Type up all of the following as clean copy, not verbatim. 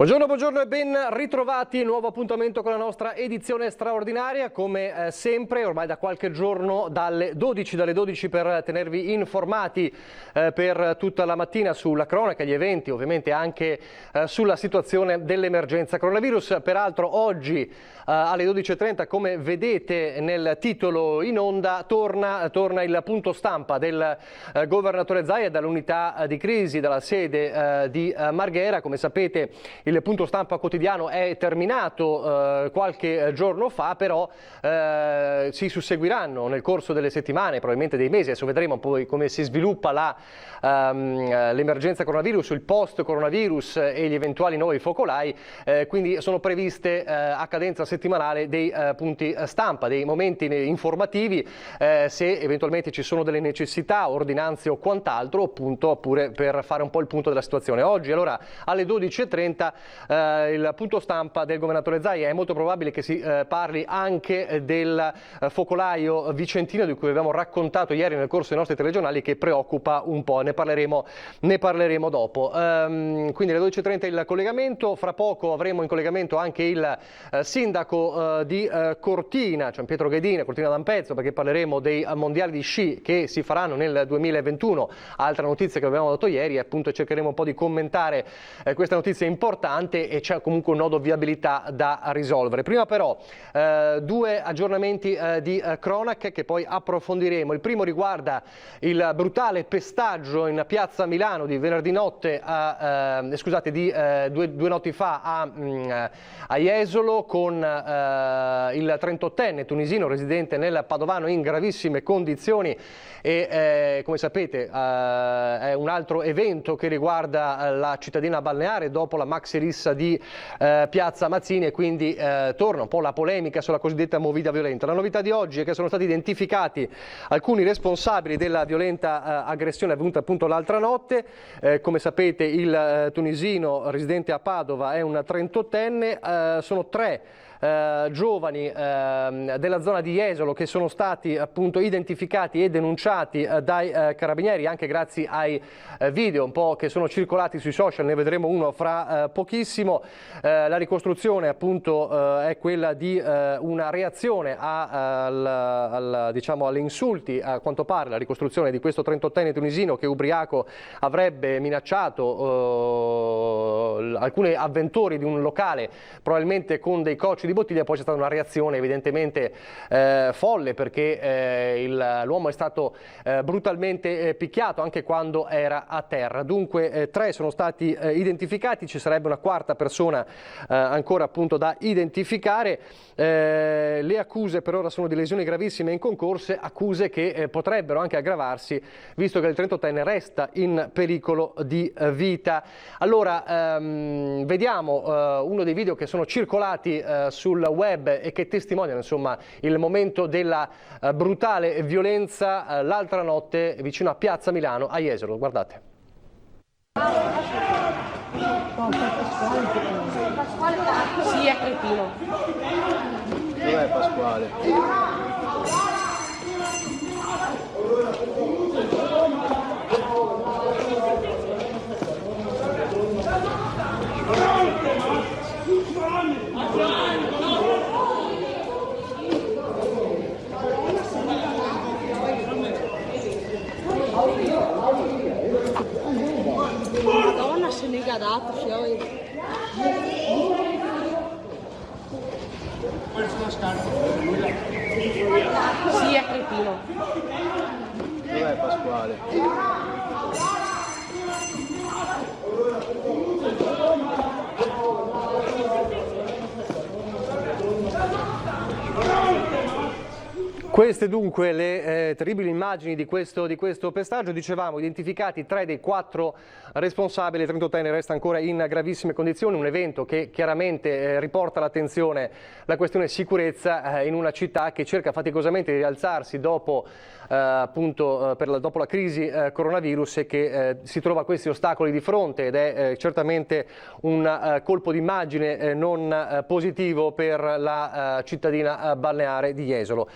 Buongiorno, buongiorno e ben ritrovati. Nuovo appuntamento con la nostra edizione straordinaria, come sempre, ormai da qualche giorno dalle 12 per tenervi informati per tutta la mattina sulla cronaca, gli eventi, ovviamente anche sulla situazione dell'emergenza coronavirus. Peraltro oggi alle 12:30, come vedete nel titolo in onda, torna il punto stampa del governatore Zaia dall'unità di crisi, dalla sede di Marghera. Come sapete, il punto stampa quotidiano è terminato qualche giorno fa, però si susseguiranno nel corso delle settimane, probabilmente dei mesi. Adesso vedremo poi come si sviluppa l'emergenza coronavirus, il post coronavirus e gli eventuali nuovi focolai, quindi sono previste a cadenza settimanale dei punti stampa, dei momenti informativi, se eventualmente ci sono delle necessità, ordinanze o quant'altro, appunto, oppure per fare un po' il punto della situazione. Oggi allora alle 12:30 il punto stampa del governatore Zaia. È molto probabile che si parli anche del focolaio vicentino di cui abbiamo raccontato ieri nel corso dei nostri telegiornali, che preoccupa un po'. Ne parleremo dopo. Quindi alle 12:30 il collegamento. Fra poco avremo in collegamento anche il sindaco di Cortina, cioè Pietro Ghedina, Cortina d'Ampezzo, perché parleremo dei mondiali di sci che si faranno nel 2021. Altra notizia che abbiamo dato ieri, appunto, cercheremo un po' di commentare questa notizia importante, e c'è comunque un nodo viabilità da risolvere. Prima però due aggiornamenti di cronaca che poi approfondiremo. Il primo riguarda il brutale pestaggio in piazza Milano di venerdì notte, due notti fa a Jesolo, con il 38enne tunisino residente nel Padovano in gravissime condizioni, e come sapete è un altro evento che riguarda la cittadina balneare dopo la maxi rissa di piazza Mazzini, e quindi torna un po' la polemica sulla cosiddetta movida violenta. La novità di oggi è che sono stati identificati alcuni responsabili della violenta aggressione avvenuta appunto l'altra notte. Come sapete, il tunisino residente a Padova è un 38enne, sono tre giovani della zona di Jesolo che sono stati appunto identificati e denunciati dai carabinieri, anche grazie ai video un po' che sono circolati sui social. Ne vedremo uno fra pochissimo. La ricostruzione appunto è quella di una reazione diciamo, alle insulti, a quanto pare la ricostruzione di questo 38enne tunisino che ubriaco avrebbe minacciato alcuni avventori di un locale, probabilmente con dei cocci di bottiglia. Poi c'è stata una reazione evidentemente folle, perché l'uomo è stato brutalmente picchiato anche quando era a terra. Dunque tre sono stati identificati, ci sarebbe una quarta persona ancora appunto da identificare. Le accuse per ora sono di lesioni gravissime in concorso, accuse che potrebbero anche aggravarsi visto che il 38enne resta in pericolo di vita. Allora vediamo uno dei video che sono circolati sul web e che testimoniano insomma il momento della brutale violenza l'altra notte vicino a piazza Milano a Jesolo. Guardate. Sì, è cretino. Dov'è Pasquale? Madonna, se ne è dato, fiori. Sì, è cretino. Dov'è Pasquale? Queste dunque le terribili immagini di questo pestaggio. Dicevamo, identificati 3 dei 4 responsabili. Il 38enne resta ancora in gravissime condizioni. Un evento che chiaramente riporta l'attenzione la questione sicurezza in una città che cerca faticosamente di rialzarsi dopo dopo la crisi coronavirus, e che si trova a questi ostacoli di fronte, ed è certamente un colpo d'immagine non positivo per la cittadina balneare di Jesolo.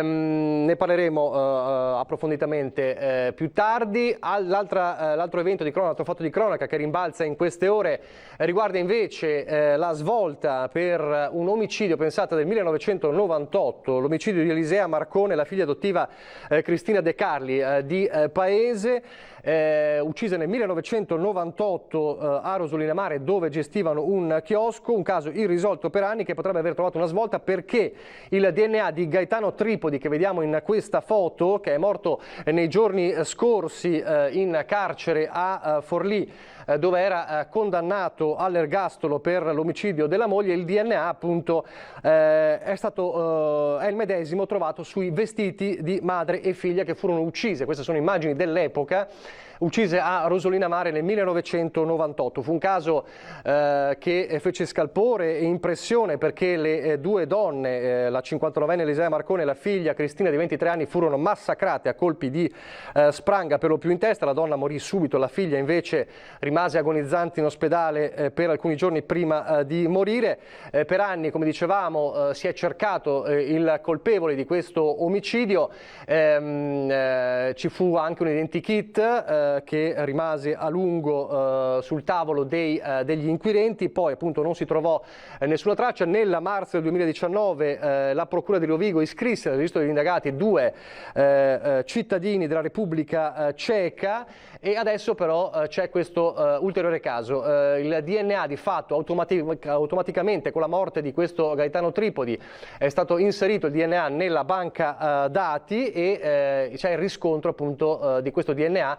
Ne parleremo approfonditamente più tardi. L'altro evento di cronaca, l'altro fatto di cronaca che rimbalza in queste ore riguarda invece la svolta per un omicidio, pensate, del 1998, l'omicidio di Elisea Marcone, la figlia adottiva Cristina De Carli di Paese, uccisa nel 1998 a Rosolina Mare, dove gestivano un chiosco, un caso irrisolto per anni che potrebbe aver trovato una svolta perché il DNA di Gaetano Tripodi, che vediamo in questa foto, che è morto nei giorni scorsi in carcere a Forlì, dove era condannato all'ergastolo per l'omicidio della moglie, il DNA appunto è il medesimo trovato sui vestiti di madre e figlia che furono uccise. Queste sono immagini dell'epoca, uccise a Rosolina Mare nel 1998. Fu un caso che fece scalpore e impressione perché le due donne, la 59enne Elisea Marcone e la figlia Cristina di 23 anni, furono massacrate a colpi di spranga, per lo più in testa. La donna morì subito, la figlia invece rimase agonizzante in ospedale per alcuni giorni prima di morire. Per anni, come dicevamo, si è cercato il colpevole di questo omicidio. Ci fu anche un identikit che rimase a lungo sul tavolo degli inquirenti, poi appunto non si trovò nessuna traccia. Nel marzo del 2019 la Procura di Rovigo iscrisse al registro degli indagati due cittadini della Repubblica Ceca, e adesso però c'è questo ulteriore caso. Il DNA di fatto automaticamente con la morte di questo Gaetano Tripodi è stato inserito il DNA nella banca dati, e c'è il riscontro appunto di questo DNA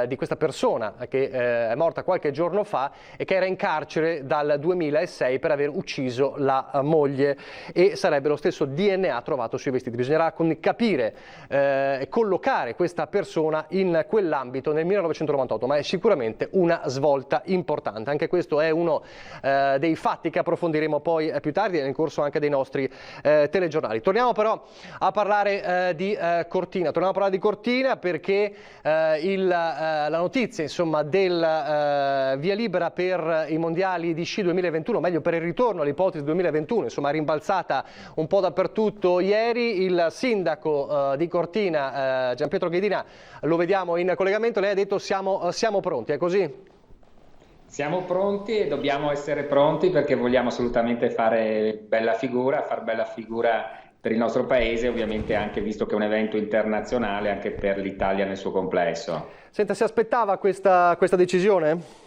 di questa persona che è morta qualche giorno fa e che era in carcere dal 2006 per aver ucciso la moglie, e sarebbe lo stesso DNA trovato sui vestiti. Bisognerà capire e collocare questa persona in quell'ambito nel 1998, ma è sicuramente una svolta importante. Anche questo è uno dei fatti che approfondiremo poi più tardi nel corso anche dei nostri telegiornali. Torniamo però a parlare di Cortina. Torniamo a parlare di Cortina perché la notizia, insomma, del via libera per i mondiali di sci 2021, meglio per il ritorno all'ipotesi 2021, insomma, è rimbalzata un po' dappertutto ieri. Il sindaco di Cortina, Gianpietro Ghedina, lo vediamo in collegamento. Lei ha detto siamo pronti, è così? Siamo pronti e dobbiamo essere pronti perché vogliamo assolutamente fare bella figura, far bella figura per il nostro paese, ovviamente anche visto che è un evento internazionale anche per l'Italia nel suo complesso. Senta, si aspettava questa decisione?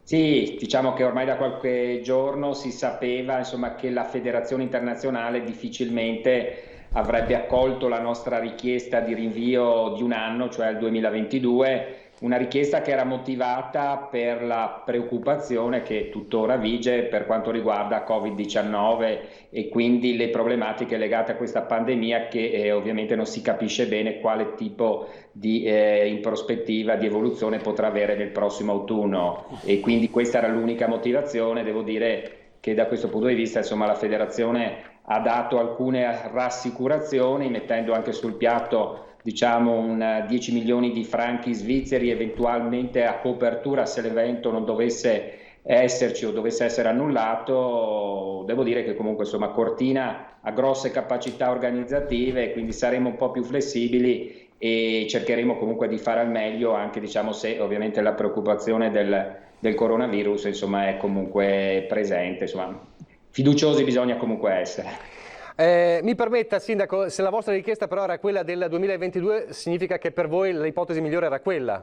Sì, diciamo che ormai da qualche giorno si sapeva, insomma, che la Federazione Internazionale difficilmente avrebbe accolto la nostra richiesta di rinvio di un anno, cioè il 2022, una richiesta che era motivata per la preoccupazione che tuttora vige per quanto riguarda Covid-19 e quindi le problematiche legate a questa pandemia che ovviamente non si capisce bene quale tipo di in prospettiva di evoluzione potrà avere nel prossimo autunno, e quindi questa era l'unica motivazione. Devo dire che da questo punto di vista, insomma, la federazione ha dato alcune rassicurazioni, mettendo anche sul piatto, diciamo, 10 milioni di franchi svizzeri eventualmente a copertura se l'evento non dovesse esserci o dovesse essere annullato. Devo dire che comunque, insomma, Cortina ha grosse capacità organizzative, quindi saremo un po' più flessibili e cercheremo comunque di fare al meglio, anche, diciamo, se ovviamente la preoccupazione del coronavirus, insomma, è comunque presente. Insomma, fiduciosi bisogna comunque essere. Mi permetta, Sindaco, se la vostra richiesta però era quella del 2022, significa che per voi l'ipotesi migliore era quella?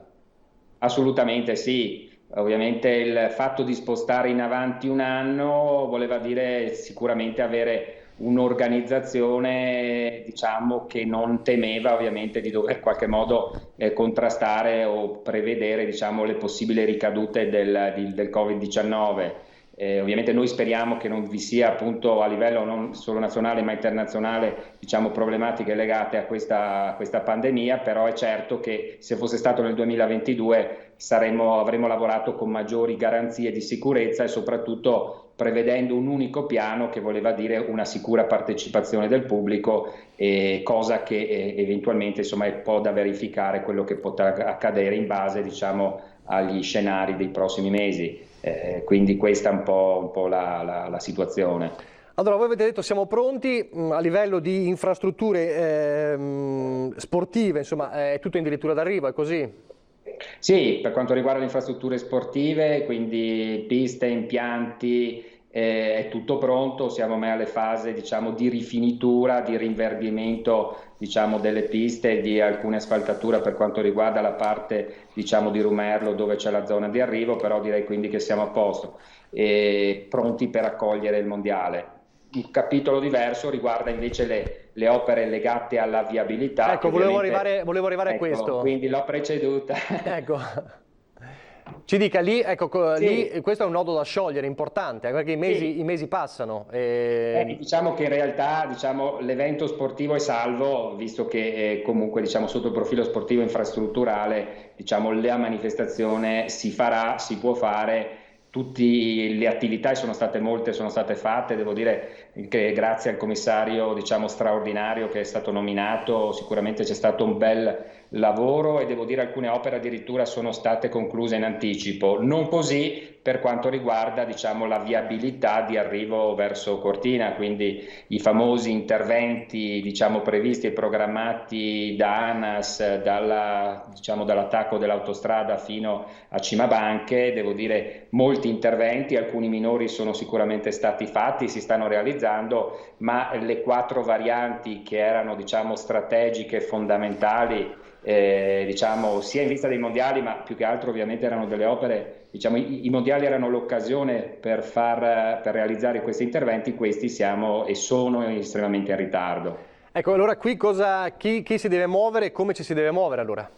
Assolutamente sì. Ovviamente il fatto di spostare in avanti un anno voleva dire sicuramente avere un'organizzazione, diciamo, che non temeva ovviamente di dover in qualche modo contrastare o prevedere, diciamo, le possibili ricadute del Covid-19. Ovviamente noi speriamo che non vi sia, appunto, a livello non solo nazionale ma internazionale, diciamo, problematiche legate a questa pandemia, però è certo che se fosse stato nel 2022 avremmo lavorato con maggiori garanzie di sicurezza e soprattutto prevedendo un unico piano che voleva dire una sicura partecipazione del pubblico, cosa che eventualmente, insomma, è un po' da verificare quello che potrà accadere in base, diciamo, agli scenari dei prossimi mesi. Quindi questa è un po' la situazione. Allora, voi avete detto siamo pronti a livello di infrastrutture sportive, insomma, è tutto addirittura d'arrivo, è così? Sì, per quanto riguarda le infrastrutture sportive, quindi piste, impianti, è tutto pronto, siamo ormai alle fasi, diciamo, di rifinitura, di rinverdimento, diciamo, delle piste, di alcune asfaltature per quanto riguarda la parte, diciamo, di Rumerlo dove c'è la zona di arrivo, però direi quindi che siamo a posto e pronti per accogliere il mondiale. Un capitolo diverso riguarda invece le opere legate alla viabilità. Ecco, volevo arrivare a Ecco, questo. quindi l'ho preceduta. Ecco. Ci dica lì, ecco, Sì. lì questo è un nodo da sciogliere importante, perché Sì. i mesi passano. Diciamo che in realtà, diciamo, l'evento sportivo è salvo, visto che comunque, diciamo, sotto il profilo sportivo e infrastrutturale, diciamo, la manifestazione si farà, si può fare. Tutte le attività sono state molte, sono state fatte, devo dire che grazie al commissario, diciamo, straordinario che è stato nominato, sicuramente c'è stato un bel lavoro e devo dire alcune opere addirittura sono state concluse in anticipo, non così per quanto riguarda, diciamo, la viabilità di arrivo verso Cortina, quindi i famosi interventi, diciamo, previsti e programmati da ANAS, diciamo, dall'attacco dell'autostrada fino a Cimabanche, devo dire molti interventi, alcuni minori sono sicuramente stati fatti, si stanno realizzando, ma le 4 varianti che erano, diciamo, strategiche, fondamentali, diciamo, sia in vista dei mondiali, ma più che altro ovviamente erano delle opere, diciamo, i mondiali erano l'occasione per realizzare questi interventi, questi siamo e sono estremamente in ritardo. Ecco, allora qui chi si deve muovere e come ci si deve muovere allora?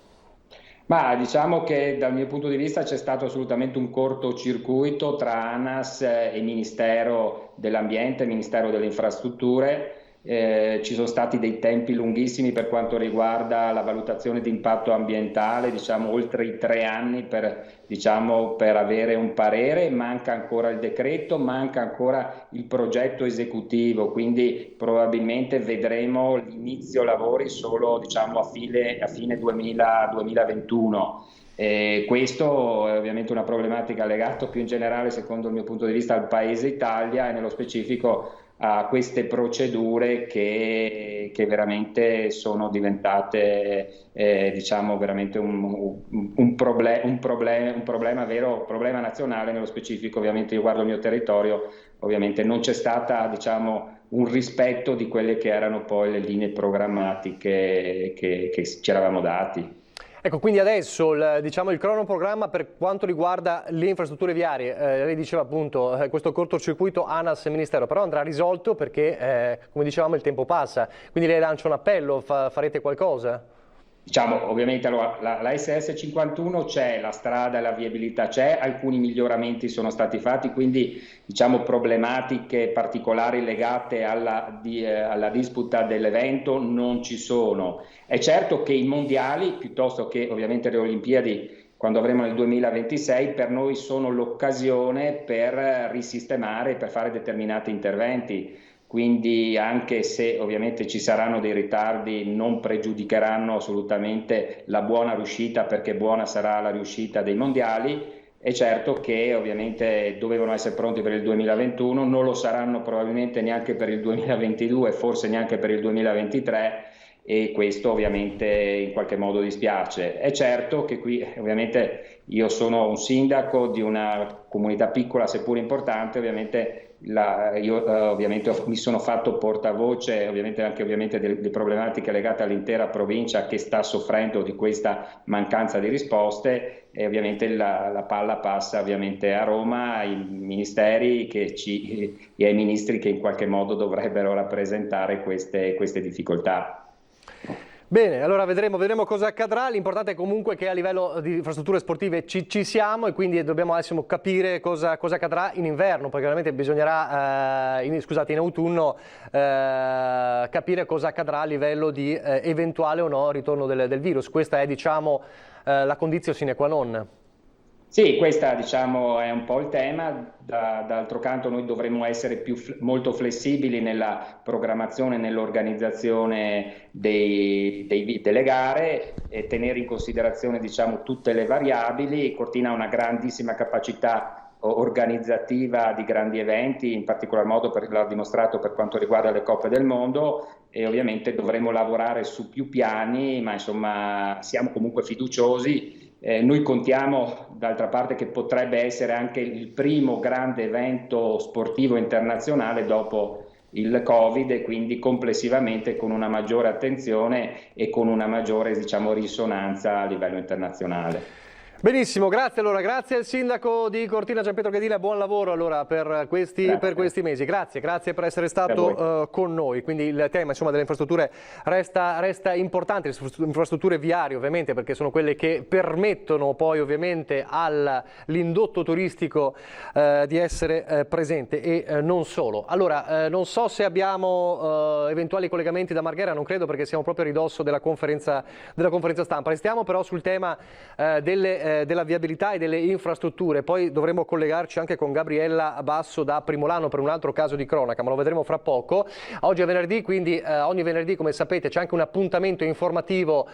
Ma diciamo che dal mio punto di vista c'è stato assolutamente un cortocircuito tra ANAS e Ministero dell'Ambiente e Ministero delle Infrastrutture. Ci sono stati dei tempi lunghissimi per quanto riguarda la valutazione di impatto ambientale, diciamo oltre i 3 anni per avere un parere, manca ancora il decreto, manca ancora il progetto esecutivo, quindi probabilmente vedremo l'inizio lavori solo, diciamo, a fine 2021. Questo è ovviamente una problematica legata più in generale, secondo il mio punto di vista, al paese Italia e nello specifico a queste procedure che veramente sono diventate diciamo veramente un problema vero, problema nazionale. Nello specifico ovviamente io guardo il mio territorio, ovviamente non c'è stata, diciamo, un rispetto di quelle che erano poi le linee programmatiche che ci eravamo dati. Ecco, quindi adesso diciamo, il cronoprogramma per quanto riguarda le infrastrutture viarie, lei diceva appunto questo cortocircuito ANAS e Ministero, però andrà risolto perché, come dicevamo, il tempo passa. Quindi lei lancia un appello, farete qualcosa? Diciamo, ovviamente allora, la SS 51 c'è, la strada e la viabilità c'è, alcuni miglioramenti sono stati fatti, quindi diciamo problematiche particolari legate alla disputa dell'evento non ci sono. È certo che i mondiali, piuttosto che ovviamente le Olimpiadi, quando avremo nel 2026, per noi sono l'occasione per risistemare, per fare determinati interventi. Quindi anche se ovviamente ci saranno dei ritardi, non pregiudicheranno assolutamente la buona riuscita, perché buona sarà la riuscita dei mondiali. È certo che ovviamente dovevano essere pronti per il 2021, non lo saranno probabilmente neanche per il 2022, forse neanche per il 2023, e questo ovviamente in qualche modo dispiace. È certo che qui ovviamente io sono un sindaco di una comunità piccola seppur importante, ovviamente io ovviamente mi sono fatto portavoce anche delle problematiche legate all'intera provincia che sta soffrendo di questa mancanza di risposte, e ovviamente la palla passa ovviamente a Roma, ai ministeri e ai ministri che in qualche modo dovrebbero rappresentare queste difficoltà. Bene, allora vedremo cosa accadrà. L'importante è comunque che a livello di infrastrutture sportive ci siamo, e quindi dobbiamo adesso capire cosa accadrà in inverno, perché veramente bisognerà, in autunno, capire cosa accadrà a livello di eventuale o no ritorno del virus. Questa è, diciamo, la condizione sine qua non. Sì, questa diciamo è un po' il tema. D'altro canto noi dovremmo essere molto flessibili nella programmazione, nell'organizzazione delle gare e tenere in considerazione, diciamo, tutte le variabili. Cortina ha una grandissima capacità organizzativa di grandi eventi, in particolar modo l'ha dimostrato per quanto riguarda le Coppe del Mondo, e ovviamente dovremo lavorare su più piani, ma insomma siamo comunque fiduciosi. Noi contiamo d'altra parte che potrebbe essere anche il primo grande evento sportivo internazionale dopo il Covid, e quindi complessivamente con una maggiore attenzione e con una maggiore, diciamo, risonanza a livello internazionale. Benissimo, grazie allora, grazie al sindaco di Cortina Gianpietro Ghedina, buon lavoro allora per questi mesi, grazie per essere stato con noi. Quindi il tema, insomma, delle infrastrutture resta importante, le infrastrutture viarie ovviamente, perché sono quelle che permettono poi ovviamente all'indotto turistico di essere presente, e non solo. Allora, non so se abbiamo eventuali collegamenti da Marghera, non credo, perché siamo proprio a ridosso della conferenza stampa. Restiamo però sul tema della viabilità e delle infrastrutture, poi dovremo collegarci anche con Gabriella Basso da Primolano per un altro caso di cronaca, ma lo vedremo fra poco. Oggi è venerdì, quindi ogni venerdì, come sapete, c'è anche un appuntamento informativo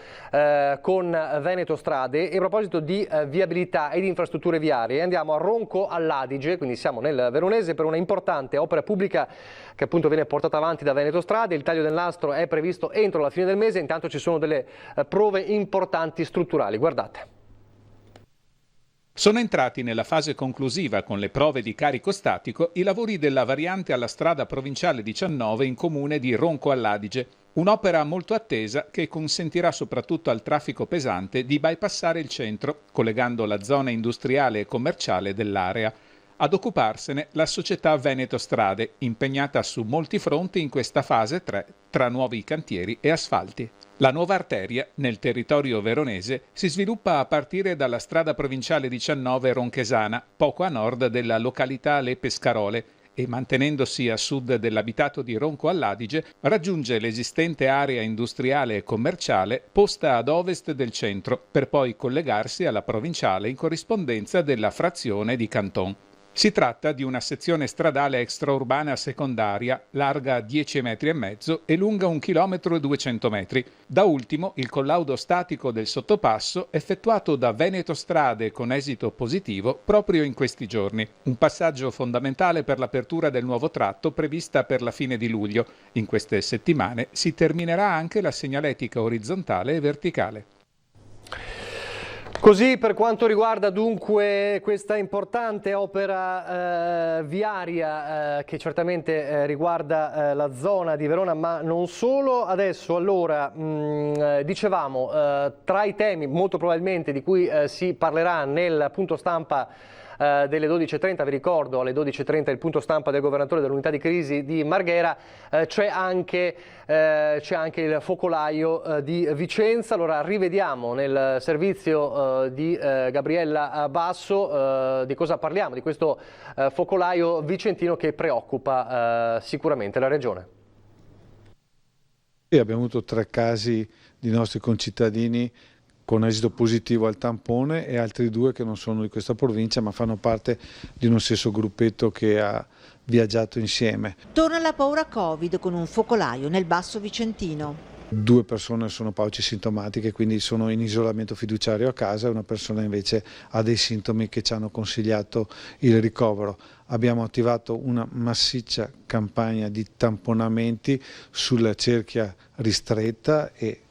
con Veneto Strade. E a proposito di viabilità e di infrastrutture viarie, andiamo a Ronco all'Adige, quindi siamo nel Veronese, per una importante opera pubblica che appunto viene portata avanti da Veneto Strade. Il taglio del nastro è previsto entro la fine del mese, intanto ci sono delle prove importanti strutturali, guardate. Sono entrati nella fase conclusiva con le prove di carico statico i lavori della variante alla strada provinciale 19 in comune di Ronco all'Adige, un'opera molto attesa che consentirà soprattutto al traffico pesante di bypassare il centro, collegando la zona industriale e commerciale dell'area. Ad occuparsene la società Veneto Strade, impegnata su molti fronti in questa fase 3, tra nuovi cantieri e asfalti. La nuova arteria, nel territorio veronese, si sviluppa a partire dalla strada provinciale 19 ronchesana, poco a nord della località Le Pescarole, e mantenendosi a sud dell'abitato di Ronco all'Adige, raggiunge l'esistente area industriale e commerciale posta ad ovest del centro, per poi collegarsi alla provinciale in corrispondenza della frazione di Canton. Si tratta di una sezione stradale extraurbana secondaria, larga 10,5 metri e lunga 1,2 km. Da ultimo, il collaudo statico del sottopasso effettuato da Veneto Strade con esito positivo proprio in questi giorni. Un passaggio fondamentale per l'apertura del nuovo tratto prevista per la fine di luglio. In queste settimane si terminerà anche la segnaletica orizzontale e verticale. Così per quanto riguarda dunque questa importante opera viaria che certamente riguarda la zona di Verona, ma non solo. Adesso allora dicevamo tra i temi molto probabilmente di cui si parlerà nel punto stampa delle 12.30, vi ricordo alle 12.30 il punto stampa del governatore dell'unità di crisi di Marghera, c'è anche il focolaio di Vicenza. Allora rivediamo nel servizio di Gabriella Basso di cosa parliamo, di questo focolaio vicentino che preoccupa sicuramente la regione. Abbiamo avuto 3 casi di nostri concittadini con esito positivo al tampone e altri 2 che non sono di questa provincia ma fanno parte di uno stesso gruppetto che ha viaggiato insieme. Torna la paura Covid con un focolaio nel Basso Vicentino. 2 persone sono paucisintomatiche, quindi sono in isolamento fiduciario a casa, e una persona invece ha dei sintomi che ci hanno consigliato il ricovero. Abbiamo attivato una massiccia campagna di tamponamenti sulla cerchia ristretta e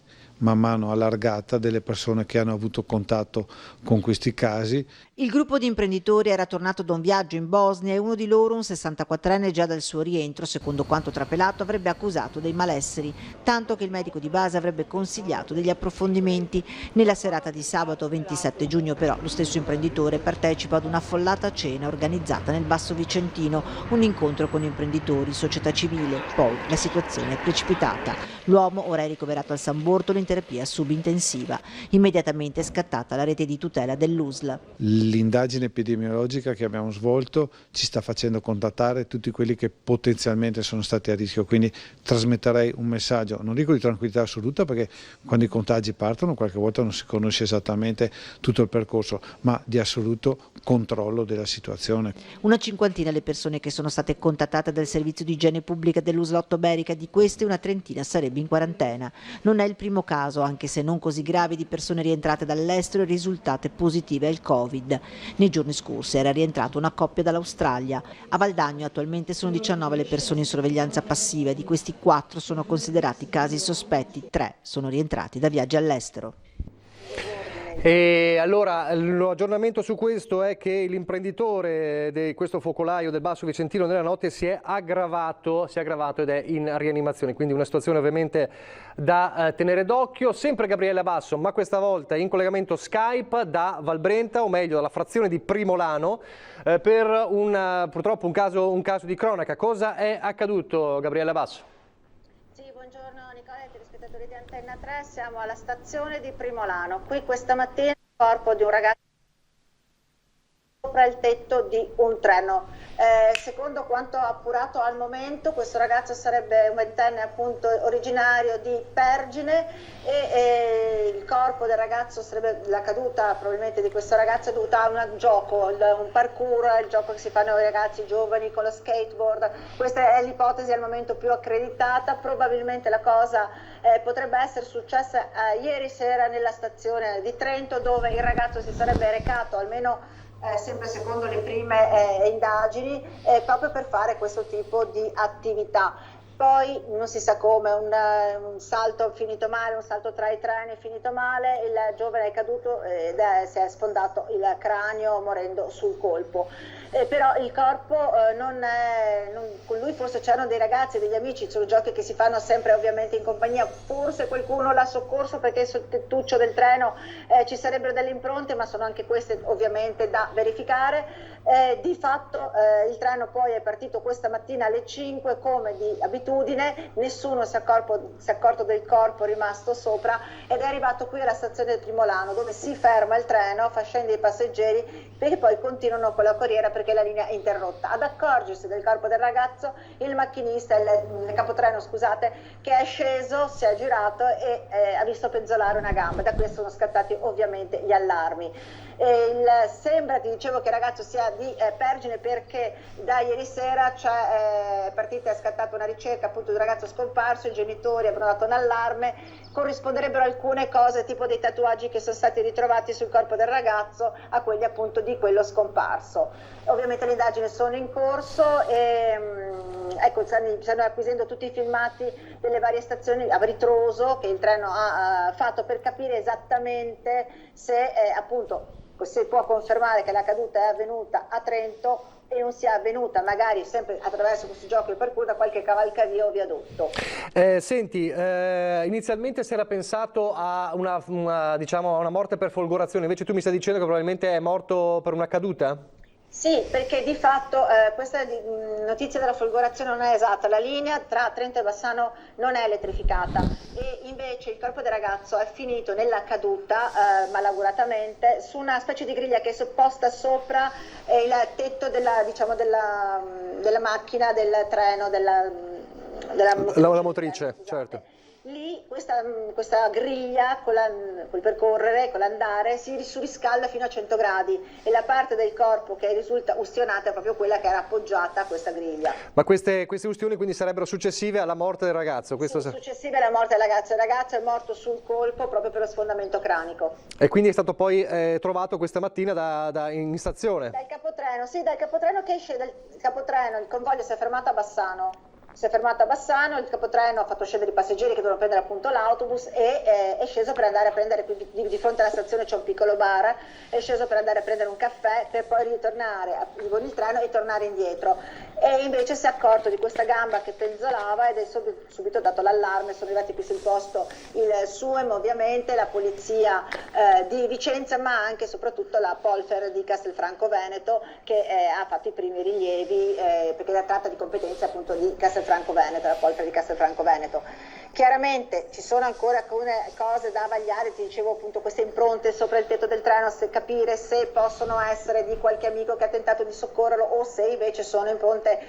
man mano allargata delle persone che hanno avuto contatto con questi casi. Il gruppo di imprenditori era tornato da un viaggio in Bosnia e uno di loro, un 64enne, già dal suo rientro, secondo quanto trapelato, avrebbe accusato dei malesseri, tanto che il medico di base avrebbe consigliato degli approfondimenti. Nella serata di sabato 27 giugno però lo stesso imprenditore partecipa ad un'affollata cena organizzata nel Basso Vicentino, un incontro con imprenditori, società civile. Poi la situazione è precipitata. L'uomo ora è ricoverato al San Bortolo in terapia subintensiva. Immediatamente è scattata la rete di tutela dell'USL. L'indagine epidemiologica che abbiamo svolto ci sta facendo contattare tutti quelli che potenzialmente sono stati a rischio, quindi trasmetterei un messaggio, non dico di tranquillità assoluta, perché quando i contagi partono qualche volta non si conosce esattamente tutto il percorso, ma di assoluto controllo della situazione. Una cinquantina le persone che sono state contattate dal servizio di igiene pubblica dell'USL Otto Berica, di queste una trentina sarebbe in quarantena. Non è il primo caso caso, anche se non così gravi, di persone rientrate dall'estero e risultate positive al Covid. Nei giorni scorsi era rientrata una coppia dall'Australia. A Valdagno attualmente sono 19 le persone in sorveglianza passiva, di questi 4 sono considerati casi sospetti, 3 sono rientrati da viaggi all'estero. E allora l'aggiornamento su questo è che l'imprenditore di questo focolaio del Basso Vicentino nella notte si è aggravato ed è in rianimazione, quindi una situazione ovviamente da tenere d'occhio. Sempre Gabriella Basso, ma questa volta in collegamento Skype da Valbrenta, o meglio dalla frazione di Primolano, per purtroppo un caso di cronaca. Cosa è accaduto, Gabriella Basso? Buongiorno Nicola e telespettatori di Antenna 3, siamo alla stazione di Primolano. Qui questa mattina il corpo di un ragazzo sopra il tetto di un treno. Secondo quanto appurato al momento, questo ragazzo sarebbe un ventenne appunto originario di Pergine e il corpo del ragazzo sarebbe, la caduta probabilmente di questo ragazzo è dovuta a un gioco, un parkour, il gioco che si fanno i ragazzi giovani con lo skateboard. Questa è l'ipotesi al momento più accreditata. Probabilmente la cosa potrebbe essere successa ieri sera nella stazione di Trento, dove il ragazzo si sarebbe recato, almeno sempre secondo le prime indagini, proprio per fare questo tipo di attività. Poi non si sa come, un salto finito male, un salto tra i treni finito male, il giovane è caduto ed si è sfondato il cranio morendo sul colpo. Però il corpo con lui forse c'erano dei ragazzi, degli amici, sono giochi che si fanno sempre ovviamente in compagnia, forse qualcuno l'ha soccorso perché sul tettuccio del treno ci sarebbero delle impronte, ma sono anche queste ovviamente da verificare. Di fatto il treno poi è partito questa mattina alle 5 come di abitudine, nessuno si è accorto del corpo rimasto sopra ed è arrivato qui alla stazione del Primolano, dove si ferma il treno, fa scendere i passeggeri perché poi continuano con la corriera perché la linea è interrotta. Ad accorgersi del corpo del ragazzo il macchinista, il capotreno scusate, che è sceso, si è girato e ha visto penzolare una gamba. Da questo sono scattati ovviamente gli allarmi. Sembra, ti dicevo, che il ragazzo sia di Pergine perché da ieri sera è scattata una ricerca appunto di un ragazzo scomparso, i genitori avevano dato un allarme, corrisponderebbero alcune cose tipo dei tatuaggi che sono stati ritrovati sul corpo del ragazzo a quelli appunto di quello scomparso. Ovviamente le indagini sono in corso e stanno acquisendo tutti i filmati delle varie stazioni a ritroso che il treno ha fatto per capire esattamente se appunto si può confermare che la caduta è avvenuta a Trento e non sia avvenuta magari sempre attraverso questo gioco di parkour da qualche cavalcavia o viadotto. Senti, inizialmente si era pensato a una morte per folgorazione, invece tu mi stai dicendo che probabilmente è morto per una caduta? Sì, perché di fatto questa notizia della folgorazione non è esatta, la linea tra Trento e Bassano non è elettrificata e invece il corpo del ragazzo è finito nella caduta malauguratamente su una specie di griglia che è posta sopra il tetto della macchina, del treno, la motrice, certo. Lì questa griglia col percorrere, con l'andare, si surriscalda fino a 100 gradi e la parte del corpo che risulta ustionata è proprio quella che era appoggiata a questa griglia. Ma queste ustioni quindi sarebbero successive alla morte del ragazzo? Successive alla morte del ragazzo. Il ragazzo è morto sul colpo proprio per lo sfondamento cranico. E quindi è stato poi trovato questa mattina in stazione? Dal capotreno che esce dal capotreno, il convoglio si è fermato a Bassano. Il capotreno ha fatto scendere i passeggeri che dovevano prendere appunto l'autobus e è sceso per andare a prendere, di fronte alla stazione c'è un piccolo bar, è sceso per andare a prendere un caffè per poi ritornare con il treno e tornare indietro. E invece si è accorto di questa gamba che penzolava ed è subito dato l'allarme, sono arrivati qui sul posto il SUEM ovviamente, la polizia di Vicenza, ma anche e soprattutto la Polfer di Castelfranco Veneto che ha fatto i primi rilievi perché la tratta di competenza appunto di Castelfranco Veneto, la Polfer di Castelfranco Veneto. Chiaramente ci sono ancora alcune cose da vagliare, ti dicevo appunto queste impronte sopra il tetto del treno, capire se possono essere di qualche amico che ha tentato di soccorrerlo o se invece sono impronte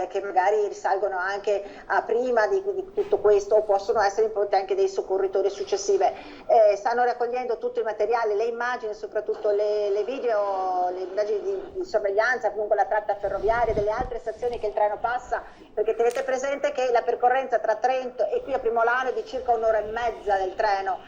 che magari risalgono anche a prima di tutto questo o possono essere impronte anche dei soccorritori successive. Stanno raccogliendo tutto il materiale, le immagini, soprattutto le video, le immagini di sorveglianza, comunque la tratta ferroviaria, delle altre stazioni che il treno passa, perché tenete presente che la percorrenza tra Trento e qui a Primolano di circa un'ora e mezza del treno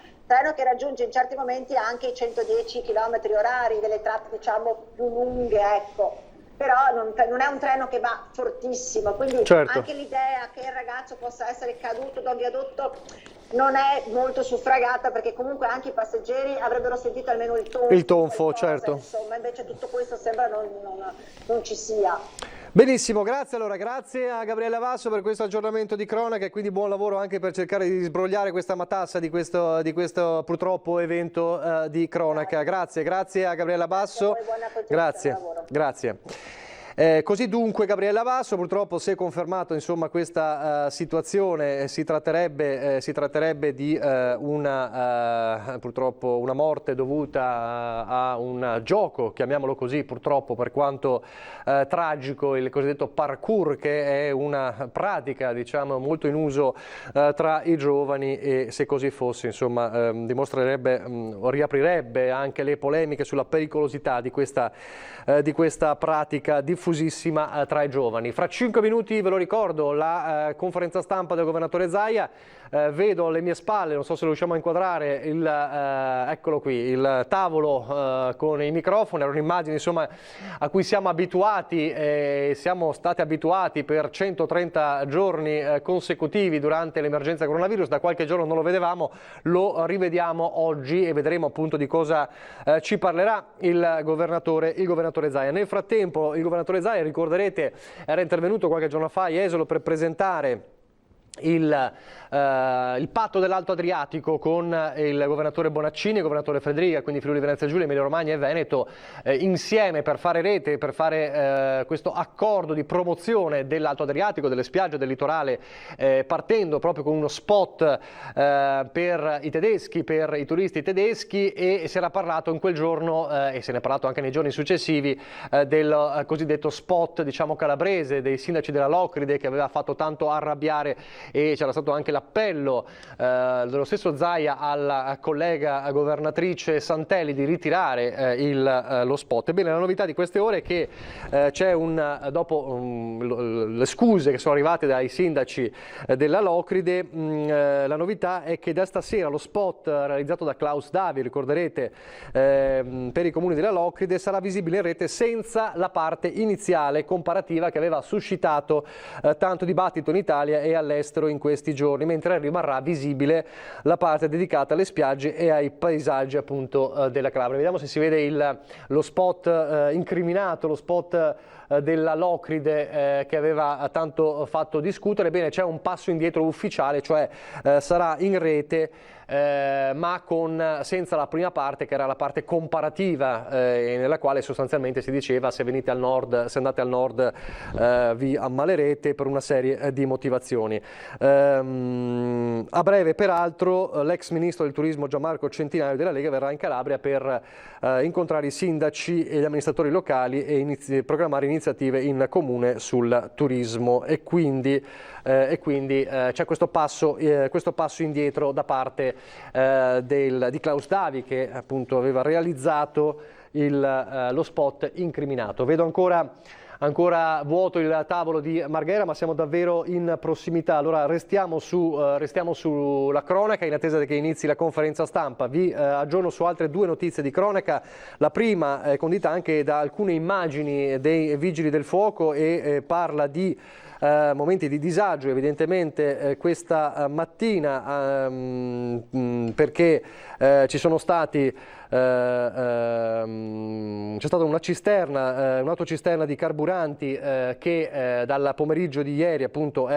che raggiunge in certi momenti anche i 110 km/h, delle tratte diciamo più lunghe, ecco. Però non è un treno che va fortissimo, quindi certo. Anche l'idea che il ragazzo possa essere caduto da un viadotto non è molto suffragata, perché comunque anche i passeggeri avrebbero sentito almeno il tonfo, qualcosa, certo. Insomma, invece tutto questo sembra non ci sia. Benissimo, grazie allora, grazie a Gabriella Vasso per questo aggiornamento di cronaca e quindi buon lavoro anche per cercare di sbrogliare questa matassa di questo purtroppo evento di cronaca. Grazie a Gabriella Vasso. Grazie. Così dunque Gabriella Vasso, purtroppo si è confermato insomma questa situazione, si tratterebbe di purtroppo una morte dovuta a un gioco, chiamiamolo così purtroppo, per quanto tragico, il cosiddetto parkour, che è una pratica diciamo molto in uso tra i giovani e se così fosse insomma riaprirebbe anche le polemiche sulla pericolosità di questa pratica diffusissima tra i giovani. Fra 5 minuti, ve lo ricordo, la conferenza stampa del governatore Zaia. Vedo alle mie spalle, non so se riusciamo a inquadrare, eccolo qui, il tavolo con i microfoni. Era un'immagine insomma a cui siamo stati abituati per 130 giorni consecutivi durante l'emergenza coronavirus. Da qualche giorno non lo vedevamo, lo rivediamo oggi e vedremo appunto di cosa ci parlerà il governatore Zaia. Nel frattempo il governatore Zaia, ricorderete, era intervenuto qualche giorno fa a Jesolo per presentare il patto dell'Alto Adriatico con il governatore Bonaccini e il governatore Federica, quindi Friuli Venezia Giulia, Emilia Romagna e Veneto, insieme per fare rete, per fare questo accordo di promozione dell'Alto Adriatico, delle spiagge, del litorale, partendo proprio con uno spot per i tedeschi, per i turisti tedeschi, e si era parlato in quel giorno e se ne è parlato anche nei giorni successivi del cosiddetto spot diciamo calabrese dei sindaci della Locride, che aveva fatto tanto arrabbiare, e c'era stato anche l'appello dello stesso Zaia alla collega governatrice Santelli di ritirare lo spot. Ebbene, la novità di queste ore è che c'è dopo le scuse che sono arrivate dai sindaci della Locride, la novità è che da stasera lo spot realizzato da Klaus Davi, ricorderete, per i comuni della Locride, sarà visibile in rete senza la parte iniziale comparativa che aveva suscitato tanto dibattito in Italia e all'estero in questi giorni, mentre rimarrà visibile la parte dedicata alle spiagge e ai paesaggi appunto della Calabria. Vediamo se si vede lo spot incriminato, lo spot della Locride che aveva tanto fatto discutere. Bene, c'è un passo indietro ufficiale, cioè sarà in rete ma senza la prima parte, che era la parte comparativa, nella quale sostanzialmente si diceva: se andate al nord vi ammalerete, per una serie di motivazioni. A breve peraltro l'ex ministro del turismo Gianmarco Centinaio della Lega verrà in Calabria per incontrare i sindaci e gli amministratori locali e programmare iniziative in comune sul turismo, e quindi c'è questo passo indietro da parte di Klaus Davi, che appunto aveva realizzato lo spot incriminato. Vedo ancora vuoto il tavolo di Marghera, ma siamo davvero in prossimità. Allora restiamo sulla cronaca in attesa che inizi la conferenza stampa. Vi aggiorno su altre 2 notizie di cronaca. La prima è condita anche da alcune immagini dei vigili del fuoco e parla di momenti di disagio evidentemente questa mattina, perché c'è stata un'autocisterna di carburanti che dal pomeriggio di ieri appunto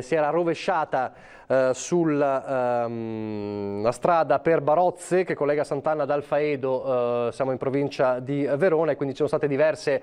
si era rovesciata sulla strada per Barozze, che collega Sant'Anna ad Alfaedo, siamo in provincia di Verona, e quindi ci sono state diversi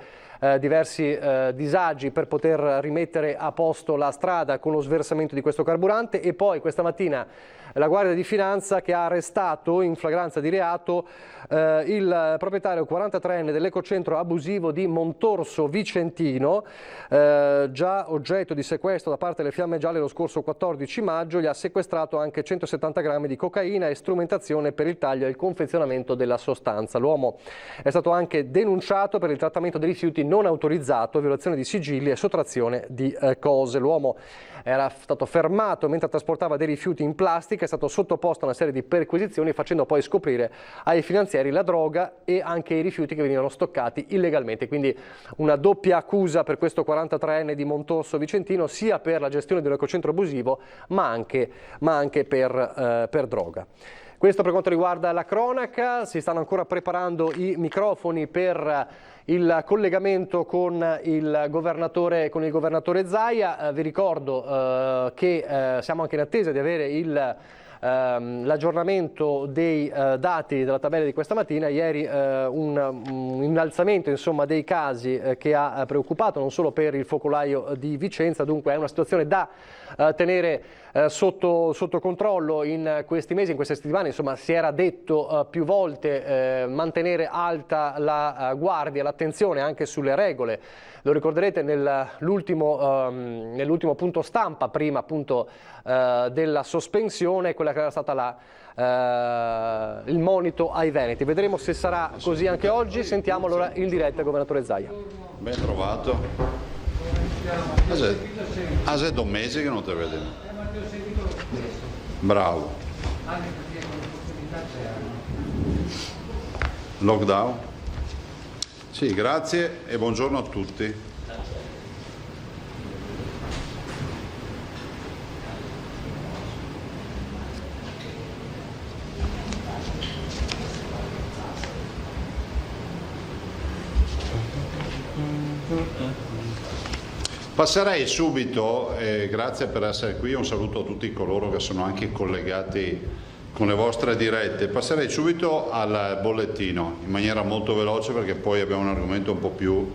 disagi per poter rimettere a posto la strada con lo sversamento di questo carburante. E poi questa mattina la Guardia di Finanza che ha arrestato in flagranza di reato il proprietario 43enne dell'ecocentro abusivo di Montorso Vicentino, già oggetto di sequestro da parte delle Fiamme Gialle lo scorso 14 maggio, gli ha sequestrato anche 170 grammi di cocaina e strumentazione per il taglio e il confezionamento della sostanza. L'uomo è stato anche denunciato per il trattamento dei rifiuti non autorizzato, violazione di sigilli e sottrazione di cose. L'uomo era stato fermato mentre trasportava dei rifiuti in plastica, è stato sottoposto a una serie di perquisizioni facendo poi scoprire ai finanzieri la droga e anche i rifiuti che venivano stoccati illegalmente. Quindi una doppia accusa per questo 43enne di Montorso Vicentino, sia per la gestione dell'ecocentro abusivo ma anche per droga. Questo per quanto riguarda la cronaca. Si stanno ancora preparando i microfoni per il collegamento con il governatore Zaia. Vi ricordo che siamo anche in attesa di avere l'aggiornamento dei dati della tabella di questa mattina. Ieri un innalzamento dei casi che ha preoccupato non solo per il focolaio di Vicenza, dunque è una situazione da tenere sotto controllo in questi mesi, in queste settimane. Insomma, si era detto più volte mantenere alta la guardia, l'attenzione anche sulle regole. Lo ricorderete nell'ultimo punto stampa, prima appunto della sospensione, quella che era stata il monito ai Veneti. Vedremo se sarà così anche oggi. Sentiamo allora in diretta il governatore Zaia. Ben trovato. È 2 mesi che non te vedevo. Bravo. Lockdown? Sì, grazie e buongiorno a tutti. Passerei subito, grazie per essere qui, un saluto a tutti coloro che sono anche collegati con le vostre dirette. Passerei subito al bollettino in maniera molto veloce perché poi abbiamo un argomento un po' più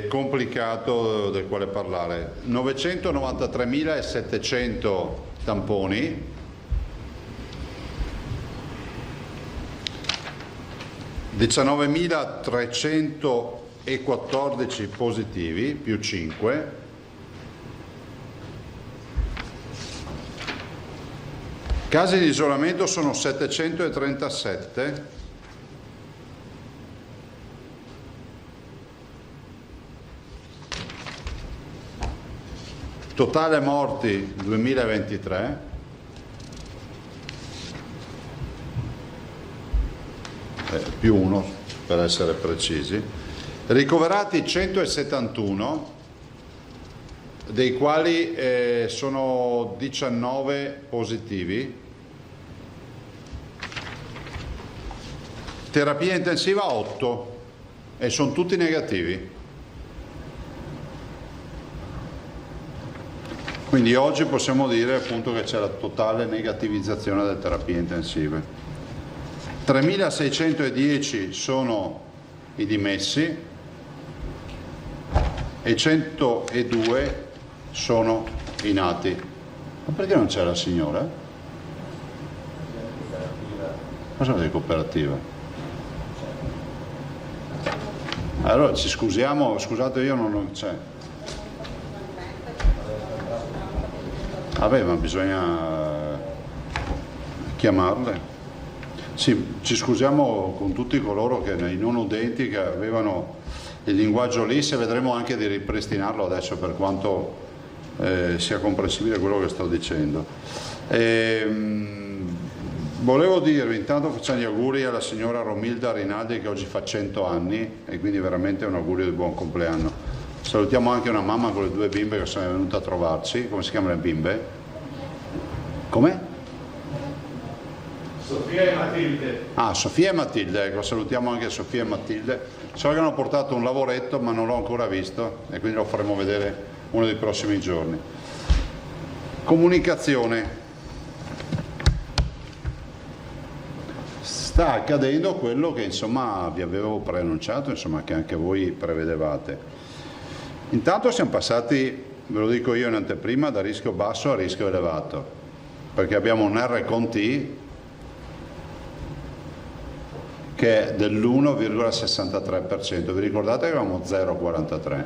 complicato del quale parlare. 993.700 tamponi, (19.314 positivi, più 5, casi di isolamento sono 737, totale morti 2023, più 1 per essere precisi. Ricoverati 171, dei quali sono 19 positivi. Terapia intensiva 8 e sono tutti negativi. Quindi oggi possiamo dire appunto che c'è la totale negativizzazione delle terapie intensive. 3.610 sono i dimessi e 102 sono i nati. Ma perché non c'è la signora? Cosa vuol dire cooperativa? Allora ci scusiamo, scusate, io non c'è. Vabbè, ma bisogna chiamarle. Sì, ci scusiamo con tutti coloro che, i non udenti, che avevano il linguaggio lì, se vedremo anche di ripristinarlo adesso per quanto sia comprensibile quello che sto dicendo. Volevo dirvi, intanto facciamo gli auguri alla signora Romilda Rinaldi che oggi fa 100 anni e quindi veramente un augurio di buon compleanno. Salutiamo anche una mamma con le 2 bimbe che sono venute a trovarci. Come si chiamano le bimbe? Come? Sofia e Matilde. Ah, Sofia e Matilde, ecco, salutiamo anche Sofia e Matilde. So che hanno portato un lavoretto ma non l'ho ancora visto e quindi lo faremo vedere uno dei prossimi giorni. Comunicazione. Sta accadendo quello che insomma vi avevo preannunciato, insomma che anche voi prevedevate. Intanto siamo passati, ve lo dico io in anteprima, da rischio basso a rischio elevato, perché abbiamo un R con T che è dell'1,63%. Vi ricordate che avevamo 0,43%?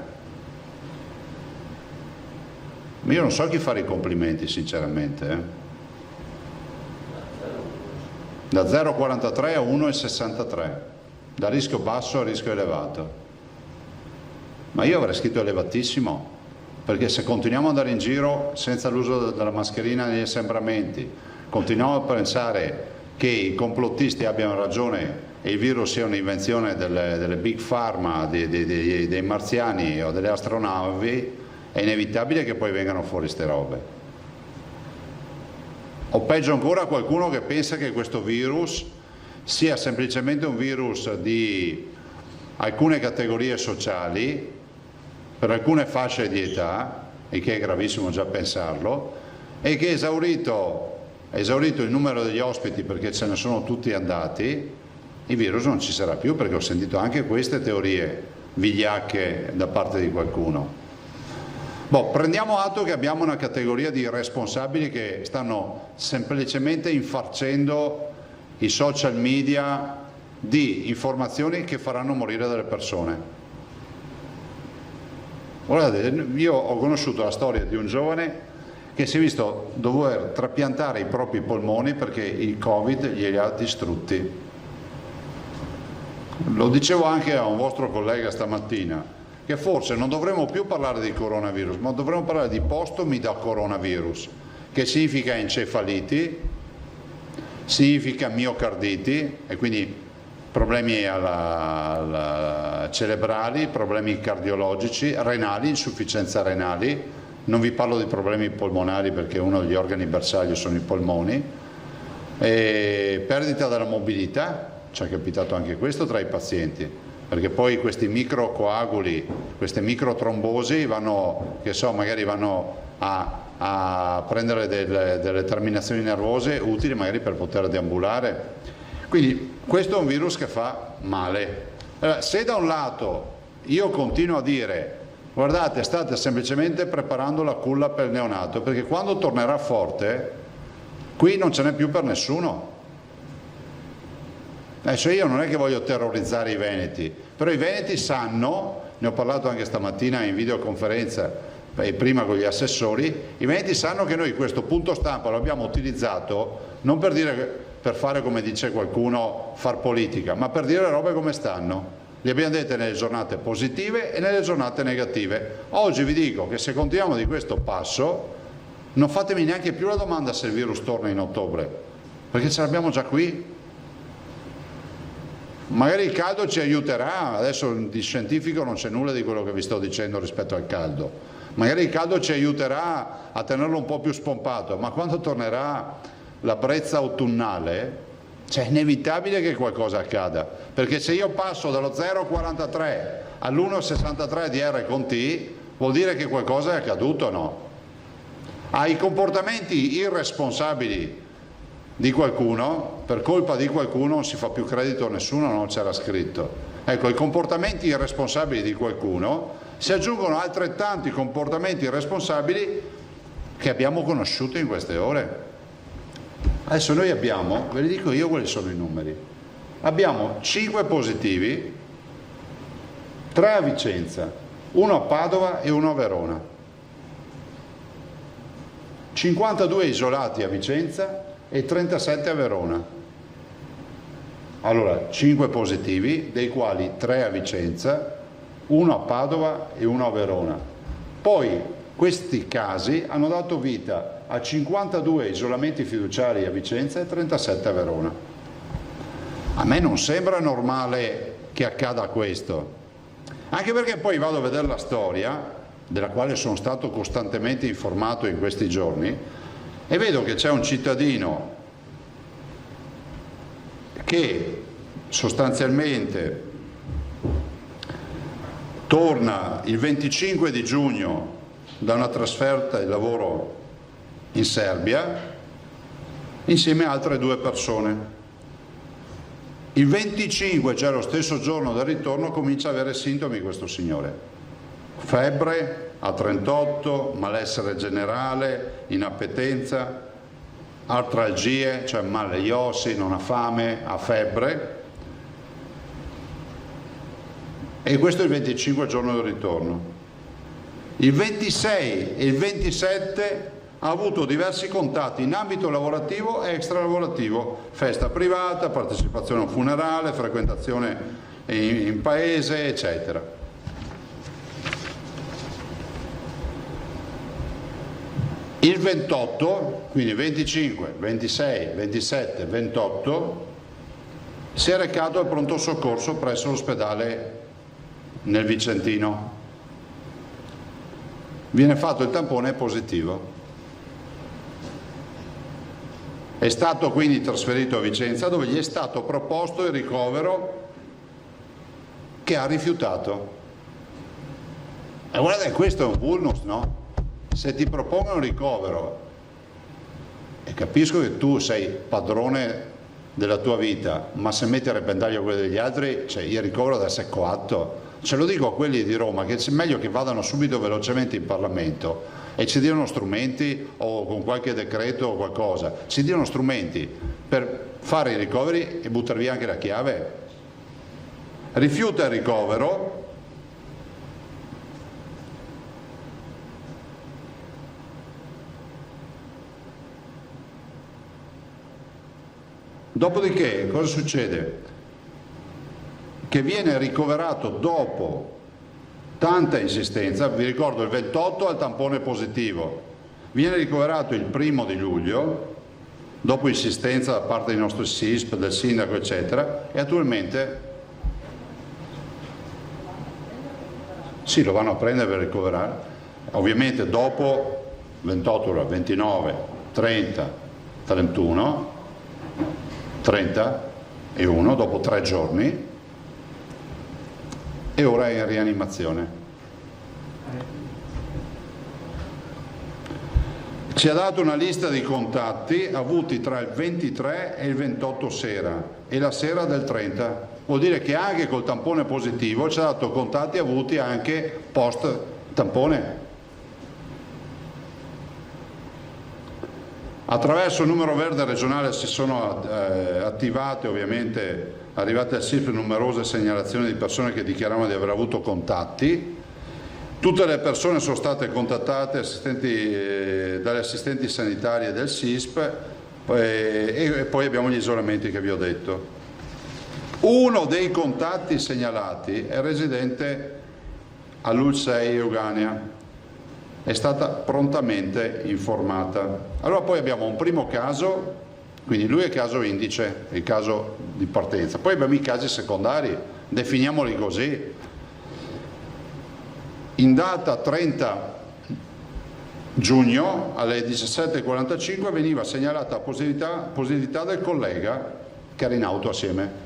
Io non so chi fare i complimenti sinceramente. Da 0,43 a 1,63, da rischio basso a rischio elevato. Ma io avrei scritto elevatissimo, perché se continuiamo ad andare in giro senza l'uso della mascherina negli assembramenti, continuiamo a pensare che i complottisti abbiano ragione e il virus sia un'invenzione delle big pharma, dei marziani o delle astronavi, è inevitabile che poi vengano fuori ste robe. O peggio ancora qualcuno che pensa che questo virus sia semplicemente un virus di alcune categorie sociali, per alcune fasce di età, e che è gravissimo già pensarlo, e che esaurito il numero degli ospiti perché ce ne sono tutti andati, il virus non ci sarà più, perché ho sentito anche queste teorie vigliacche da parte di qualcuno. Prendiamo atto che abbiamo una categoria di responsabili che stanno semplicemente infarcendo i social media di informazioni che faranno morire delle persone. Guardate, io ho conosciuto la storia di un giovane che si è visto dover trapiantare i propri polmoni perché il Covid glieli ha distrutti. Lo dicevo anche a un vostro collega stamattina, che forse non dovremmo più parlare di coronavirus, ma dovremmo parlare di postomi da coronavirus, che significa encefaliti, significa miocarditi, e quindi problemi cerebrali, problemi cardiologici, renali, insufficienza renali. Non vi parlo di problemi polmonari perché uno degli organi bersaglio sono i polmoni, e perdita della mobilità, ci è capitato anche questo tra i pazienti, perché poi questi microcoaguli, queste microtrombosi magari vanno a prendere delle terminazioni nervose utili magari per poter deambulare. Quindi questo è un virus che fa male. Allora, se da un lato io continuo a dire guardate, state semplicemente preparando la culla per il neonato, perché quando tornerà forte qui non ce n'è più per nessuno. Adesso io non è che voglio terrorizzare i veneti, però i veneti sanno, ne ho parlato anche stamattina in videoconferenza e prima con gli assessori, i veneti sanno che noi questo punto stampa lo abbiamo utilizzato non per fare, come dice qualcuno, far politica, ma per dire le robe come stanno. Le abbiamo dette nelle giornate positive e nelle giornate negative. Oggi vi dico che se continuiamo di questo passo, non fatemi neanche più la domanda se il virus torna in ottobre, perché ce l'abbiamo già qui. Magari il caldo ci aiuterà, adesso di scientifico non c'è nulla di quello che vi sto dicendo rispetto al caldo, magari il caldo ci aiuterà a tenerlo un po' più spompato, ma quando tornerà la brezza autunnale, è inevitabile che qualcosa accada, perché se io passo dallo 0,43 all'1,63 di R con T, vuol dire che qualcosa è accaduto, no? Ai comportamenti irresponsabili di qualcuno, per colpa di qualcuno non si fa più credito a nessuno, non c'era scritto. Ecco, ai comportamenti irresponsabili di qualcuno si aggiungono altrettanti comportamenti irresponsabili che abbiamo conosciuto in queste ore. Adesso noi abbiamo, ve li dico io quali sono i numeri, abbiamo 5 positivi, 3 a Vicenza, 1 a Padova e 1 a Verona, 52 isolati a Vicenza e 37 a Verona. Allora, 5 positivi, dei quali 3 a Vicenza, 1 a Padova e 1 a Verona. Poi questi casi hanno dato vita a 52 isolamenti fiduciari a Vicenza e 37 a Verona. A me non sembra normale che accada questo, anche perché poi vado a vedere la storia, della quale sono stato costantemente informato in questi giorni, e vedo che c'è un cittadino che sostanzialmente torna il 25 di giugno da una trasferta di lavoro in Serbia insieme a altre 2 persone. Il 25, cioè lo stesso giorno del ritorno, comincia ad avere sintomi questo signore. Febbre a 38, malessere generale, inappetenza, artralgie, cioè male agli ossi, non ha fame, ha febbre, e questo è il 25 giorno del ritorno. Il 26 e il 27 ha avuto diversi contatti in ambito lavorativo e extralavorativo, festa privata, partecipazione a un funerale, frequentazione in paese, eccetera. Il 28, quindi 25, 26, 27, 28, si è recato al pronto soccorso presso l'ospedale nel Vicentino. Viene fatto il tampone positivo. È stato quindi trasferito a Vicenza, dove gli è stato proposto il ricovero, che ha rifiutato. E guarda, questo è un vulnus, no? Se ti propongono un ricovero, e capisco che tu sei padrone della tua vita, ma se metti a repentaglio quello degli altri, cioè il ricovero deve essere coatto. Ce lo dico a quelli di Roma, che è meglio che vadano subito velocemente in Parlamento e ci diano strumenti, o con qualche decreto o qualcosa, ci diano strumenti per fare i ricoveri e buttare via anche la chiave. Rifiuta il ricovero, dopodiché cosa succede? Che viene ricoverato dopo tanta insistenza, vi ricordo il 28 al tampone positivo, viene ricoverato il 1° di luglio, dopo insistenza da parte dei nostri SISP, del sindaco eccetera, e attualmente sì, lo vanno a prendere per ricoverare, ovviamente dopo 28, 29, 30, 31, 31, dopo 3 giorni, e ora è in rianimazione. Ci ha dato una lista di contatti avuti tra il 23 e il 28 sera e la sera del 30. Vuol dire che anche col tampone positivo ci ha dato contatti avuti anche post tampone. Attraverso il numero verde regionale si sono attivate, ovviamente arrivate al SISP numerose segnalazioni di persone che dichiaravano di aver avuto contatti. Tutte le persone sono state contattate dalle assistenti sanitarie del SISP e poi abbiamo gli isolamenti che vi ho detto. Uno dei contatti segnalati è residente all'UL6 Euganea. È stata prontamente informata. Allora poi abbiamo un primo caso, quindi lui è il caso indice, il caso di partenza. Poi abbiamo i casi secondari, definiamoli così. In data 30 giugno alle 17:45 veniva segnalata positività del collega che era in auto assieme.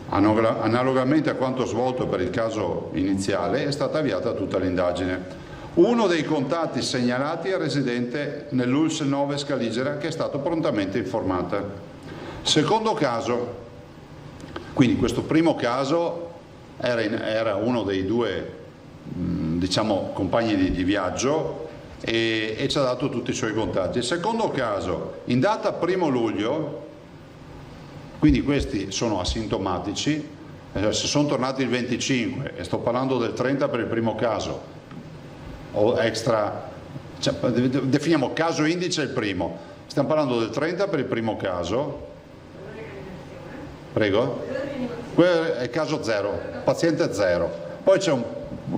Analogamente a quanto svolto per il caso iniziale è stata avviata tutta l'indagine. Uno dei contatti segnalati è residente nell'ULS 9 Scaligera, che è stato prontamente informata. Secondo caso, quindi questo primo caso era uno dei due diciamo compagni di viaggio e ci ha dato tutti i suoi contatti. Il secondo caso, in data 1° luglio, quindi questi sono asintomatici, se sono tornati il 25 e sto parlando del 30 per il primo caso, o extra, cioè, definiamo caso indice il primo, stiamo parlando del 30 per il primo caso, prego, quello è caso 0, paziente 0, poi c'è un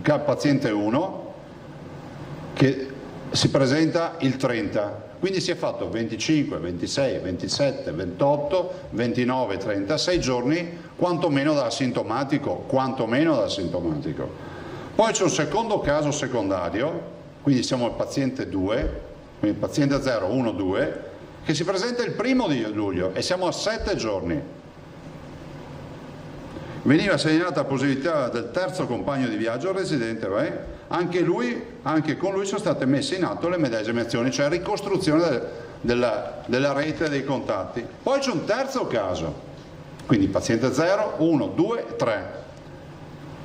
paziente 1 che si presenta il 30, quindi si è fatto 25, 26, 27, 28, 29, 36 giorni, quantomeno da asintomatico, Poi c'è un secondo caso secondario, quindi siamo al paziente 2, quindi paziente 0, 1, 2, che si presenta il 1° di luglio e siamo a 7 giorni. Veniva segnalata positività del terzo compagno di viaggio residente, anche con lui sono state messe in atto le medesime azioni, cioè ricostruzione della rete dei contatti. Poi c'è un terzo caso, quindi paziente 0, 1, 2, 3.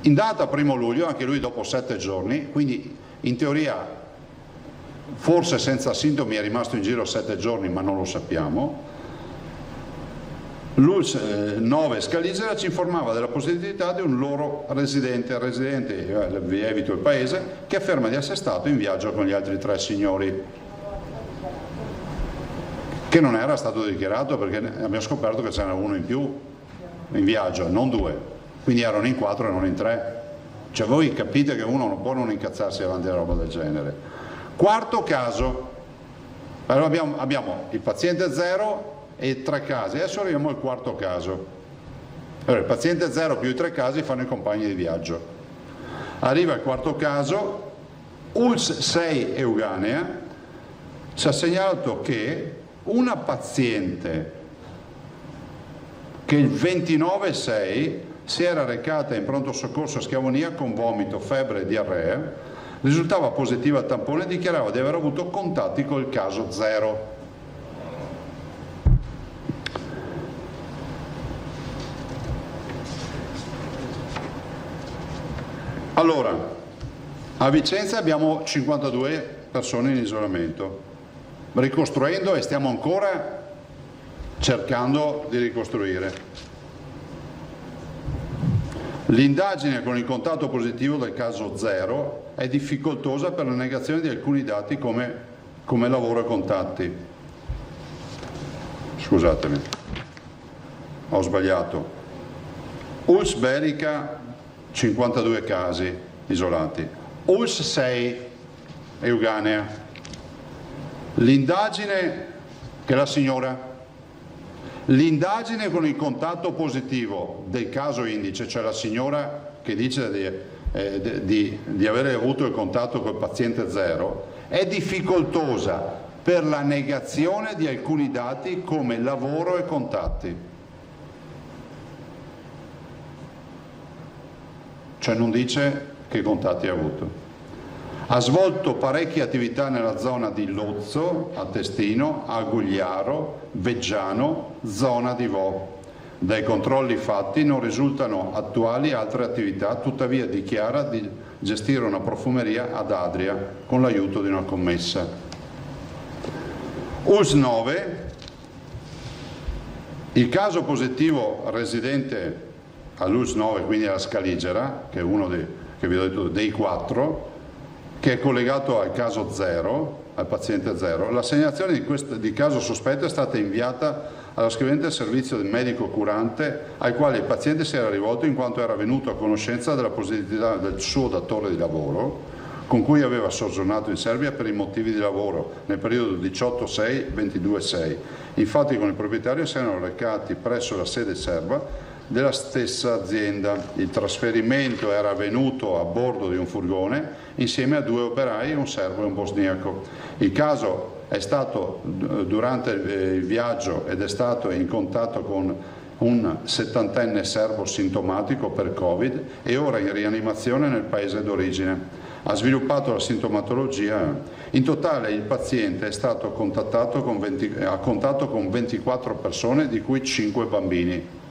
In data 1° luglio, anche lui dopo 7 giorni, quindi in teoria forse senza sintomi è rimasto in giro 7 giorni, ma non lo sappiamo. L'ULSS 9 Scaligera ci informava della positività di un loro residente, vi evito il paese, che afferma di essere stato in viaggio con gli altri 3 signori, che non era stato dichiarato perché abbiamo scoperto che c'era uno in più in viaggio, non 2, quindi erano in 4 e non in 3. Cioè voi capite che uno non può non incazzarsi davanti a una roba del genere. Quarto caso, allora abbiamo il paziente 0 e 3 casi, adesso arriviamo al quarto caso. Allora, il paziente 0 più i 3 casi fanno i compagni di viaggio. Arriva il quarto caso, ULSS 6 Euganea ci ha segnalato che una paziente che il 29/6 si era recata in pronto soccorso a Schiavonia con vomito, febbre e diarrea, risultava positiva al tampone e dichiarava di aver avuto contatti col caso 0. Allora, a Vicenza abbiamo 52 persone in isolamento, ricostruendo e stiamo ancora cercando di ricostruire. L'indagine con il contatto positivo del caso 0 è difficoltosa per la negazione di alcuni dati come lavoro e contatti. Scusatemi, ho sbagliato. ULSS Berica 52 casi isolati, ULSS 6 Euganea. L'indagine che la signora, l'indagine con il contatto positivo del caso indice, cioè la signora che dice di avere avuto il contatto col paziente 0, è difficoltosa per la negazione di alcuni dati come lavoro e contatti. Cioè non dice che contatti ha avuto. Ha svolto parecchie attività nella zona di Lozzo, a Testino, a Gugliaro, Veggiano, zona di Vo. Dai controlli fatti non risultano attuali altre attività, tuttavia dichiara di gestire una profumeria ad Adria con l'aiuto di una commessa. ULSS 9, il caso positivo residente all'ULSS 9, quindi alla Scaligera, che è uno che vi ho detto dei 4, che è collegato al caso 0, al paziente 0. La segnalazione di caso sospetto è stata inviata alla scrivente servizio del medico curante al quale il paziente si era rivolto in quanto era venuto a conoscenza della positività del suo datore di lavoro con cui aveva soggiornato in Serbia per i motivi di lavoro nel periodo 18/6-22/6. Infatti con il proprietario si erano recati presso la sede serba della stessa azienda. Il trasferimento era avvenuto a bordo di un furgone insieme a 2 operai, un serbo e un bosniaco. Il caso è stato durante il viaggio ed è stato in contatto con un 70enne serbo sintomatico per Covid e ora in rianimazione nel paese d'origine. Ha sviluppato la sintomatologia. In totale il paziente è stato contatto a contatto con 24 persone, di cui 5 bambini.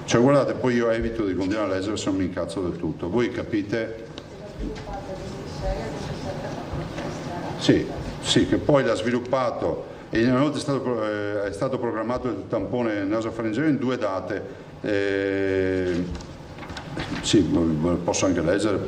Cioè guardate, poi io evito di continuare a leggere se non mi incazzo del tutto. Voi capite? Sì, che poi l'ha sviluppato e inoltre è stato programmato il tampone nasofaringeo in 2 date. Sì, posso anche leggere.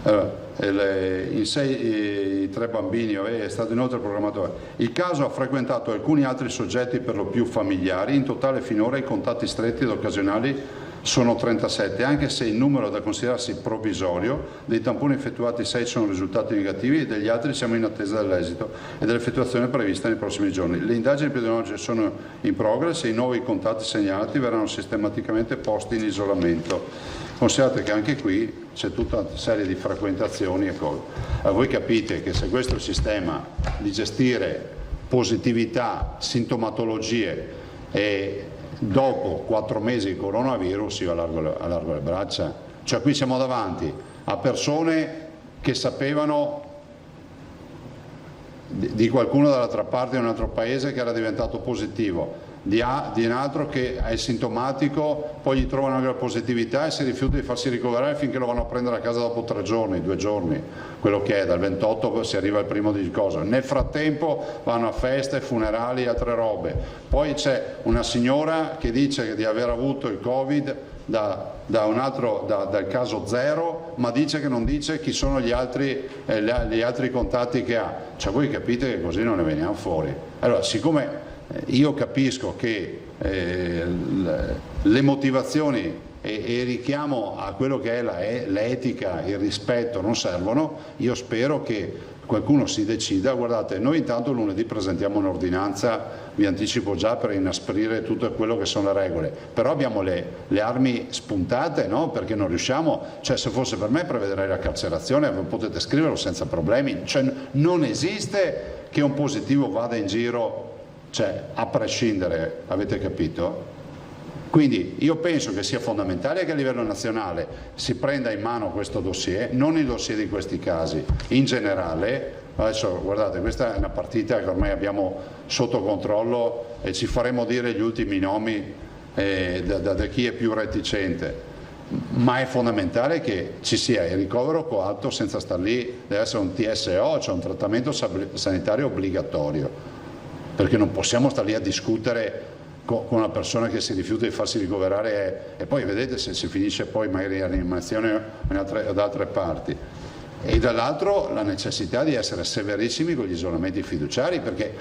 Allora, i 3 bambini è stato inoltre programmato. Il caso ha frequentato alcuni altri soggetti per lo più familiari. In totale finora i contatti stretti ed occasionali sono 37, anche se il numero da considerarsi provvisorio. Dei tamponi effettuati 6 sono risultati negativi e degli altri siamo in attesa dell'esito e dell'effettuazione prevista nei prossimi giorni. Le indagini epidemiologiche sono in progress e i nuovi contatti segnalati verranno sistematicamente posti in isolamento. Considerate che anche qui c'è tutta una serie di frequentazioni e cose. Allora voi capite che se questo è il sistema di gestire positività, sintomatologie e dopo 4 mesi di coronavirus io allargo le braccia. Cioè qui siamo davanti a persone che sapevano di qualcuno dall'altra parte di un altro paese che era diventato positivo. di un altro che è sintomatico, poi gli trovano anche la positività e si rifiuta di farsi ricoverare finché lo vanno a prendere a casa dopo 3 giorni, 2 giorni, quello che è, dal 28 si arriva al primo di cosa. Nel frattempo vanno a feste, funerali e altre robe. Poi c'è una signora che dice di aver avuto il Covid dal caso 0, ma dice che non dice chi sono gli altri contatti che ha. Cioè voi capite che così non ne veniamo fuori. Allora, siccome io capisco che le motivazioni e il richiamo a quello che è l'etica, il rispetto non servono, io spero che qualcuno si decida. Guardate, noi intanto lunedì presentiamo un'ordinanza, vi anticipo già, per inasprire tutto quello che sono le regole, però abbiamo le armi spuntate, no? Perché non riusciamo, cioè se fosse per me prevederei la carcerazione, potete scriverlo senza problemi, cioè non esiste che un positivo vada in giro, cioè a prescindere, avete capito? Quindi io penso che sia fondamentale che a livello nazionale si prenda in mano questo dossier, non il dossier di questi casi, in generale. Adesso guardate, questa è una partita che ormai abbiamo sotto controllo e ci faremo dire gli ultimi nomi da chi è più reticente, ma è fondamentale che ci sia il ricovero coatto senza star lì, deve essere un TSO, cioè un trattamento sanitario obbligatorio, perché non possiamo stare lì a discutere con una persona che si rifiuta di farsi ricoverare e poi vedete se si finisce poi magari in rianimazione o da altre parti. E dall'altro la necessità di essere severissimi con gli isolamenti fiduciari, perché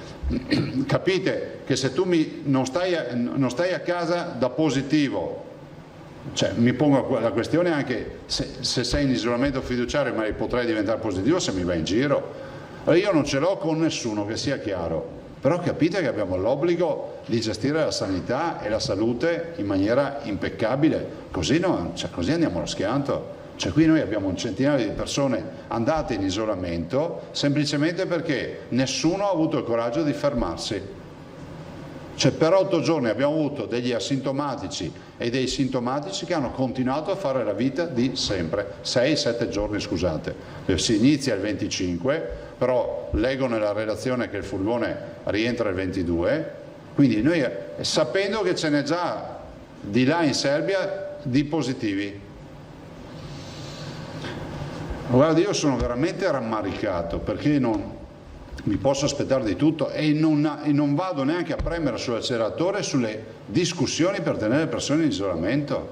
capite che se tu non stai a casa da positivo, cioè mi pongo la questione anche se sei in isolamento fiduciario, ma potrei diventare positivo se mi vai in giro. Allora io non ce l'ho con nessuno, che sia chiaro. Però capite che abbiamo l'obbligo di gestire la sanità e la salute in maniera impeccabile, così andiamo allo schianto. Cioè qui noi abbiamo un centinaio di persone andate in isolamento semplicemente perché nessuno ha avuto il coraggio di fermarsi. Cioè per 8 giorni abbiamo avuto degli asintomatici e dei sintomatici che hanno continuato a fare la vita di sempre, 6-7 giorni scusate. Si inizia il 25, però leggo nella relazione che il furgone rientra il 22, quindi noi sapendo che ce n'è già di là in Serbia di positivi. Guarda, io sono veramente rammaricato perché non mi posso aspettare di tutto e non vado neanche a premere sull'acceleratore sulle discussioni per tenere le persone in isolamento.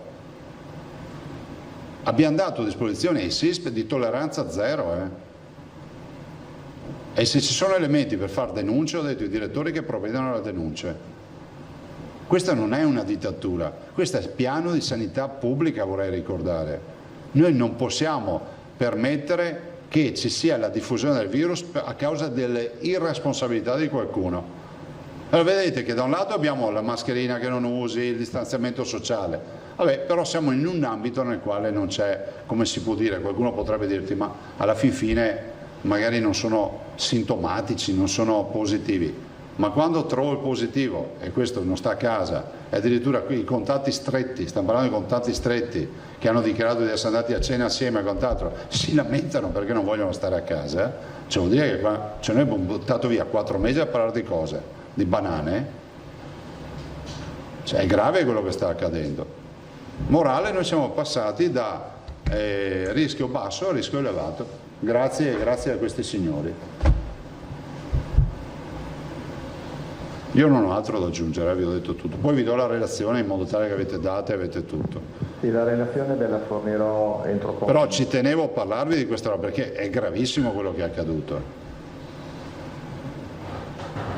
Abbiamo dato a disposizione ai SISP di tolleranza zero. E se ci sono elementi per fare denunce, ho detto ai direttori che provvedano alle denunce. Questa non è una dittatura, questo è il piano di sanità pubblica, vorrei ricordare. Noi non possiamo permettere che ci sia la diffusione del virus a causa delle irresponsabilità di qualcuno. Allora vedete che da un lato abbiamo la mascherina che non usi, il distanziamento sociale, però siamo in un ambito nel quale non c'è, come si può dire, qualcuno potrebbe dirti ma alla fin fine magari non sono sintomatici, non sono positivi, ma quando trovo il positivo e questo non sta a casa e addirittura qui i contatti stretti, stiamo parlando di contatti stretti che hanno dichiarato di essere andati a cena assieme e quant'altro, si lamentano perché non vogliono stare a casa, cioè vuol dire che qua, noi abbiamo buttato via 4 mesi a parlare di cose, di banane, cioè è grave quello che sta accadendo. Morale, noi siamo passati da rischio basso a rischio elevato. Grazie a questi signori. Io non ho altro da aggiungere, vi ho detto tutto. Poi vi do la relazione in modo tale che avete date e avete tutto. Sì, la relazione ve la fornirò entro poco. Però ci tenevo a parlarvi di questa roba perché è gravissimo quello che è accaduto.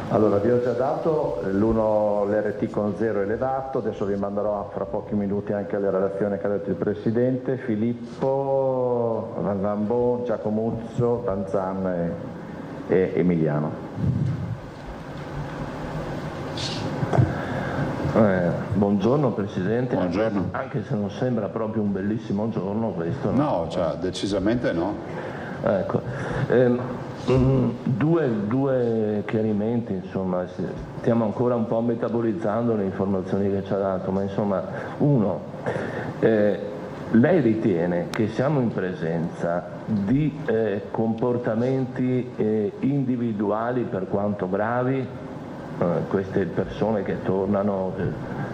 Allora, vi ho già dato l'RT con 0 elevato, adesso vi manderò fra pochi minuti anche la relazione che ha detto il Presidente, Filippo, Lambò, Giacomuzzo, Danzan e Emiliano. Buongiorno Presidente. Buongiorno. Anche se non sembra proprio un bellissimo giorno questo. No, cioè, decisamente no. Ecco. Due chiarimenti, insomma, stiamo ancora un po' metabolizzando le informazioni che ci ha dato, ma insomma, uno, lei ritiene che siamo in presenza di comportamenti individuali per quanto gravi queste persone che tornano,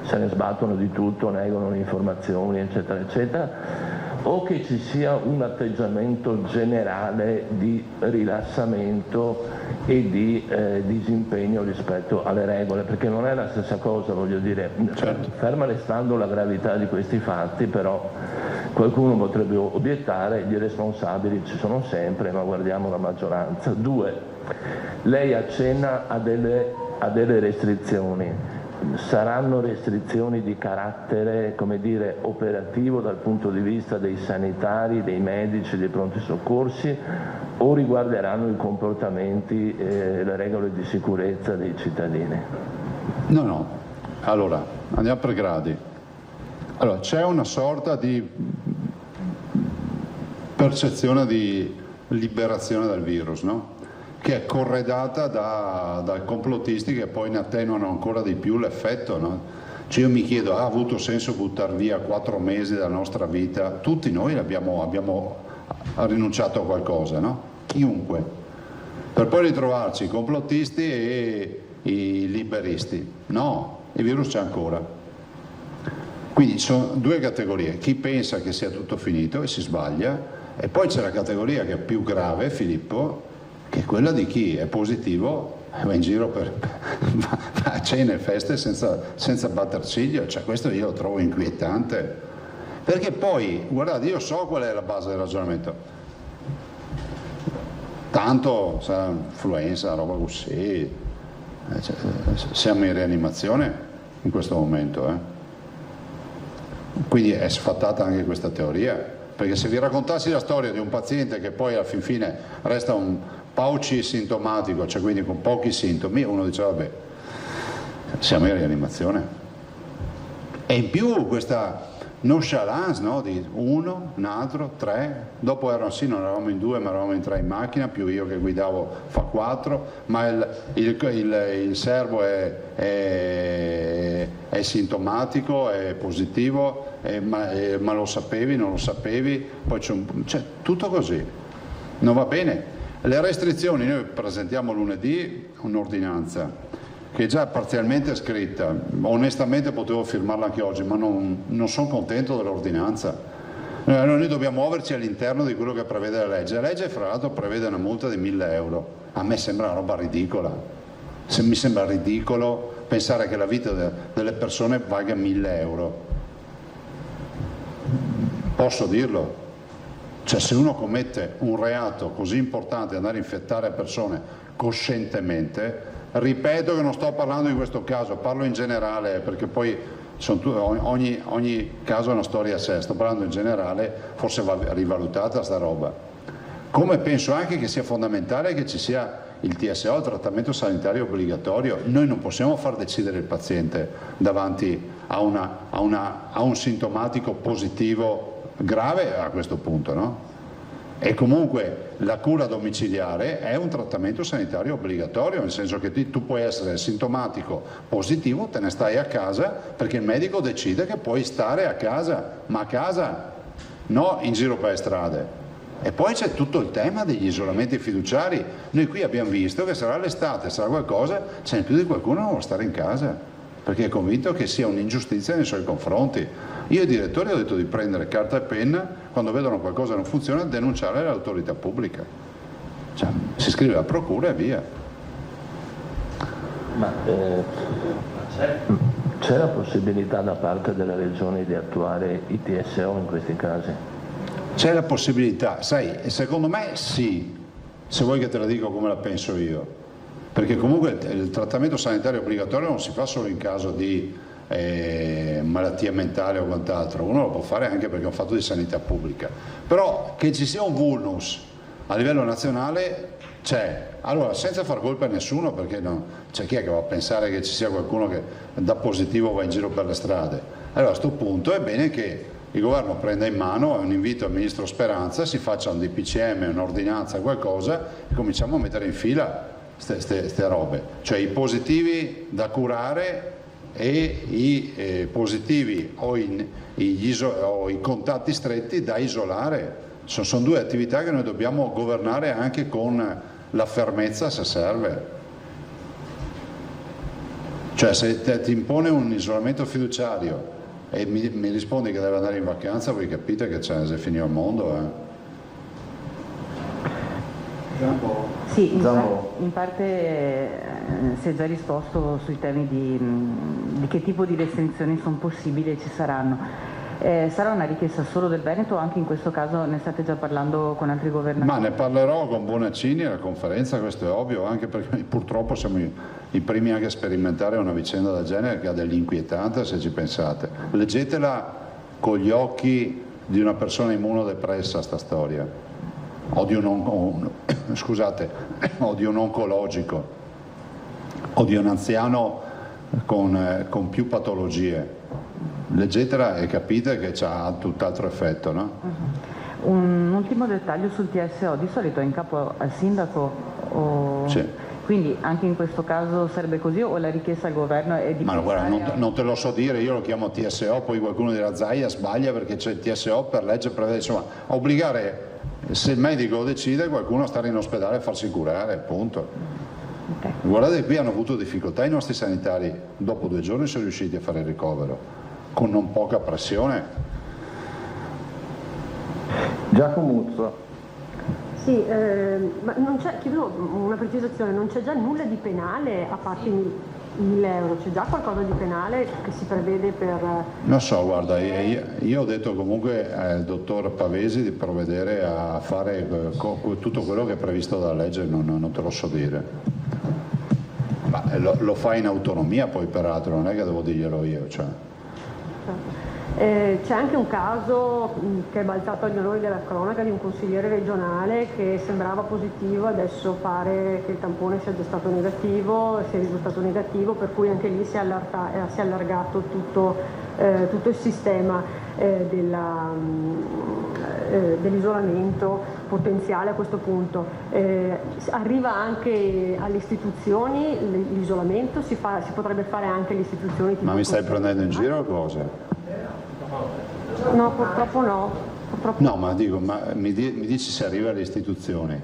se ne sbattono di tutto, negano le informazioni, eccetera, eccetera, o che ci sia un atteggiamento generale di rilassamento e di disimpegno rispetto alle regole, perché non è la stessa cosa, voglio dire, ferma restando la gravità di questi fatti, però qualcuno potrebbe obiettare, gli responsabili ci sono sempre, ma guardiamo la maggioranza. 2, lei accenna a delle restrizioni. Saranno restrizioni di carattere, come dire, operativo dal punto di vista dei sanitari, dei medici, dei pronti soccorsi, o riguarderanno i comportamenti e le regole di sicurezza dei cittadini? No. Allora, andiamo per gradi. Allora, c'è una sorta di percezione di liberazione dal virus, no? Che è corredata da complottisti che poi ne attenuano ancora di più l'effetto, no? Cioè io mi chiedo, ha avuto senso buttare via 4 mesi della nostra vita? Tutti noi abbiamo rinunciato a qualcosa, no? Chiunque. Per poi ritrovarci i complottisti e i liberisti. No, il virus c'è ancora. Quindi ci sono 2 categorie, chi pensa che sia tutto finito e si sbaglia, e poi c'è la categoria che è più grave, Filippo, che è quella di chi è positivo e va in giro a cene e feste senza batter ciglio. Cioè, questo io lo trovo inquietante, perché poi, guardate, io so qual è la base del ragionamento, tanto influenza, roba così, siamo in rianimazione in questo momento, quindi è sfattata anche questa teoria, perché se vi raccontassi la storia di un paziente che poi alla fin fine resta un pauci sintomatico, cioè quindi con pochi sintomi, uno dice vabbè, siamo in rianimazione. E in più questa nonchalance, no? Di uno, un altro, 3, dopo non eravamo in 2 ma eravamo in 3 in macchina, più io che guidavo fa 4, ma il serbo è sintomatico, è positivo, ma lo sapevi, non lo sapevi, poi c'è tutto così, non va bene. Le restrizioni, noi presentiamo lunedì un'ordinanza che è già parzialmente scritta, onestamente potevo firmarla anche oggi, ma non sono contento dell'ordinanza. Noi dobbiamo muoverci all'interno di quello che prevede la legge. La legge fra l'altro prevede una multa di 1.000 euro, a me sembra una roba ridicola, mi sembra ridicolo pensare che la vita delle persone valga 1.000 euro, posso dirlo? Cioè, se uno commette un reato così importante, andare a infettare persone coscientemente, ripeto che non sto parlando di questo caso, parlo in generale, perché poi ogni caso è una storia a sé, sto parlando in generale, forse va rivalutata sta roba. Come penso anche che sia fondamentale che ci sia il TSO, il trattamento sanitario obbligatorio. Noi non possiamo far decidere il paziente davanti a un sintomatico positivo grave a questo punto, no? E comunque la cura domiciliare è un trattamento sanitario obbligatorio, nel senso che tu puoi essere sintomatico positivo, te ne stai a casa perché il medico decide che puoi stare a casa, ma a casa, no in giro per le strade. E poi c'è tutto il tema degli isolamenti fiduciari. Noi qui abbiamo visto che sarà l'estate, sarà qualcosa, ce n'è più di qualcuno che non vuole stare in casa, perché è convinto che sia un'ingiustizia nei suoi confronti. Io ai direttori ho detto di prendere carta e penna, quando vedono qualcosa che non funziona, denunciare all'autorità pubblica. Cioè, si scrive alla procura e via. Ma c'è la possibilità da parte delle regioni di attuare i TSO in questi casi? C'è la possibilità, sai, secondo me sì, se vuoi che te la dico come la penso io, perché comunque il trattamento sanitario obbligatorio non si fa solo in caso di malattia mentale o quant'altro, uno lo può fare anche perché è un fatto di sanità pubblica, però che ci sia un vulnus a livello nazionale c'è. Allora, senza far colpa a nessuno, perché no, c'è chi è che va a pensare che ci sia qualcuno che da positivo va in giro per le strade. Allora a questo punto è bene che il governo prenda in mano, è un invito al ministro Speranza, si faccia un DPCM, un'ordinanza, qualcosa, e cominciamo a mettere in fila queste robe, cioè i positivi da curare e i positivi o i contatti stretti da isolare. Sono 2 attività che noi dobbiamo governare anche con la fermezza se serve. Cioè se ti impone un isolamento fiduciario e mi rispondi che deve andare in vacanza, voi capite che c'è, se finito il mondo. Sì, in parte si è già risposto sui temi di che tipo di restrizioni sono possibili e ci saranno. Sarà una richiesta solo del Veneto o anche in questo caso ne state già parlando con altri governatori? Ma ne parlerò con Bonaccini alla conferenza, questo è ovvio, anche perché purtroppo siamo i primi anche a sperimentare una vicenda del genere che ha dell'inquietante, se ci pensate. Leggetela con gli occhi di una persona immunodepressa sta storia, o di un oncologico, o di un anziano con più patologie. Leggetela e capite che ha tutt'altro effetto, no? Un ultimo dettaglio sul TSO, di solito è in capo al sindaco? Sì. Quindi anche in questo caso sarebbe così o la richiesta al governo è di... Ma no, guarda, non te lo so dire, io lo chiamo TSO, poi qualcuno dirà Zaia sbaglia perché c'è il TSO per legge prevede, insomma, obbligare, se il medico lo decide, qualcuno a stare in ospedale e farsi curare, appunto. Okay. Guardate, qui hanno avuto difficoltà i nostri sanitari, dopo 2 giorni sono riusciti a fare il ricovero, con non poca pressione. Giacomo Muzzo. Sì, ma non c'è, chiedo una precisazione, non c'è già nulla di penale a parte i 1.000 euro, c'è già qualcosa di penale che si prevede per... Non so, guarda, io ho detto comunque al dottor Pavesi di provvedere a fare tutto quello che è previsto dalla legge, non te lo so dire. Ma lo fa in autonomia poi peraltro, non è che devo dirglielo io. Cioè. C'è anche un caso che è balzato agli onori della cronaca di un consigliere regionale che sembrava positivo, adesso pare che il tampone sia già stato negativo, sia risultato negativo, per cui anche lì si è allargato tutto il sistema dell'isolamento potenziale a questo punto. Arriva anche alle istituzioni l'isolamento, si potrebbe fare anche alle istituzioni. Ma mi stai prendendo in giro o cosa? No, purtroppo no. No, ma dico, mi dici se arriva alle istituzioni.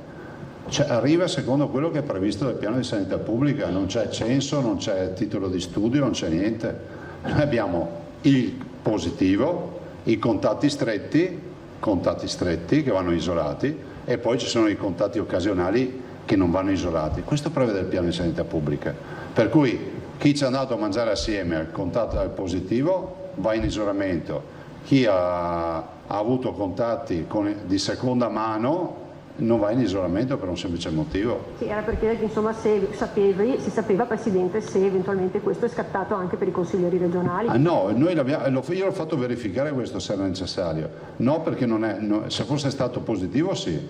Cioè, arriva secondo quello che è previsto dal piano di sanità pubblica, non c'è censo, non c'è titolo di studio, non c'è niente. Noi abbiamo il positivo, i contatti stretti che vanno isolati e poi ci sono i contatti occasionali che non vanno isolati. Questo prevede il piano di sanità pubblica. Per cui chi ci è andato a mangiare assieme al contatto al positivo va in isolamento. Chi ha avuto contatti di seconda mano non va in isolamento per un semplice motivo. Sì, era per chiedere che insomma se si sapeva Presidente se eventualmente questo è scattato anche per i consiglieri regionali. No, io l'ho fatto verificare questo se era necessario. No, perché se fosse stato positivo sì,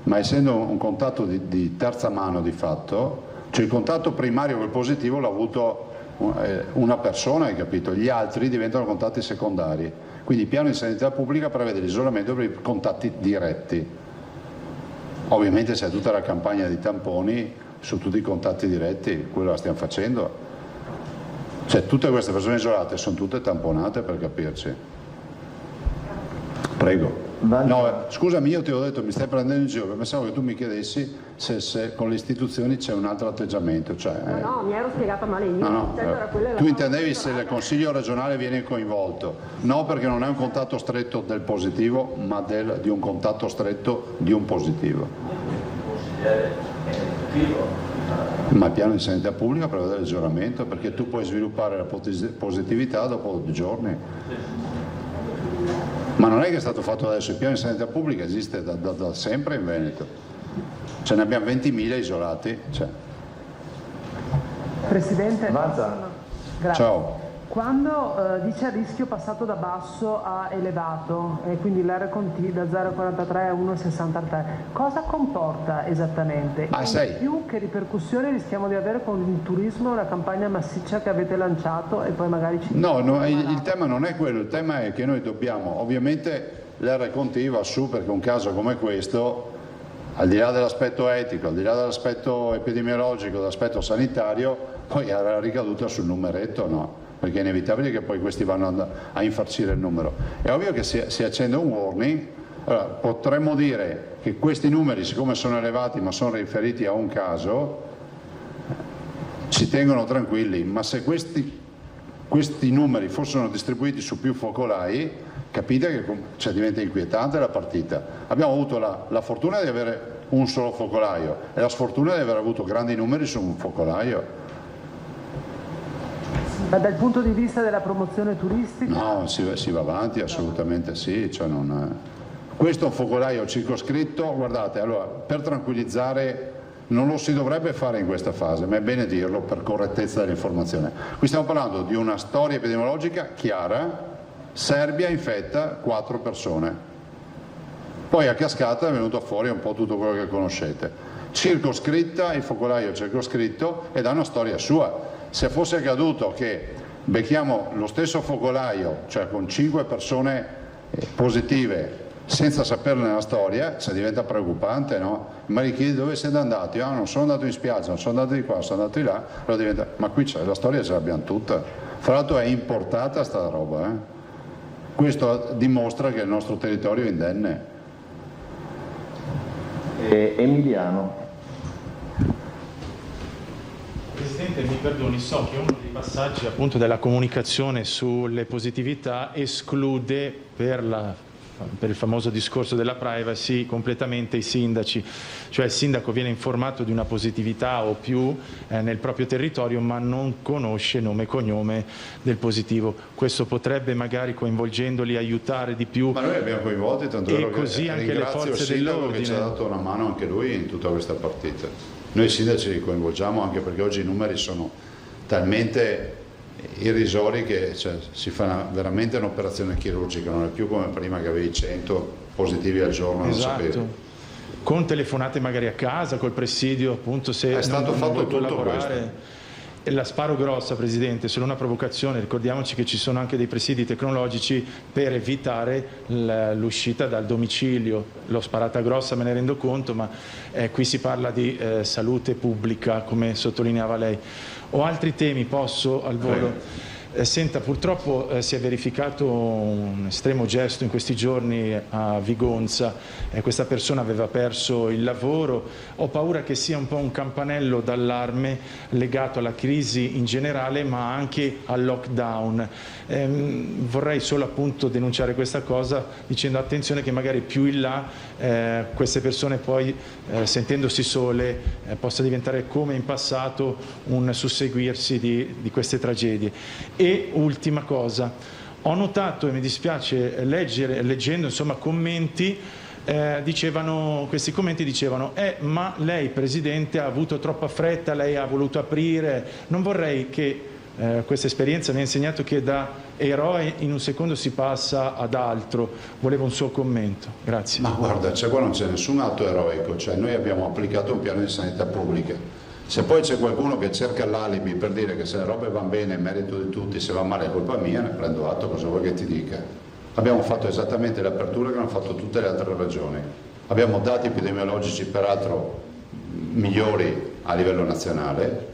ma essendo un contatto di terza mano di fatto, cioè il contatto primario col positivo l'ha avuto una persona, hai capito? Gli altri diventano contatti secondari. Quindi il piano di sanità pubblica prevede l'isolamento per i contatti diretti. Ovviamente c'è tutta la campagna di tamponi su tutti i contatti diretti, quello la stiamo facendo. Cioè tutte queste persone isolate sono tutte tamponate, per capirci. Prego. No, scusami, io ti ho detto, mi stai prendendo in giro, perché pensavo che tu mi chiedessi se con le istituzioni c'è un altro atteggiamento. Cioè, no, mi ero spiegata male io. No, tu intendevi se il Consiglio regionale viene coinvolto. No, perché non è un contatto stretto del positivo, ma di un contatto stretto di un positivo. Ma il piano di sanità pubblica prevede l'isolamento, perché tu puoi sviluppare la positività dopo 2 giorni. Ma non è che è stato fatto adesso, il piano di sanità pubblica esiste da sempre in Veneto, ce ne abbiamo 20.000 isolati. Cioè. Presidente, Grazie. Ciao. Quando dice rischio passato da basso a elevato, e quindi l'RCT da 0,43 a 1,63, cosa comporta esattamente? E più che ripercussioni rischiamo di avere con il turismo, la campagna massiccia che avete lanciato e poi magari ci... No, il tema non è quello, il tema è che noi dobbiamo, ovviamente l'RCT va su perché un caso come questo, al di là dell'aspetto etico, al di là dell'aspetto epidemiologico, dell'aspetto sanitario, poi ha la ricaduta sul numeretto, no? Perché è inevitabile che poi questi vanno a infarcire il numero. È ovvio che si accende un warning, allora, potremmo dire che questi numeri, siccome sono elevati ma sono riferiti a un caso, ci tengono tranquilli, ma se questi numeri fossero distribuiti su più focolai, capite che diventa inquietante la partita. Abbiamo avuto la fortuna di avere un solo focolaio e la sfortuna di aver avuto grandi numeri su un focolaio. Ma dal punto di vista della promozione turistica? No, si va avanti, assolutamente sì. Cioè questo è un focolaio circoscritto, guardate, allora, per tranquillizzare, non lo si dovrebbe fare in questa fase, ma è bene dirlo per correttezza dell'informazione. Qui stiamo parlando di una storia epidemiologica chiara. Serbia infetta 4 persone, poi a cascata è venuto fuori un po' tutto quello che conoscete. Circoscritta, il focolaio circoscritto, ed ha una storia sua. Se fosse accaduto che becchiamo lo stesso focolaio, cioè con 5 persone positive, senza saperne la storia, diventa preoccupante, no? Ma richiedi dove siete andati? Ah, non sono andato in spiaggia, non sono andato di qua, sono andato di là, allora diventa... ma qui la storia ce l'abbiamo tutta. Fra l'altro è importata sta roba, eh? Questo dimostra che il nostro territorio è indenne. Emiliano. Presidente, mi perdoni, so che uno dei passaggi appunto della comunicazione sulle positività esclude per il famoso discorso della privacy completamente i sindaci, cioè il sindaco viene informato di una positività o più nel proprio territorio, ma non conosce nome e cognome del positivo. Questo potrebbe magari, coinvolgendoli, aiutare di più. Ma noi abbiamo coinvolti, tanto e così anche le forze dell'ordine, che ci ha dato una mano anche lui in tutta questa partita. Noi sindaci li coinvolgiamo anche perché oggi i numeri sono talmente irrisori che si fa veramente un'operazione chirurgica, non è più come prima che avevi 100 positivi al giorno. Esatto. Non sapevi. Con telefonate magari a casa, col presidio, appunto, se è stato fatto tutto lavorare. questo. La sparo grossa, Presidente, solo una provocazione, ricordiamoci che ci sono anche dei presidi tecnologici per evitare l'uscita dal domicilio. L'ho sparata grossa, me ne rendo conto, ma qui si parla di salute pubblica, come sottolineava lei. Ho altri temi, posso al volo? Senta, purtroppo si è verificato un estremo gesto in questi giorni a Vigonza, questa persona aveva perso il lavoro. Ho paura che sia un po' un campanello d'allarme legato alla crisi in generale, ma anche al lockdown. Vorrei solo appunto denunciare questa cosa dicendo attenzione che magari più in là queste persone poi sentendosi sole possa diventare come in passato un susseguirsi di queste tragedie. E ultima cosa, ho notato, e mi dispiace leggendo insomma commenti, questi commenti dicevano ma lei Presidente ha avuto troppa fretta, lei ha voluto aprire. Non vorrei che questa esperienza mi ha insegnato che da eroe in un secondo si passa ad altro. Volevo un suo commento, grazie. Ma guarda, qua non c'è nessun atto eroico, noi abbiamo applicato un piano di sanità pubblica. Se poi c'è qualcuno che cerca l'alibi per dire che se le robe vanno bene è merito di tutti, se va male è colpa mia, ne prendo atto, cosa vuoi che ti dica? Abbiamo fatto esattamente l'apertura che hanno fatto tutte le altre regioni. Abbiamo dati epidemiologici peraltro migliori a livello nazionale,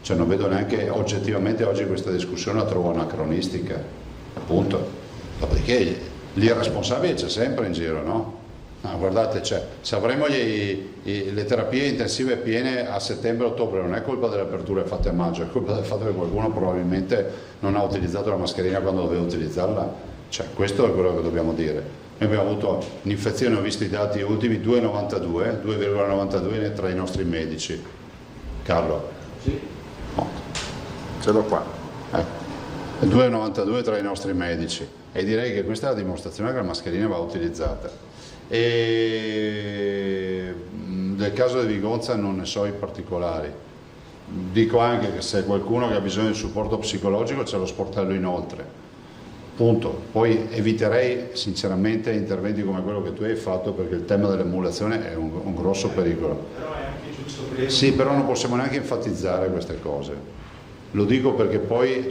non vedo neanche oggettivamente oggi questa discussione la trovo anacronistica, appunto. Dopodiché l'irresponsabile c'è sempre in giro, no? Guardate, se avremo le terapie intensive piene a settembre-ottobre non è colpa delle aperture fatte a maggio, è colpa del fatto che qualcuno probabilmente non ha utilizzato la mascherina quando doveva utilizzarla. Questo è quello che dobbiamo dire. Noi abbiamo avuto un'infezione, ho visto i dati ultimi, 2,92 tra i nostri medici. Carlo? Sì. No. Ce l'ho qua. 2,92 tra i nostri medici. E direi che questa è la dimostrazione che la mascherina va utilizzata. E del caso di Vigonza non ne so i particolari. Dico anche che se qualcuno che ha bisogno di supporto psicologico c'è lo sportello inoltre, punto. Poi eviterei sinceramente interventi come quello che tu hai fatto, perché il tema dell'emulazione è un grosso pericolo. Però è anche giusto per... Sì, però non possiamo neanche enfatizzare queste cose. Lo dico perché poi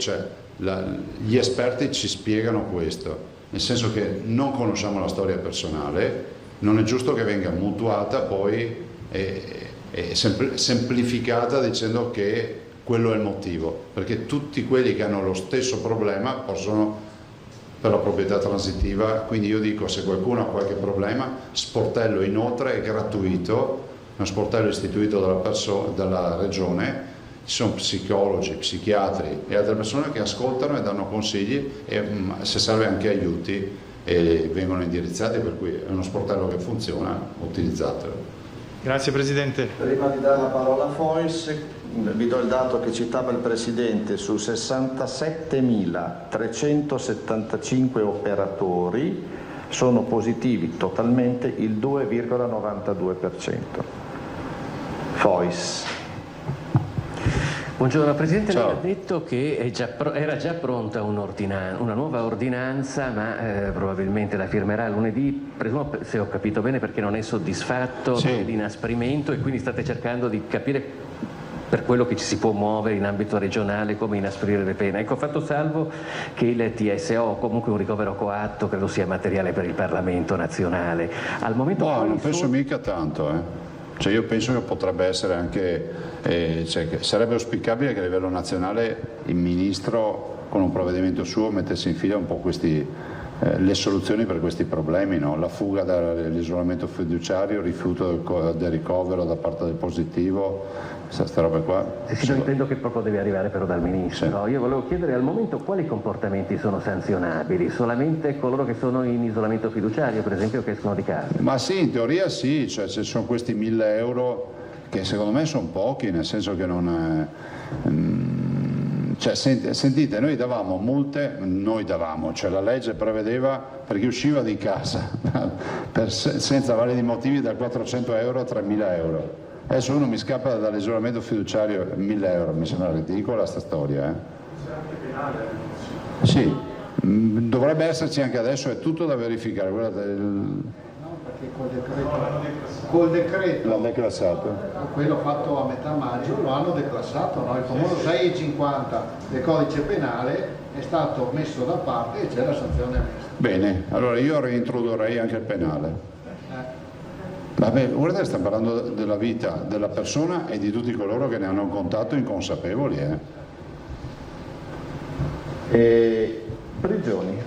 gli esperti ci spiegano questo, nel senso che non conosciamo la storia personale, non è giusto che venga mutuata poi e semplificata dicendo che quello è il motivo, perché tutti quelli che hanno lo stesso problema possono, per la proprietà transitiva, quindi io dico, se qualcuno ha qualche problema, sportello inoltre è gratuito, uno sportello istituito dalla regione, ci sono psicologi, psichiatri e altre persone che ascoltano e danno consigli e se serve anche aiuti e vengono indirizzati, per cui è uno sportello che funziona, utilizzatelo. Grazie Presidente. Prima di dare la parola a Fois, vi do il dato che citava il Presidente: su 67.375 operatori sono positivi totalmente il 2,92%. Fois. Buongiorno Presidente, lei ha detto che era già pronta una nuova ordinanza, ma probabilmente la firmerà lunedì, presumo, se ho capito bene, perché non è soddisfatto dell'inasprimento e quindi state cercando di capire, per quello che ci si può muovere in ambito regionale, come inasprire le pene. Ecco, fatto salvo che il TSO, o comunque un ricovero coatto, credo sia materiale per il Parlamento nazionale. Al momento non penso mica tanto, Cioè io penso che potrebbe essere anche, che sarebbe auspicabile che a livello nazionale il Ministro con un provvedimento suo mettesse in fila un po' le soluzioni per questi problemi, no? La fuga dall'isolamento fiduciario, il rifiuto del ricovero da parte del positivo, queste robe qua. Sì, io intendo che proprio deve arrivare però dal Ministro. Sì. Io volevo chiedere al momento quali comportamenti sono sanzionabili, solamente coloro che sono in isolamento fiduciario, per esempio, che escono di casa? Ma sì, in teoria sì, cioè ci sono questi 1.000 euro che secondo me sono pochi, nel senso che non... sentite, noi davamo multe, cioè la legge prevedeva per chi usciva di casa senza validi motivi da 400 euro a 3.000 euro. Adesso uno mi scappa dall'isolamento fiduciario 1.000 euro, mi sembra ridicola sta storia. Sì, dovrebbe esserci anche adesso, è tutto da verificare. Guardate, col decreto l'hanno declassato. Quello fatto a metà maggio lo hanno declassato, no? Il famoso 6,50 del codice penale è stato messo da parte e c'è la sanzione mista. Bene, allora io reintrodurrei anche il penale. Vabbè, guardate, stiamo parlando della vita della persona e di tutti coloro che ne hanno un contatto inconsapevoli. Prigioni.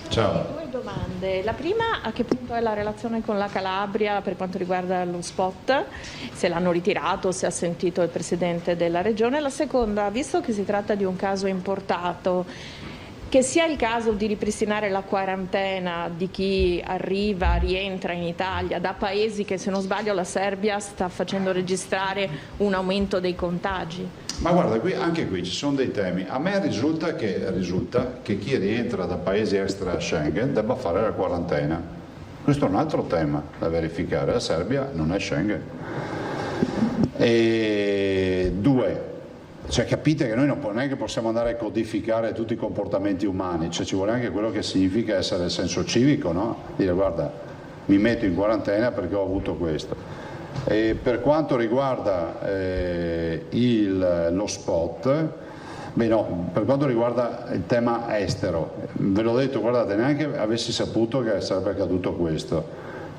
Ciao. Due domande. La prima, a che punto è la relazione con la Calabria per quanto riguarda lo spot? Se l'hanno ritirato, se ha sentito il Presidente della Regione. La seconda, visto che si tratta di un caso importato, che sia il caso di ripristinare la quarantena di chi rientra in Italia da paesi che, se non sbaglio, la Serbia sta facendo registrare un aumento dei contagi. Ma guarda, anche qui ci sono dei temi. A me risulta che chi rientra da paesi extra Schengen debba fare la quarantena. Questo è un altro tema da verificare. La Serbia non è Schengen. E due, cioè capite che noi non è che possiamo andare a codificare tutti i comportamenti umani, cioè ci vuole anche quello che significa essere il senso civico, no? Dire guarda, mi metto in quarantena perché ho avuto questo. E per quanto riguarda lo spot, per quanto riguarda il tema estero, ve l'ho detto, guardate, neanche avessi saputo che sarebbe accaduto questo.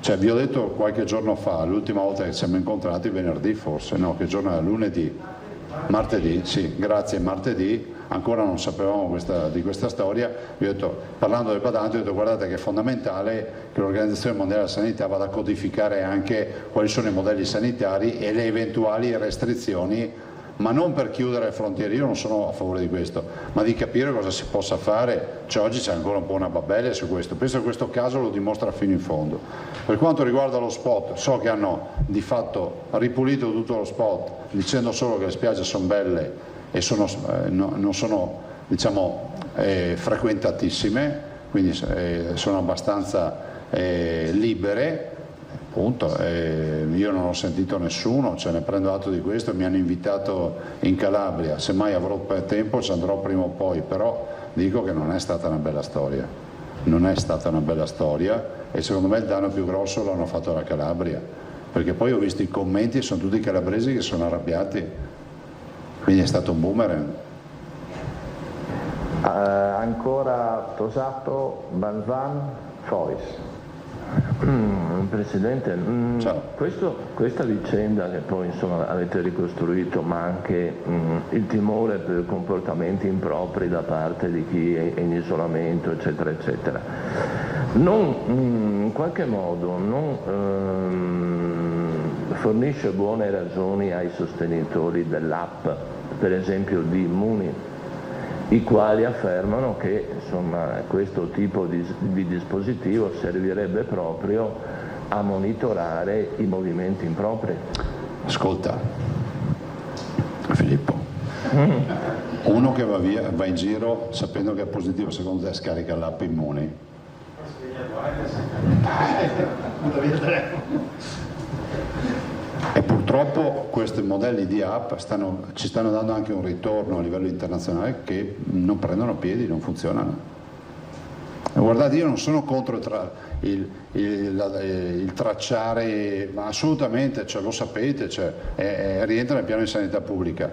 Cioè vi ho detto qualche giorno fa, l'ultima volta che ci siamo incontrati, venerdì forse, no, che giorno era? Lunedì? Martedì, sì, grazie, martedì, ancora non sapevamo di questa storia, vi ho detto, parlando del badante, ho detto guardate che è fondamentale che l'Organizzazione Mondiale della Sanità vada a codificare anche quali sono i modelli sanitari e le eventuali restrizioni, ma non per chiudere le frontiere, io non sono a favore di questo, ma di capire cosa si possa fare, cioè oggi c'è ancora un po' una babbella su questo, penso che questo caso lo dimostra fino in fondo. Per quanto riguarda lo spot, so che hanno di fatto ripulito tutto lo spot dicendo solo che le spiagge sono belle e non sono, diciamo, frequentatissime, quindi sono abbastanza libere. Punto. Io non ho sentito nessuno, ne prendo atto di questo, mi hanno invitato in Calabria, semmai avrò tempo ci andrò prima o poi, però dico che non è stata una bella storia, non è stata una bella storia e secondo me il danno più grosso l'hanno fatto alla Calabria, perché poi ho visto i commenti e sono tutti calabresi che sono arrabbiati, quindi è stato un boomerang. Ancora Tosato, Banzan, Fois. Presidente, questa vicenda che poi insomma avete ricostruito, ma anche il timore per comportamenti impropri da parte di chi è in isolamento, eccetera, eccetera, in qualche modo fornisce buone ragioni ai sostenitori dell'app, per esempio di Immuni, i quali affermano che insomma, questo tipo di dispositivo servirebbe proprio a monitorare i movimenti impropri. Ascolta, Filippo, uno che va in giro sapendo che è positivo, secondo te scarica l'app Immuni? E purtroppo questi modelli di app ci stanno dando anche un ritorno a livello internazionale che non prendono piedi, non funzionano. E guardate, io non sono contro il tracciare, ma assolutamente, cioè, lo sapete, cioè, rientra nel piano di sanità pubblica,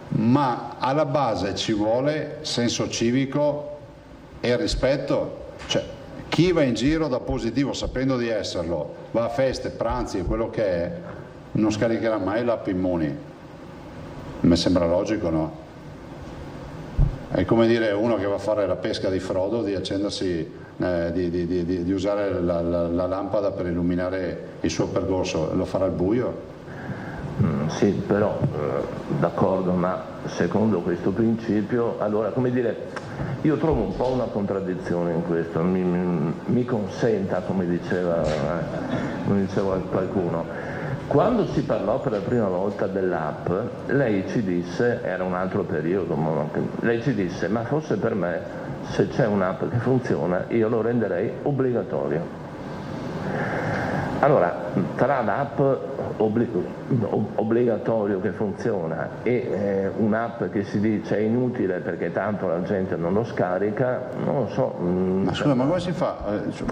ma alla base ci vuole senso civico e rispetto. Cioè, chi va in giro da positivo sapendo di esserlo, va a feste, pranzi e quello che è, non scaricherà mai l'app Immuni. Mi sembra logico, no? È come dire uno che va a fare la pesca di Frodo di accendersi, di usare la lampada per illuminare il suo percorso, lo farà al buio? Sì, però d'accordo, ma secondo questo principio, allora come dire, io trovo un po' una contraddizione in questo, mi consenta, come diceva qualcuno. Quando si parlò per la prima volta dell'app, lei ci disse, era un altro periodo, lei ci disse, ma forse per me, se c'è un'app che funziona, io lo renderei obbligatorio. Allora, tra l'app obbligatorio che funziona e un'app che si dice è inutile perché tanto la gente non lo scarica, non lo so. Ma scusa, ma come si fa?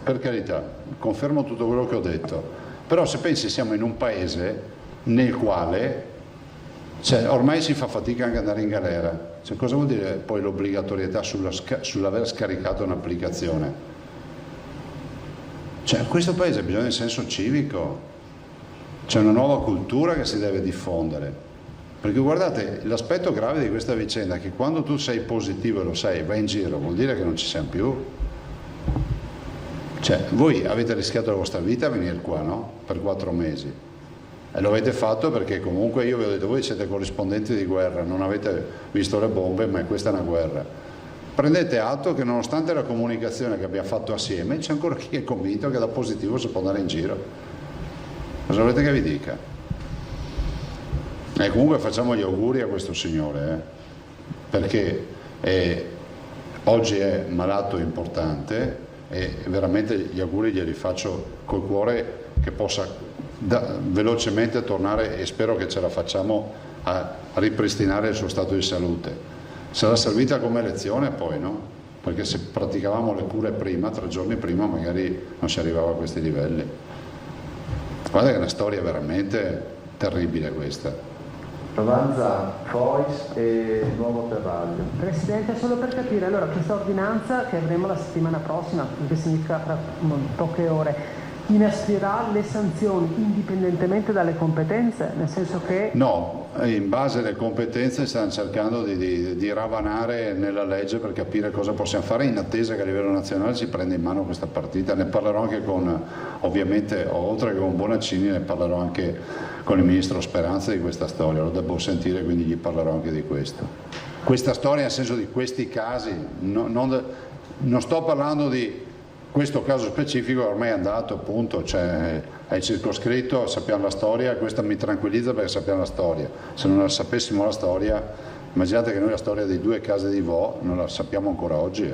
Per carità, confermo tutto quello che ho detto. Però se pensi siamo in un paese nel quale ormai si fa fatica anche andare in galera. Cioè, cosa vuol dire poi l'obbligatorietà sull'aver scaricato un'applicazione? Cioè, questo paese ha bisogno di senso civico, c'è una nuova cultura che si deve diffondere. Perché guardate, l'aspetto grave di questa vicenda è che quando tu sei positivo e lo sei, vai in giro, vuol dire che non ci siamo più. Cioè, voi avete rischiato la vostra vita a venire qua, no? Per 4 mesi. E lo avete fatto perché comunque io vi ho detto, voi siete corrispondenti di guerra, non avete visto le bombe, ma questa è una guerra. Prendete atto che nonostante la comunicazione che abbiamo fatto assieme, c'è ancora chi è convinto che da positivo si può andare in giro. Cosa volete che vi dica? E comunque facciamo gli auguri a questo signore, perché oggi è malato importante, e veramente gli auguri glieli faccio col cuore che possa velocemente tornare, e spero che ce la facciamo a ripristinare il suo stato di salute. Sarà servita come lezione poi, no? Perché se praticavamo le cure prima, 3 giorni prima, magari non si arrivava a questi livelli. Guarda che è una storia veramente terribile questa. Avanza Fois e Nuovo Terraglio. Presidente, solo per capire, allora questa ordinanza che avremo la settimana prossima, che significa tra poche ore, inasprirà le sanzioni indipendentemente dalle competenze, nel senso che... No, in base alle competenze stanno cercando di ravanare nella legge per capire cosa possiamo fare, in attesa che a livello nazionale si prenda in mano questa partita. Ne parlerò anche con, ovviamente, oltre che con Bonaccini, ne parlerò anche con il ministro Speranza di questa storia, lo devo sentire, quindi gli parlerò anche di questo. Questa storia nel senso di questi casi, non sto parlando di questo caso specifico, ormai è andato, appunto, cioè, è circoscritto, sappiamo la storia, questa mi tranquillizza perché sappiamo la storia. Se non la sapessimo la storia, immaginate che noi la storia dei 2 case di Vo non la sappiamo ancora oggi.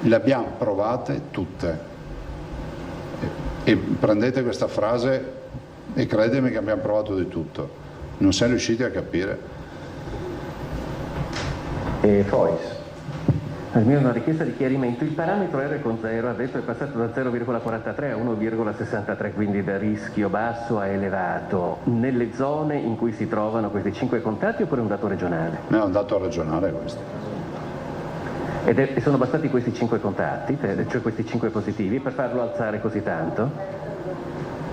Le abbiamo provate tutte. E prendete questa frase e credetemi che abbiamo provato di tutto. Non siamo riusciti a capire. E Fois. Almeno una richiesta di chiarimento. Il parametro R con 0 adesso è passato da 0,43 a 1,63, quindi da rischio basso a elevato, nelle zone in cui si trovano questi 5 contatti, oppure è un dato regionale? No, è un dato regionale questo. E sono bastati questi 5 contatti, cioè questi 5 positivi, per farlo alzare così tanto?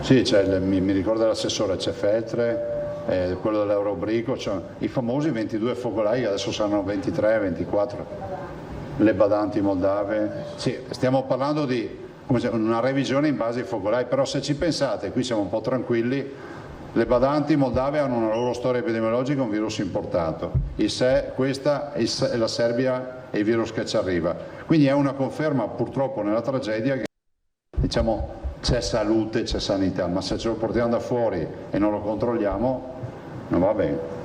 Sì, mi ricorda l'assessore, c'è Feltre, quello dell'Eurobrico, cioè i famosi 22 focolai che adesso saranno 23, 24. Le badanti moldave. Sì, stiamo parlando di una revisione in base ai focolai, però se ci pensate, qui siamo un po' tranquilli, le badanti moldave hanno una loro storia epidemiologica, un virus importato, questa è la Serbia e il virus che ci arriva, quindi è una conferma purtroppo nella tragedia che diciamo c'è salute, c'è sanità, ma se ce lo portiamo da fuori e non lo controlliamo non va bene.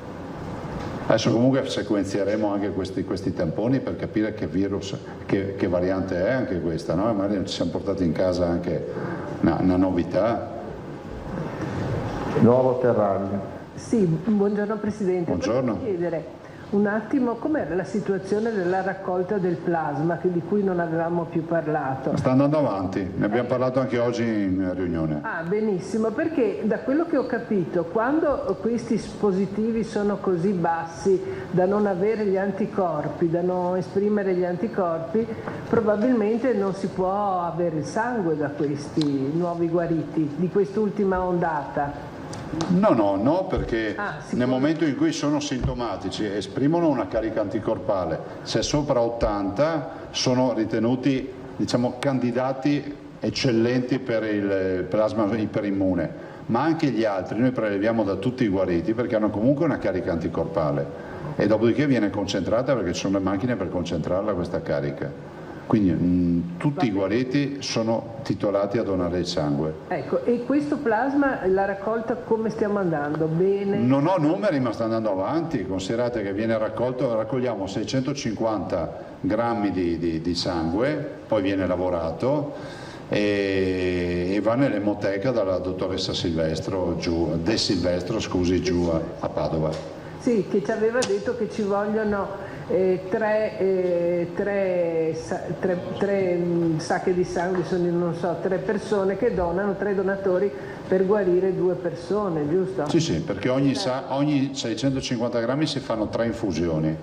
Adesso comunque sequenzieremo anche questi tamponi per capire che virus, che variante è anche questa, no? Magari ci siamo portati in casa anche una novità. Nuovo Terragli. Sì, buongiorno Presidente. Buongiorno. Volevo chiedere un attimo com'era la situazione della raccolta del plasma di cui non avevamo più parlato. Sta andando avanti, ne abbiamo parlato anche oggi in riunione. Ah, benissimo, perché da quello che ho capito, quando questi positivi sono così bassi da non avere gli anticorpi, da non esprimere gli anticorpi, probabilmente non si può avere il sangue da questi nuovi guariti, di quest'ultima ondata. No, perché nel momento in cui sono sintomatici esprimono una carica anticorpale, se sopra 80 sono ritenuti diciamo candidati eccellenti per il plasma iperimmune, ma anche gli altri noi preleviamo da tutti i guariti perché hanno comunque una carica anticorpale e dopodiché viene concentrata perché ci sono le macchine per concentrarla questa carica. Quindi tutti i guariti sono titolati a donare il sangue. Ecco, e questo plasma, la raccolta come stiamo andando? Bene? Non ho numeri ma sta andando avanti, considerate che viene raccolto, raccogliamo 650 grammi di sangue, poi viene lavorato e va nell'emoteca dalla dottoressa De Silvestro giù a Padova. Sì, che ci aveva detto che ci vogliono tre sacche di sangue, sono non so, 3 persone che donano, 3 donatori per guarire 2 persone, giusto? Sì, perché ogni 650 grammi si fanno 3 infusioni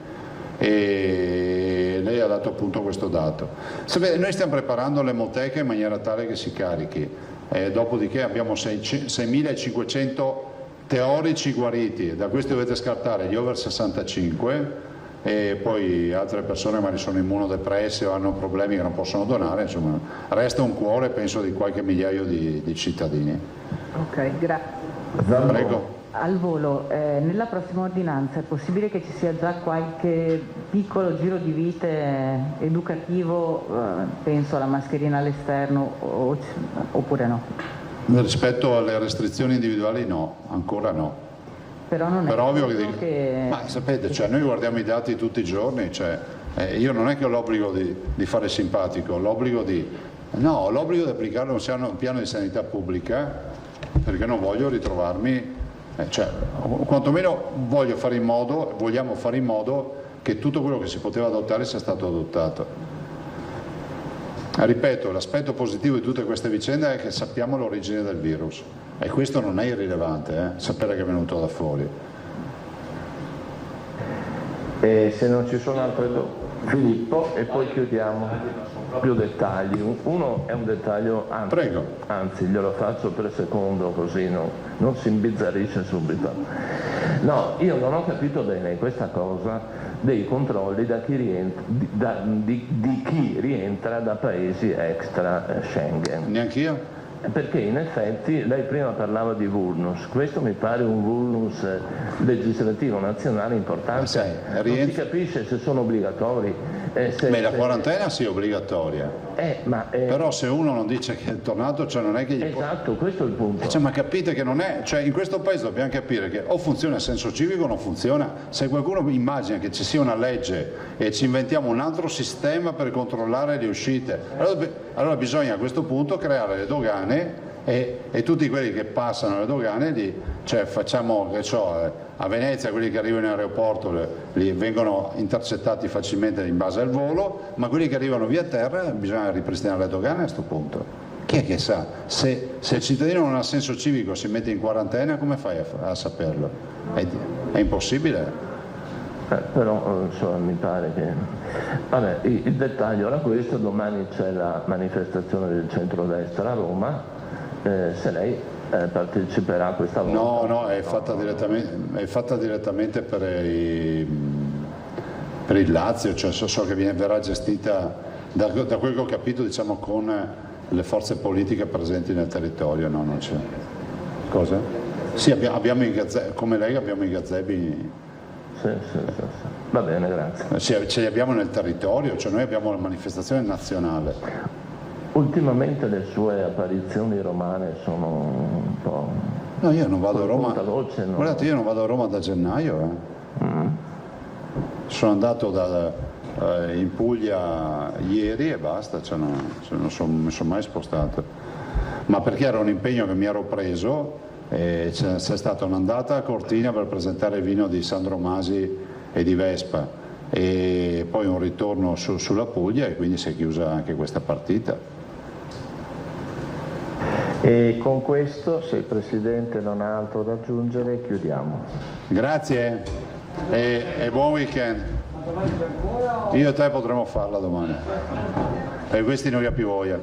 e lei ha dato appunto questo dato. Sapete, noi stiamo preparando l'emoteca in maniera tale che si carichi, dopodiché abbiamo 6.500 teorici guariti, da questi dovete scartare gli over 65 e poi altre persone magari sono immunodepresse o hanno problemi che non possono donare, insomma resta un cuore penso di qualche migliaio di cittadini. Ok, grazie. Prego. Al volo, nella prossima ordinanza è possibile che ci sia già qualche piccolo giro di vite educativo, penso alla mascherina all'esterno oppure no? Rispetto alle restrizioni individuali no, ancora no. Però non è ovvio che... Ma sapete, cioè, noi guardiamo i dati tutti i giorni, cioè, io non è che ho l'obbligo di fare simpatico, ho l'obbligo di applicare un piano di sanità pubblica perché non voglio ritrovarmi, quantomeno vogliamo fare in modo che tutto quello che si poteva adottare sia stato adottato. Ripeto, l'aspetto positivo di tutte queste vicende è che sappiamo l'origine del virus e questo non è irrilevante, sapere che è venuto da fuori. E se non ci sono altre Filippo e poi chiudiamo. Più dettagli. Uno è un dettaglio, anzi glielo faccio per secondo così non si imbizzarisce subito. No, io non ho capito bene questa cosa dei controlli di chi rientra da paesi extra Schengen. Neanch'io. Perché in effetti lei prima parlava di vulnus, questo mi pare un vulnus legislativo nazionale importante, non si capisce se sono obbligatori. La quarantena sì è obbligatoria, però se uno non dice che è tornato, cioè non è che gli Esatto, questo è il punto. Ma capite che non è, cioè in questo paese dobbiamo capire che o funziona il senso civico o non funziona. Se qualcuno immagina che ci sia una legge e ci inventiamo un altro sistema per controllare le uscite, allora bisogna a questo punto creare le dogane e tutti quelli che passano le dogane facciamo a Venezia quelli che arrivano in aeroporto li vengono intercettati facilmente in base al volo, ma quelli che arrivano via terra bisogna ripristinare le dogane a questo punto. Chi è che sa? Se il cittadino non ha senso civico si mette in quarantena, come fai a saperlo? È impossibile. Però insomma, mi pare che... Vabbè, il dettaglio era questo, domani c'è la manifestazione del centrodestra a Roma, se lei parteciperà a questa volta. No, è fatta direttamente per il Lazio, cioè so che verrà gestita, da quel che ho capito, diciamo con le forze politiche presenti nel territorio, no, non c'è. Cosa? Sì, abbiamo i gazebi, come lei abbiamo i gazebi. Sì. Va bene, grazie. Ce li abbiamo nel territorio, cioè noi abbiamo la manifestazione nazionale. Ultimamente le sue apparizioni romane sono un po'... No, io non vado a Roma. Voce, no? Guardate, io non vado a Roma da gennaio. Sono andato in Puglia ieri e basta, cioè non mi sono mai spostato. Ma perché era un impegno che mi ero preso e c'è stata un'andata a Cortina per presentare il vino di Sandro Masi e di Vespa e poi un ritorno sulla Puglia e quindi si è chiusa anche questa partita. E con questo, se il Presidente non ha altro da aggiungere, chiudiamo. Grazie e buon weekend. Io e te potremo farla domani. E questi non ha più voglia.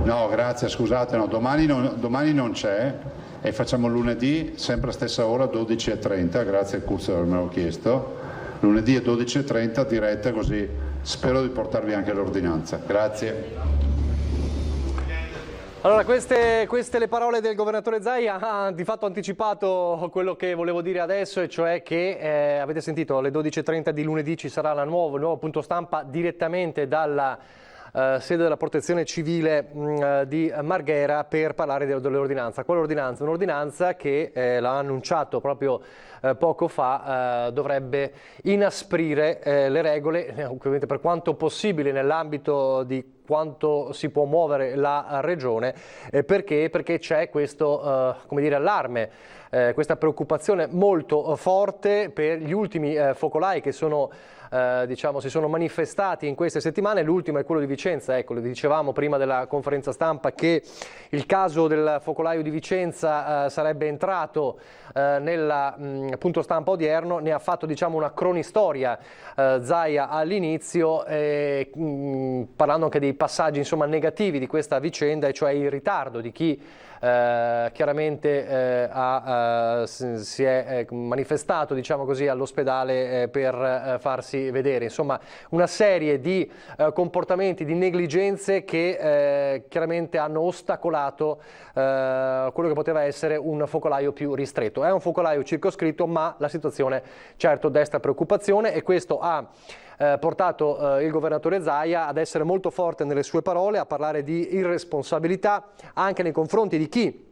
No, grazie, scusate, no, domani non c'è e facciamo lunedì, sempre a stessa ora, 12:30, grazie a Curzo per avermelo chiesto. Lunedì alle 12:30 diretta, così spero di portarvi anche l'ordinanza. Grazie. Allora, queste le parole del governatore Zaia ha di fatto anticipato quello che volevo dire adesso, e cioè che avete sentito alle 12:30 di lunedì ci sarà il nuovo punto stampa direttamente dalla sede della Protezione Civile di Marghera per parlare dell'ordinanza. Quale ordinanza? Un'ordinanza che l'ha annunciato proprio poco fa, dovrebbe inasprire le regole, ovviamente per quanto possibile nell'ambito di quanto si può muovere la regione, perché c'è questo come dire, allarme, questa preoccupazione molto forte per gli ultimi focolai che sono diciamo, si sono manifestati in queste settimane. L'ultimo è quello di Vicenza. Ecco, le dicevamo prima della conferenza stampa che il caso del focolaio di Vicenza sarebbe entrato nel punto stampa odierno. Ne ha fatto, diciamo, una cronistoria Zaia all'inizio, parlando anche dei passaggi, insomma, negativi di questa vicenda, e cioè il ritardo di chi chiaramente si è manifestato, diciamo così, all'ospedale per farsi vedere. Insomma, una serie di comportamenti, di negligenze che chiaramente hanno ostacolato quello che poteva essere un focolaio più ristretto. È un focolaio circoscritto, ma la situazione certo desta preoccupazione, e questo ha portato il governatore Zaia ad essere molto forte nelle sue parole, a parlare di irresponsabilità anche nei confronti di chi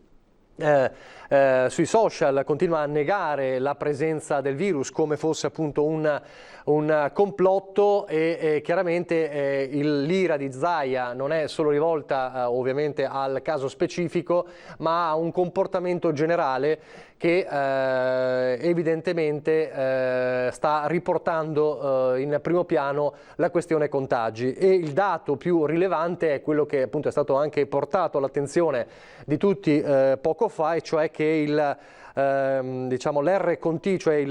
sui social continua a negare la presenza del virus come fosse appunto un complotto, e chiaramente l'ira di Zaia non è solo rivolta ovviamente al caso specifico, ma a un comportamento generale che evidentemente sta riportando in primo piano la questione contagi. E il dato più rilevante è quello che appunto è stato anche portato all'attenzione di tutti poco fa, e cioè che diciamo, l'R con T, cioè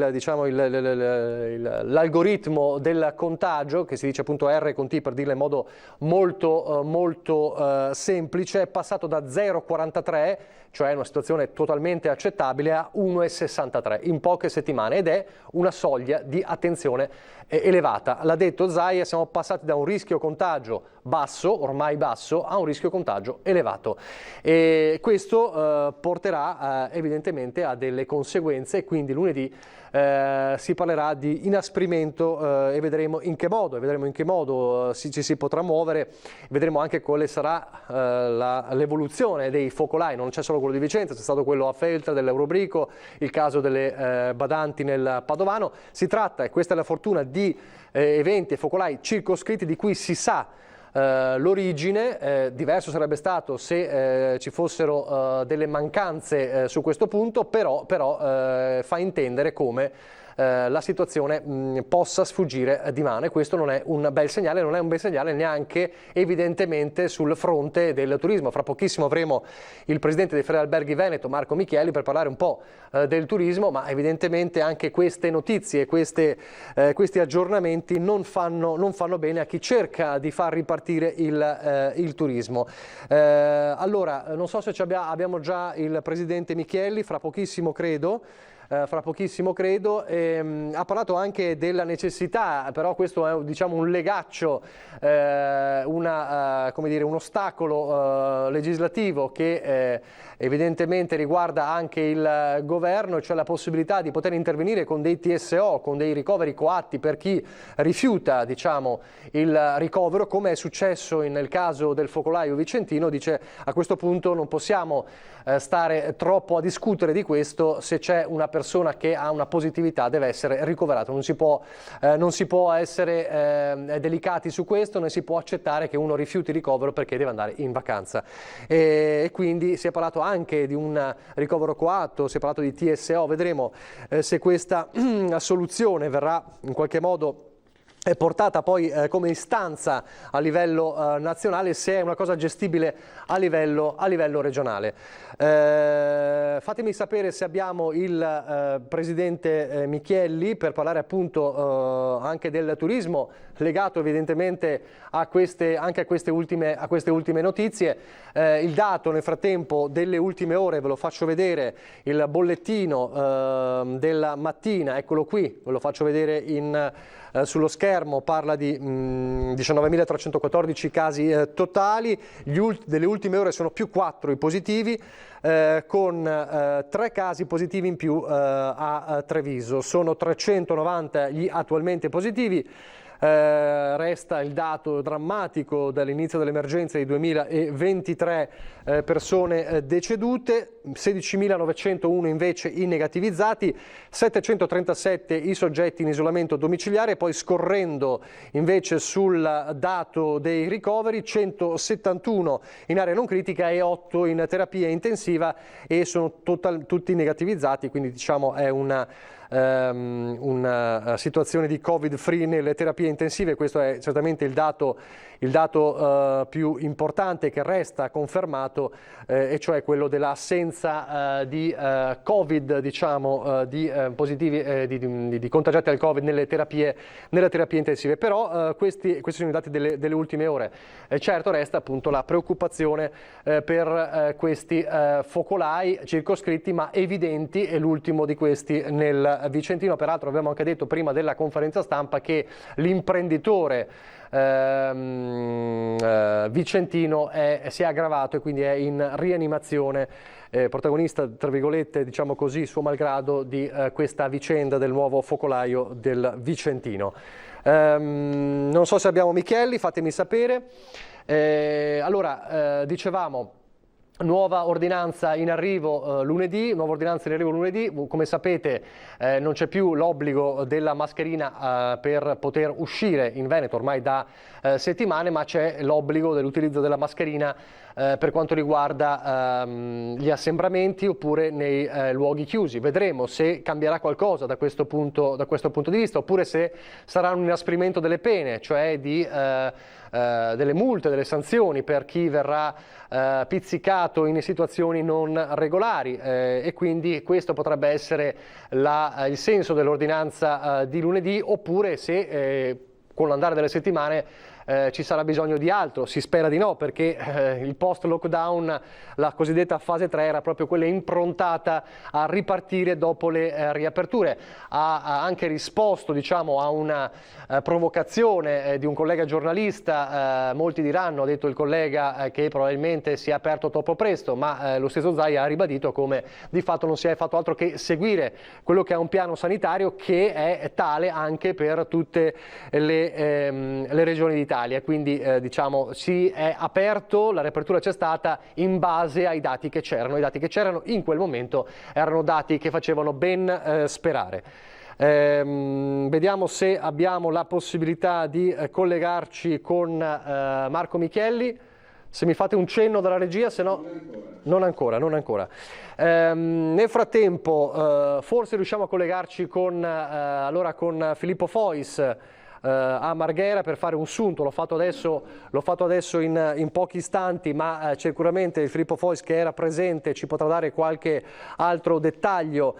l'algoritmo del contagio, che si dice appunto R con T per dirlo in modo molto semplice, è passato da 0,43, cioè una situazione totalmente accettabile, a 1,63 in poche settimane, ed è una soglia di attenzione elevata. L'ha detto Zaia, siamo passati da un rischio contagio basso, ormai basso, a un rischio contagio elevato, e questo porterà evidentemente a delle conseguenze, e quindi lunedì si parlerà di inasprimento e vedremo in che modo ci si potrà muovere. Vedremo anche quale sarà l'evoluzione dei focolai. Non c'è solo quello di Vicenza, c'è stato quello a Feltre dell'Eurobrico, il caso delle badanti nel Padovano. Si tratta, e questa è la fortuna, di eventi e focolai circoscritti di cui si sa l'origine. Diverso sarebbe stato se ci fossero delle mancanze su questo punto, però fa intendere come la situazione possa sfuggire di mano, e questo non è un bel segnale, non è un bel segnale neanche evidentemente sul fronte del turismo. Fra pochissimo avremo il presidente dei Federalberghi Veneto, Marco Micheli, per parlare un po' del turismo, ma evidentemente anche queste notizie, questi aggiornamenti non fanno bene a chi cerca di far ripartire il turismo. Allora, non so se abbiamo già il presidente Micheli, fra pochissimo credo. fra pochissimo credo. Ha parlato anche della necessità, però questo è diciamo un legaccio, come dire, un ostacolo legislativo che evidentemente riguarda anche il governo, cioè la possibilità di poter intervenire con dei TSO, con dei ricoveri coatti per chi rifiuta diciamo, il ricovero, come è successo nel caso del focolaio vicentino. Dice a questo punto non possiamo stare troppo a discutere di questo, se c'è una persona che ha una positività deve essere ricoverata, non si può essere delicati su questo, non si può accettare che uno rifiuti il ricovero perché deve andare in vacanza. E quindi si è parlato anche di un ricovero coatto, si è parlato di TSO, vedremo se questa soluzione verrà in qualche modo è portata poi come istanza a livello nazionale, se è una cosa gestibile a livello regionale. Fatemi sapere se abbiamo il Presidente Michielli per parlare appunto anche del turismo, legato evidentemente a queste ultime notizie. Il dato nel frattempo delle ultime ore, ve lo faccio vedere, il bollettino della mattina, eccolo qui, ve lo faccio vedere sullo schermo, parla di 19.314 casi totali, delle ultime ore sono più 4 i positivi, con 3 casi positivi in più a Treviso, sono 390 gli attualmente positivi. Resta il dato drammatico dall'inizio dell'emergenza di 2023 persone decedute, 16.901 invece i negativizzati, 737 i soggetti in isolamento domiciliare. Poi scorrendo invece sul dato dei ricoveri, 171 in area non critica e 8 in terapia intensiva, e sono tutti negativizzati, quindi diciamo è una situazione di Covid free nelle terapie intensive. Questo è certamente il dato più importante che resta confermato, e cioè quello dell'assenza di Covid, diciamo, di positivi, di contagiati al Covid nelle terapie intensive. Però questi sono i dati delle ultime ore. Certo resta appunto la preoccupazione per questi focolai circoscritti ma evidenti, e l'ultimo di questi nel Vicentino. Peraltro abbiamo anche detto prima della conferenza stampa che l'imprenditore vicentino si è aggravato e quindi è in rianimazione, protagonista tra virgolette, diciamo così, suo malgrado, di questa vicenda del nuovo focolaio del Vicentino. Non so se abbiamo Michielli, fatemi sapere. Allora, dicevamo, nuova ordinanza in arrivo lunedì, come sapete non c'è più l'obbligo della mascherina per poter uscire in Veneto ormai da settimane, ma c'è l'obbligo dell'utilizzo della mascherina per quanto riguarda gli assembramenti oppure nei luoghi chiusi. Vedremo se cambierà qualcosa da questo punto di vista, oppure se sarà un inasprimento delle pene, cioè delle multe, delle sanzioni per chi verrà pizzicato in situazioni non regolari, e quindi questo potrebbe essere il senso dell'ordinanza di lunedì, oppure se con l'andare delle settimane ci sarà bisogno di altro. Si spera di no, perché il post-lockdown, la cosiddetta fase 3, era proprio quella improntata a ripartire dopo le riaperture. Ha anche risposto, diciamo, a una provocazione di un collega giornalista. Molti diranno, ha detto il collega, che probabilmente si è aperto troppo presto, ma lo stesso Zaia ha ribadito come di fatto non si è fatto altro che seguire quello che è un piano sanitario che è tale anche per tutte le regioni d'Italia. Quindi diciamo si è aperto, la riapertura c'è stata in base ai dati che c'erano. I dati che c'erano in quel momento erano dati che facevano ben sperare. Vediamo se abbiamo la possibilità di collegarci con Marco Michielli. Se mi fate un cenno dalla regia, se no non ancora. Nel frattempo forse riusciamo a collegarci con Filippo Fois, a Marghera per fare un sunto. L'ho fatto adesso in pochi istanti, ma sicuramente il Filippo Fois, che era presente, ci potrà dare qualche altro dettaglio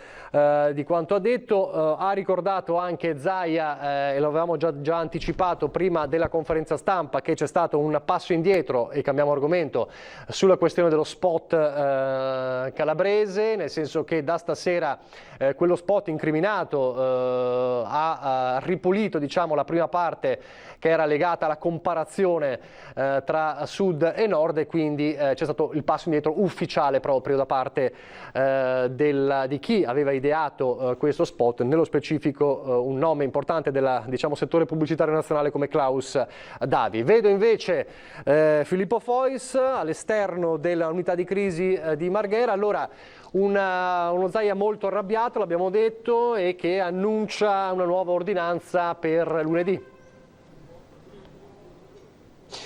di quanto ha detto. Ha ricordato anche Zaia, e lo avevamo già anticipato prima della conferenza stampa, che c'è stato un passo indietro, e cambiamo argomento, sulla questione dello spot calabrese, nel senso che da stasera quello spot incriminato ha ripulito, diciamo, la prima parte che era legata alla comparazione tra sud e nord, e quindi c'è stato il passo indietro ufficiale proprio da parte di chi aveva ideato questo spot, nello specifico un nome importante del, diciamo, settore pubblicitario nazionale come Klaus Davi. Vedo invece Filippo Fois all'esterno dell'unità di crisi di Marghera. Allora, uno Zaia molto arrabbiato, l'abbiamo detto, e che annuncia una nuova ordinanza per lunedì.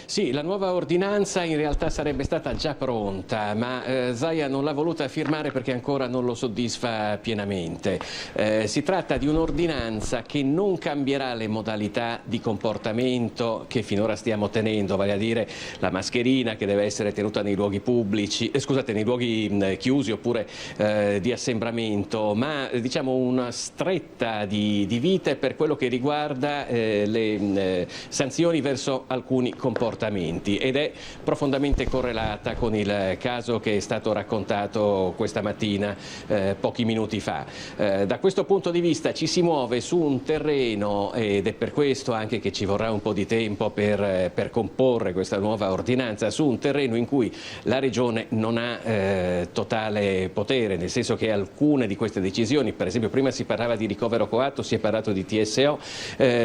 Sì, la nuova ordinanza in realtà sarebbe stata già pronta, ma Zaia non l'ha voluta firmare perché ancora non lo soddisfa pienamente. Si tratta di un'ordinanza che non cambierà le modalità di comportamento che finora stiamo tenendo, vale a dire la mascherina che deve essere tenuta nei luoghi pubblici, nei luoghi chiusi oppure di assembramento, ma diciamo una stretta di vite per quello che riguarda le sanzioni verso alcuni comportamenti, ed è profondamente correlata con il caso che è stato raccontato questa mattina pochi minuti fa. Da questo punto di vista ci si muove su un terreno, ed è per questo anche che ci vorrà un po' di tempo per comporre questa nuova ordinanza, su un terreno in cui la Regione non ha totale potere, nel senso che alcune di queste decisioni, per esempio prima si parlava di ricovero coatto, si è parlato di TSO,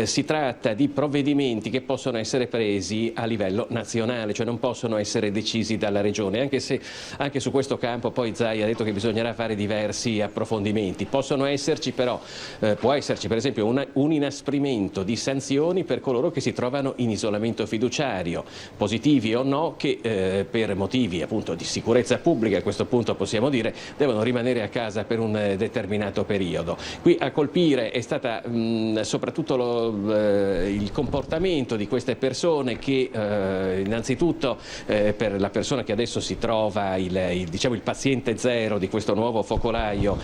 si tratta di provvedimenti che possono essere presi a livello nazionale, cioè non possono essere decisi dalla Regione, anche se anche su questo campo poi Zaia ha detto che bisognerà fare diversi approfondimenti. Possono esserci però, può esserci per esempio un inasprimento di sanzioni per coloro che si trovano in isolamento fiduciario, positivi o no, che per motivi appunto di sicurezza pubblica, a questo punto possiamo dire, devono rimanere a casa per un determinato periodo. Qui a colpire è stata soprattutto il comportamento di queste persone che innanzitutto per la persona che adesso si trova, diciamo il paziente zero di questo nuovo focolaio,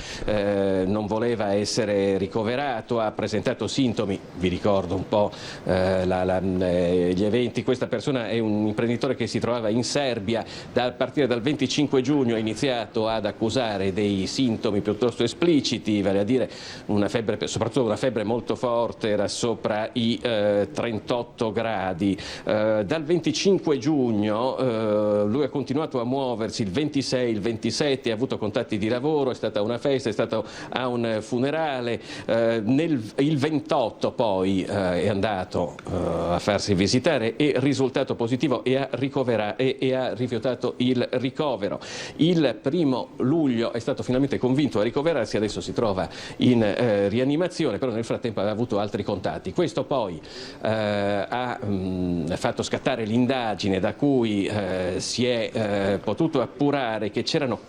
non voleva essere ricoverato, ha presentato sintomi, vi ricordo un po' gli eventi. Questa persona è un imprenditore che si trovava in Serbia, a partire dal 25 giugno ha iniziato ad accusare dei sintomi piuttosto espliciti, vale a dire una febbre, soprattutto una febbre molto forte, era sopra i 38 gradi. Dal 25 giugno lui ha continuato a muoversi, il 26, il 27 ha avuto contatti di lavoro, è stata una festa, è stato a un funerale, il 28 poi è andato a farsi visitare, è risultato positivo e ha rifiutato il ricovero. Il 1° luglio è stato finalmente convinto a ricoverarsi, adesso si trova in rianimazione, però nel frattempo aveva avuto altri contatti. Questo poi ha fatto scattare l'indagine da cui si è potuto appurare che c'erano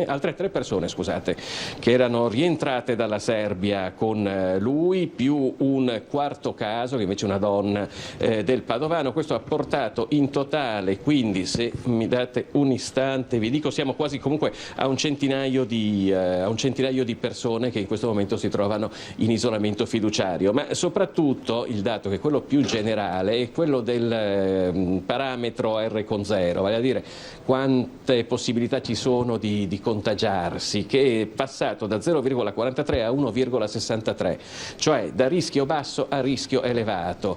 altre 3 persone, scusate, che erano rientrate dalla Serbia con lui, più un 4º caso, che invece è una donna del Padovano. Questo ha portato in totale, quindi se mi date un istante vi dico, siamo quasi comunque a un centinaio di persone che in questo momento si trovano in isolamento fiduciario. Ma soprattutto il dato, che è quello più generale, è quello del parametro R/0, vale a dire quante possibilità ci sono di contagiarsi, che è passato da 0,43 a 1,63, cioè da rischio basso a rischio elevato.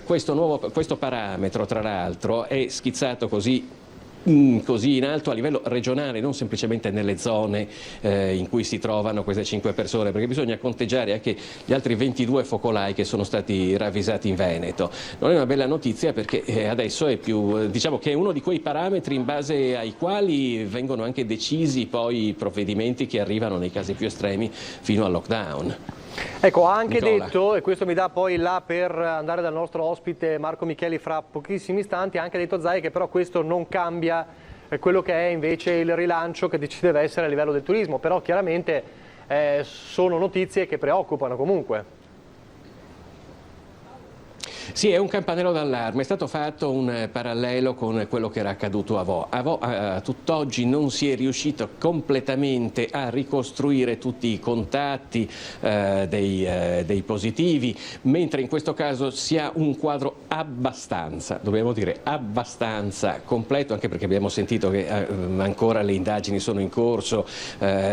Questo parametro, tra l'altro, è schizzato così in alto a livello regionale, non semplicemente nelle zone in cui si trovano queste 5 persone, perché bisogna conteggiare anche gli altri 22 focolai che sono stati ravvisati in Veneto. Non è una bella notizia, perché adesso è più, diciamo che è uno di quei parametri in base ai quali vengono anche decisi poi i provvedimenti che arrivano nei casi più estremi fino al lockdown. Ecco, ha anche Nicola. detto, e questo mi dà poi là per andare dal nostro ospite Marco Micheli fra pochissimi istanti, ha anche detto Zaia che però questo non cambia quello che è invece il rilancio che ci deve essere a livello del turismo, però chiaramente sono notizie che preoccupano comunque. Sì, è un campanello d'allarme, è stato fatto un parallelo con quello che era accaduto a Vo. A Vo tutt'oggi non si è riuscito completamente a ricostruire tutti i contatti dei positivi, mentre in questo caso si ha un quadro abbastanza, dobbiamo dire abbastanza completo, anche perché abbiamo sentito che ancora le indagini sono in corso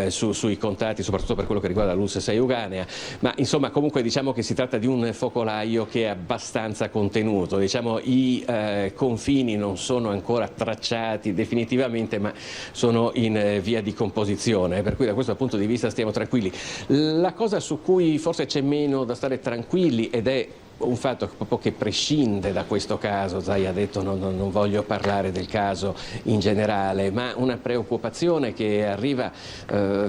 sui contatti, soprattutto per quello che riguarda l'ULSS Euganea, ma insomma comunque diciamo che si tratta di un focolaio che è abbastanza contenuto, diciamo i confini non sono ancora tracciati definitivamente, ma sono in via di composizione, per cui da questo punto di vista stiamo tranquilli. La cosa su cui forse c'è meno da stare tranquilli, ed è un fatto proprio che prescinde da questo caso, Zai ha detto non voglio parlare del caso in generale, ma una preoccupazione che arriva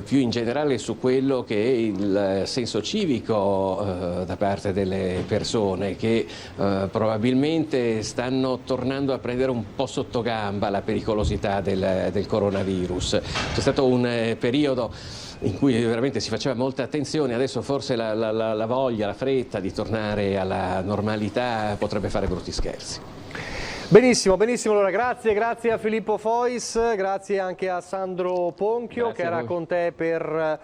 più in generale su quello che è il senso civico da parte delle persone che probabilmente stanno tornando a prendere un po' sotto gamba la pericolosità del coronavirus. C'è stato un periodo in cui veramente si faceva molta attenzione, adesso forse la voglia, la fretta di tornare alla normalità potrebbe fare brutti scherzi. Benissimo, benissimo, allora grazie a Filippo Fois, grazie anche a Sandro Ponchio Grazie che era con te per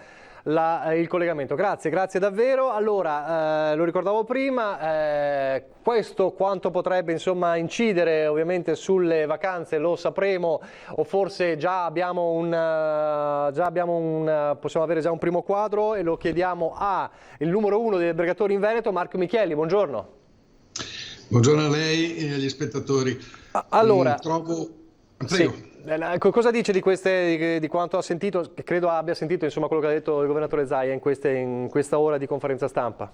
il collegamento. Grazie davvero. Allora, lo ricordavo prima, questo quanto potrebbe insomma incidere ovviamente sulle vacanze lo sapremo, o forse possiamo avere già un primo quadro, e lo chiediamo al numero 1 degli albergatori in Veneto, Marco Michieli. Buongiorno. Buongiorno a lei e agli spettatori. Allora, Prego. Sì. Cosa dice di quanto ha sentito? Credo abbia sentito insomma quello che ha detto il governatore Zaia in questa ora di conferenza stampa.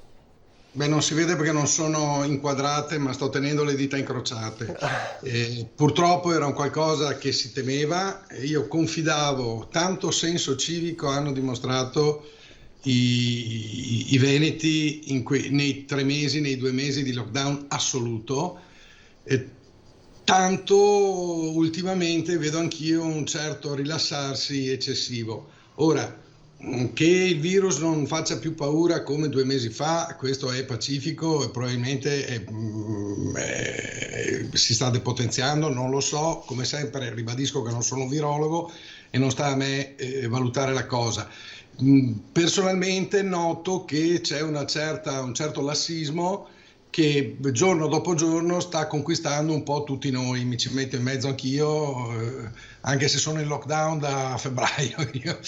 Beh, non si vede perché non sono inquadrate, ma sto tenendo le dita incrociate. Purtroppo era un qualcosa che si temeva. Io confidavo, tanto senso civico hanno dimostrato i veneti nei 3 mesi, nei 2 mesi di lockdown assoluto. Tanto ultimamente vedo anch'io un certo rilassarsi eccessivo. Ora, che il virus non faccia più paura come 2 mesi fa, questo è pacifico e probabilmente si sta depotenziando, non lo so, come sempre ribadisco che non sono un virologo e non sta a me valutare la cosa. Personalmente noto che c'è un certo lassismo che giorno dopo giorno sta conquistando un po' tutti noi, mi ci metto in mezzo anch'io, anche se sono in lockdown da febbraio io.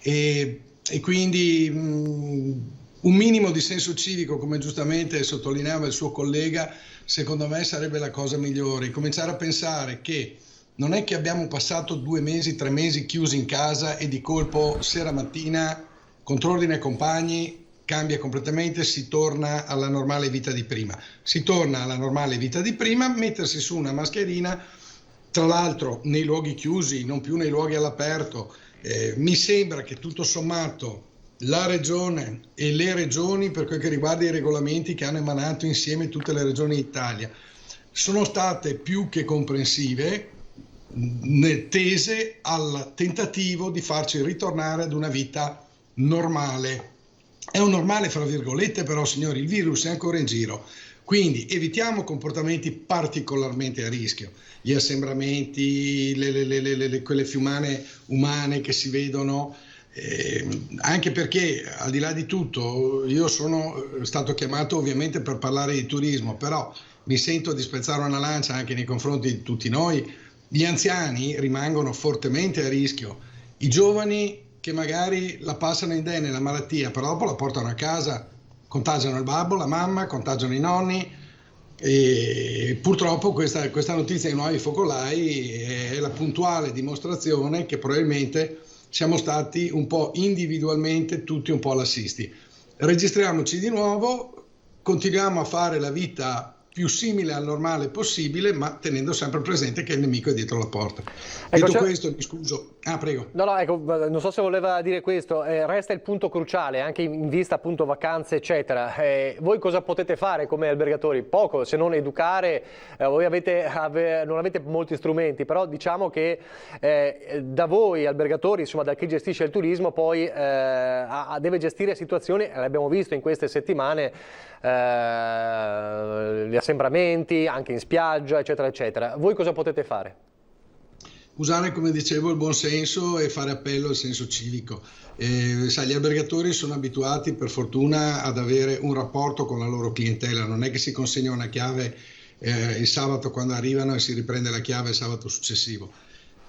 E quindi un minimo di senso civico, come giustamente sottolineava il suo collega, secondo me sarebbe la cosa migliore. Cominciare a pensare che non è che abbiamo passato 2 mesi, 3 mesi chiusi in casa e di colpo sera mattina, contrordine ai compagni, cambia completamente, si torna alla normale vita di prima. Si torna alla normale vita di prima, mettersi su una mascherina, tra l'altro nei luoghi chiusi, non più nei luoghi all'aperto. Mi sembra che tutto sommato la Regione e le Regioni, per quel che riguarda i regolamenti che hanno emanato insieme tutte le Regioni d'Italia, sono state più che comprensive, tese al tentativo di farci ritornare ad una vita normale. È un normale fra virgolette, però signori, il virus è ancora in giro, quindi evitiamo comportamenti particolarmente a rischio, gli assembramenti, quelle fiumane umane che si vedono, anche perché al di là di tutto io sono stato chiamato ovviamente per parlare di turismo, però mi sento di spezzare una lancia anche nei confronti di tutti noi. Gli anziani rimangono fortemente a rischio, i giovani che magari la passano indenne la malattia, però dopo la portano a casa, contagiano il babbo, la mamma, contagiano i nonni, e purtroppo questa notizia dei nuovi focolai è la puntuale dimostrazione che probabilmente siamo stati un po' individualmente tutti un po' lassisti. Registriamoci di nuovo, continuiamo a fare la vita più simile al normale possibile, ma tenendo sempre presente che il nemico è dietro la porta. Ecco, detto questo, mi scuso. Prego. No, ecco, non so se voleva dire questo, resta il punto cruciale, anche in vista appunto vacanze eccetera. Voi cosa potete fare come albergatori? Poco, se non educare, voi non avete molti strumenti, però diciamo che da voi albergatori, insomma da chi gestisce il turismo, poi deve gestire situazioni, l'abbiamo visto in queste settimane, le assembramenti, anche in spiaggia, eccetera, eccetera. Voi cosa potete fare? Usare, come dicevo, il buon senso e fare appello al senso civico. Sai, gli albergatori sono abituati, per fortuna, ad avere un rapporto con la loro clientela. Non è che si consegna una chiave il sabato quando arrivano e si riprende la chiave il sabato successivo.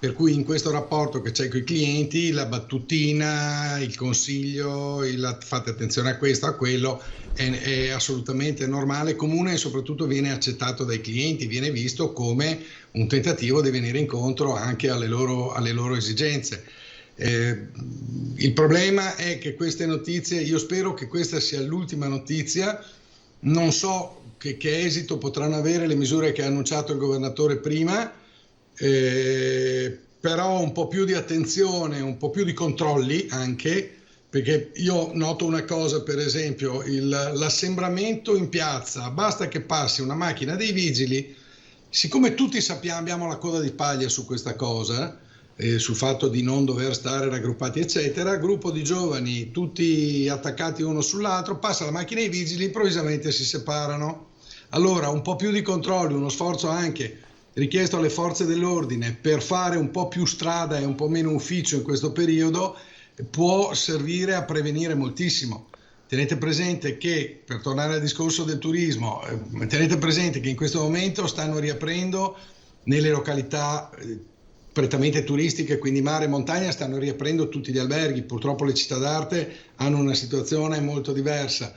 Per cui in questo rapporto che c'è con i clienti, la battutina, il consiglio, fate attenzione a questo, a quello, è assolutamente normale, comune, e soprattutto viene accettato dai clienti, viene visto come un tentativo di venire incontro anche alle loro esigenze. Il problema è che queste notizie, io spero che questa sia l'ultima notizia, non so che esito potranno avere le misure che ha annunciato il governatore prima, però un po' più di attenzione, un po' più di controlli anche, perché io noto una cosa, per esempio l'assembramento in piazza, basta che passi una macchina dei vigili, siccome tutti sappiamo, abbiamo la coda di paglia su questa cosa, sul fatto di non dover stare raggruppati eccetera, gruppo di giovani tutti attaccati uno sull'altro, passa la macchina dei vigili, improvvisamente si separano. Allora un po' più di controlli, uno sforzo anche richiesto alle forze dell'ordine per fare un po' più strada e un po' meno ufficio in questo periodo può servire a prevenire moltissimo. Tenete presente che, per tornare al discorso del turismo, tenete presente che in questo momento stanno riaprendo nelle località prettamente turistiche, quindi mare e montagna, stanno riaprendo tutti gli alberghi. Purtroppo le città d'arte hanno una situazione molto diversa.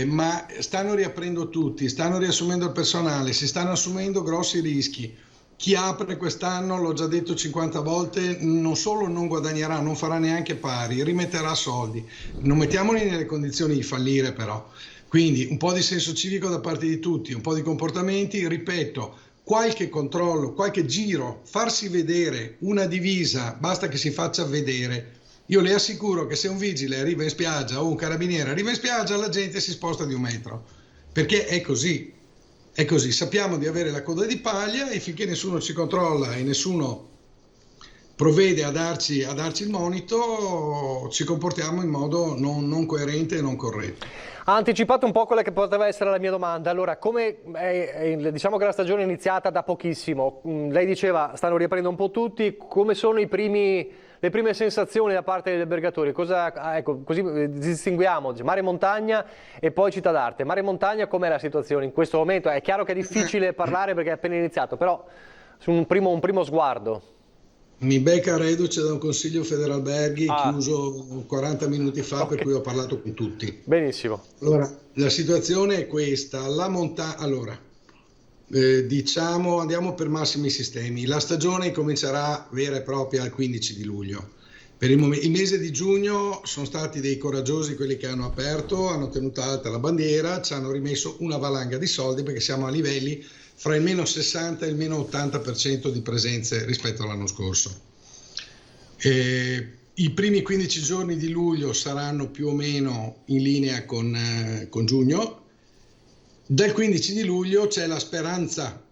Ma stanno riaprendo tutti, stanno riassumendo il personale, si stanno assumendo grossi rischi. Chi apre quest'anno, l'ho già detto 50 volte, non solo non guadagnerà, non farà neanche pari, rimetterà soldi. Non mettiamoli nelle condizioni di fallire però. Quindi un po' di senso civico da parte di tutti, un po' di comportamenti, ripeto, qualche controllo, qualche giro, farsi vedere, una divisa, basta che si faccia vedere. Io le assicuro che se un vigile arriva in spiaggia o un carabiniere arriva in spiaggia, la gente si sposta di 1 metro, perché è così, sappiamo di avere la coda di paglia e finché nessuno ci controlla e nessuno provvede a darci il monito, ci comportiamo in modo non coerente e non corretto. Ha anticipato un po' quella che poteva essere la mia domanda. Allora, diciamo che la stagione è iniziata da pochissimo, lei diceva stanno riaprendo un po' tutti, come sono le prime sensazioni da parte degli albergatori? Ecco, così distinguiamo mare e montagna e poi città d'arte. Mare e montagna, com'è la situazione in questo momento? È chiaro che è difficile parlare perché è appena iniziato, però su un primo sguardo. Mi becca reduce da un consiglio Federalberghi chiuso 40 minuti fa, okay. Per cui ho parlato con tutti. Benissimo. Allora, la situazione è questa. Diciamo, andiamo per massimi sistemi. La stagione comincerà vera e propria il 15 di luglio. Per il mese di giugno sono stati dei coraggiosi quelli che hanno aperto, hanno tenuto alta la bandiera, ci hanno rimesso una valanga di soldi perché siamo a livelli fra il meno 60 e il meno 80% di presenze rispetto all'anno scorso. I primi 15 giorni di luglio saranno più o meno in linea con giugno. Dal 15 di luglio c'è la speranza,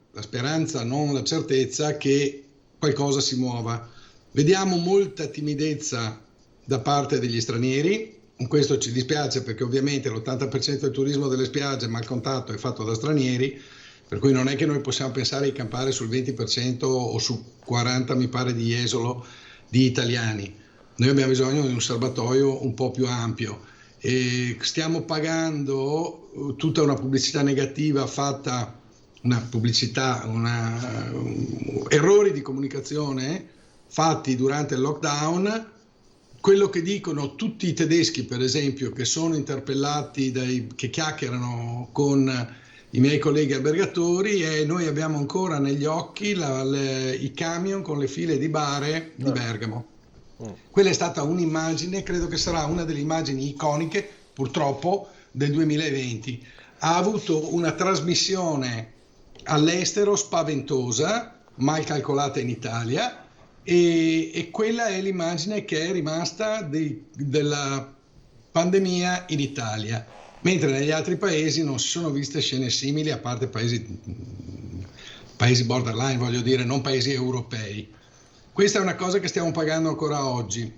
non la certezza, che qualcosa si muova. Vediamo molta timidezza da parte degli stranieri, questo ci dispiace perché ovviamente l'80% del turismo delle spiagge mal contatto è fatto da stranieri, per cui non è che noi possiamo pensare di campare sul 20% o su 40% mi pare di esolo di italiani. Noi abbiamo bisogno di un serbatoio un po' più ampio. E stiamo pagando tutta una pubblicità negativa fatta, errori di comunicazione fatti durante il lockdown. Quello che dicono tutti i tedeschi, per esempio, che sono interpellati che chiacchierano con i miei colleghi albergatori, e noi abbiamo ancora negli occhi i camion con le file di bare di Bergamo. Quella è stata un'immagine, credo che sarà una delle immagini iconiche, purtroppo, del 2020. Ha avuto una trasmissione all'estero spaventosa, mal calcolata in Italia, e quella è l'immagine che è rimasta della pandemia in Italia, mentre negli altri paesi non si sono viste scene simili, a parte paesi borderline, voglio dire, non paesi europei. Questa è una cosa che stiamo pagando ancora oggi.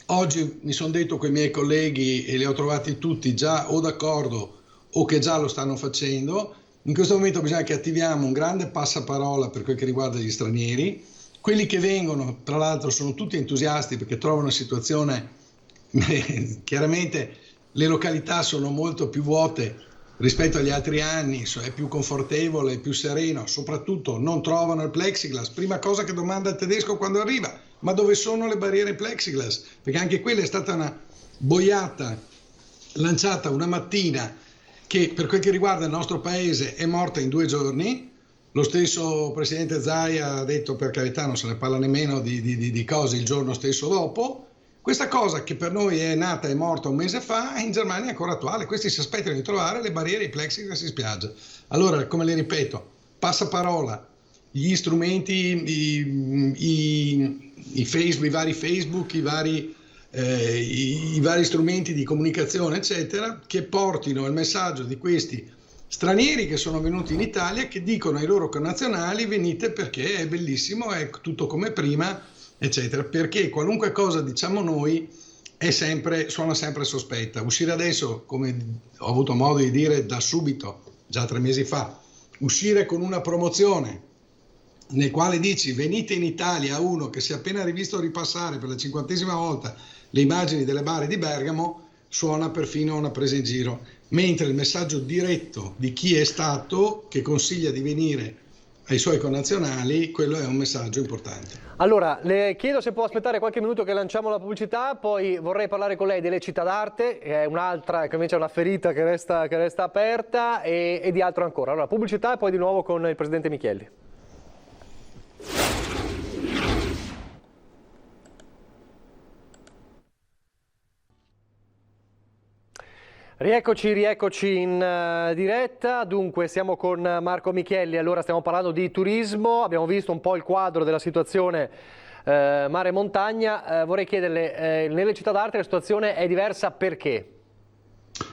Oggi mi sono detto con i miei colleghi, e li ho trovati tutti già o d'accordo o che già lo stanno facendo, In questo momento bisogna che attiviamo un grande passaparola per quel che riguarda gli stranieri. Quelli che vengono, tra l'altro, sono tutti entusiasti perché trovano una situazione, chiaramente le località sono molto più vuote rispetto agli altri anni, è più confortevole, è più sereno, soprattutto non trovano il plexiglass. Prima cosa che domanda il tedesco quando arriva: ma dove sono le barriere plexiglass? Perché anche quella è stata una boiata lanciata una mattina che per quel che riguarda il nostro paese è morta in 2 giorni. Lo stesso presidente Zaia ha detto, per carità non se ne parla nemmeno di cose il giorno stesso dopo. Questa cosa che per noi è nata e morta un mese fa, in Germania è ancora attuale. Questi si aspettano di trovare le barriere, i plexiglass in spiaggia. Allora, come le ripeto, passaparola, gli strumenti, i vari Facebook, i vari strumenti di comunicazione, eccetera, che portino il messaggio di questi stranieri che sono venuti in Italia, che dicono ai loro connazionali: venite perché è bellissimo, è tutto come prima, eccetera. Perché qualunque cosa diciamo noi suona sempre sospetta. Uscire adesso, come ho avuto modo di dire da subito, già 3 mesi fa, uscire con una promozione nel quale dici venite in Italia a uno che si è appena rivisto ripassare per la 50ª volta le immagini delle bare di Bergamo, suona perfino una presa in giro, mentre il messaggio diretto di chi è stato, che consiglia di venire ai suoi connazionali, quello è un messaggio importante. Allora, le chiedo se può aspettare qualche minuto che lanciamo la pubblicità, poi vorrei parlare con lei delle città d'arte, che è un'altra, che invece è una ferita che resta aperta, e di altro ancora. Allora, pubblicità e poi di nuovo con il Presidente Michielli. Rieccoci in diretta. Dunque siamo con Marco Michielli. Allora stiamo parlando di turismo, abbiamo visto un po' il quadro della situazione mare e montagna. Vorrei chiederle, nelle città d'arte la situazione è diversa perché? La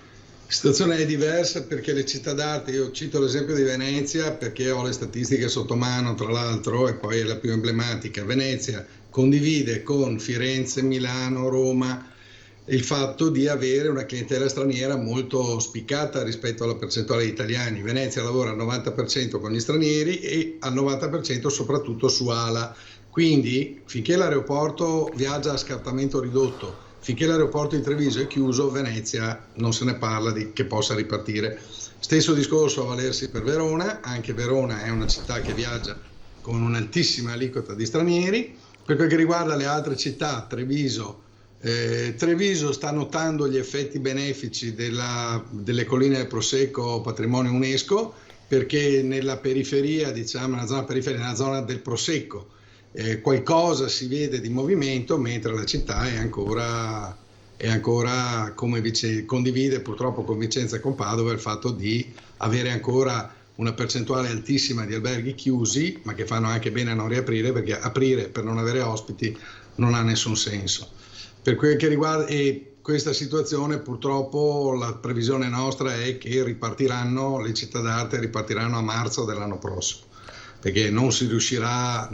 situazione è diversa perché le città d'arte, io cito l'esempio di Venezia perché ho le statistiche sotto mano, tra l'altro, e poi è la più emblematica. Venezia condivide con Firenze, Milano, Roma il fatto di avere una clientela straniera molto spiccata rispetto alla percentuale di italiani. Venezia lavora al 90% con gli stranieri e al 90% soprattutto su ala. Quindi finché l'aeroporto viaggia a scartamento ridotto, finché l'aeroporto di Treviso è chiuso, Venezia non se ne parla di che possa ripartire. Stesso discorso a valersi per Verona. Anche Verona è una città che viaggia con un'altissima aliquota di stranieri. Per quel che riguarda le altre città, Treviso sta notando gli effetti benefici delle colline del Prosecco patrimonio UNESCO, perché nella periferia, diciamo nella zona periferica, nella zona del Prosecco, qualcosa si vede di movimento, mentre la città è ancora condivide purtroppo con Vicenza e con Padova il fatto di avere ancora una percentuale altissima di alberghi chiusi, ma che fanno anche bene a non riaprire, perché aprire per non avere ospiti non ha nessun senso. Per quel che riguarda questa situazione, purtroppo la previsione nostra è che le città d'arte ripartiranno a marzo dell'anno prossimo, perché non si riuscirà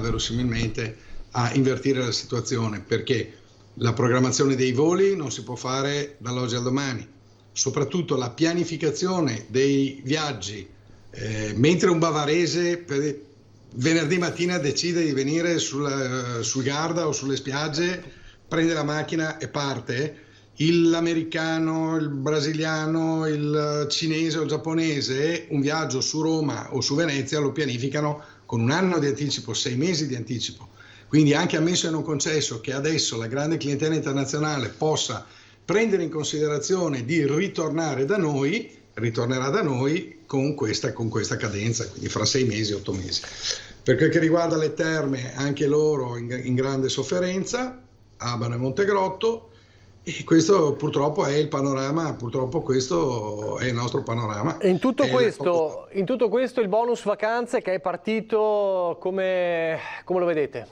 verosimilmente a invertire la situazione, perché la programmazione dei voli non si può fare dall'oggi al domani, soprattutto la pianificazione dei viaggi, mentre un bavarese venerdì mattina decide di venire sul Garda o sulle spiagge, prende la macchina e parte, l'americano, il brasiliano, il cinese o il giapponese un viaggio su Roma o su Venezia lo pianificano con 1 anno di anticipo, 6 mesi di anticipo. Quindi, anche ammesso e non concesso che adesso la grande clientela internazionale possa prendere in considerazione di ritornare da noi, ritornerà da noi con questa cadenza, quindi fra 6 mesi e 8 mesi. Per quel che riguarda le terme, anche loro in grande sofferenza, Abano e Montegrotto, e questo purtroppo è il panorama, purtroppo questo è il nostro panorama. E in tutto questo il bonus vacanze che è partito, come lo vedete?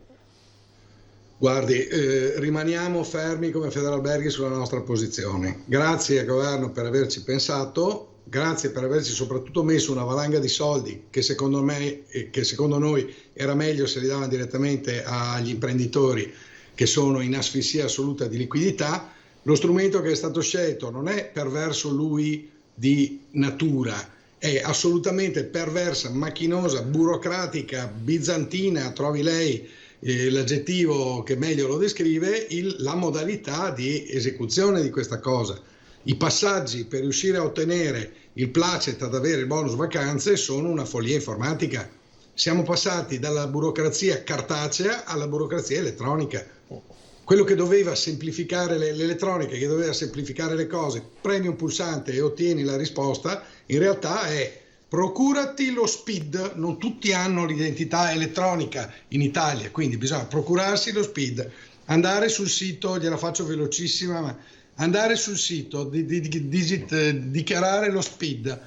Guardi, rimaniamo fermi come Federalberghi sulla nostra posizione. Grazie al governo per averci pensato, grazie per averci soprattutto messo una valanga di soldi che secondo noi era meglio se li davano direttamente agli imprenditori che sono in asfissia assoluta di liquidità. Lo strumento che è stato scelto non è perverso lui di natura, è assolutamente perversa, macchinosa, burocratica, bizantina, trovi lei l'aggettivo che meglio lo descrive, la modalità di esecuzione di questa cosa. I passaggi per riuscire a ottenere il placet ad avere il bonus vacanze sono una follia informatica. Siamo passati dalla burocrazia cartacea alla burocrazia elettronica. Quello che doveva semplificare l'elettronica, che doveva semplificare le cose, premi un pulsante e ottieni la risposta, in realtà è procurati lo SPID. Non tutti hanno l'identità elettronica in Italia, quindi bisogna procurarsi lo SPID, andare sul sito, gliela faccio velocissima, ma andare sul sito, dichiarare lo SPID,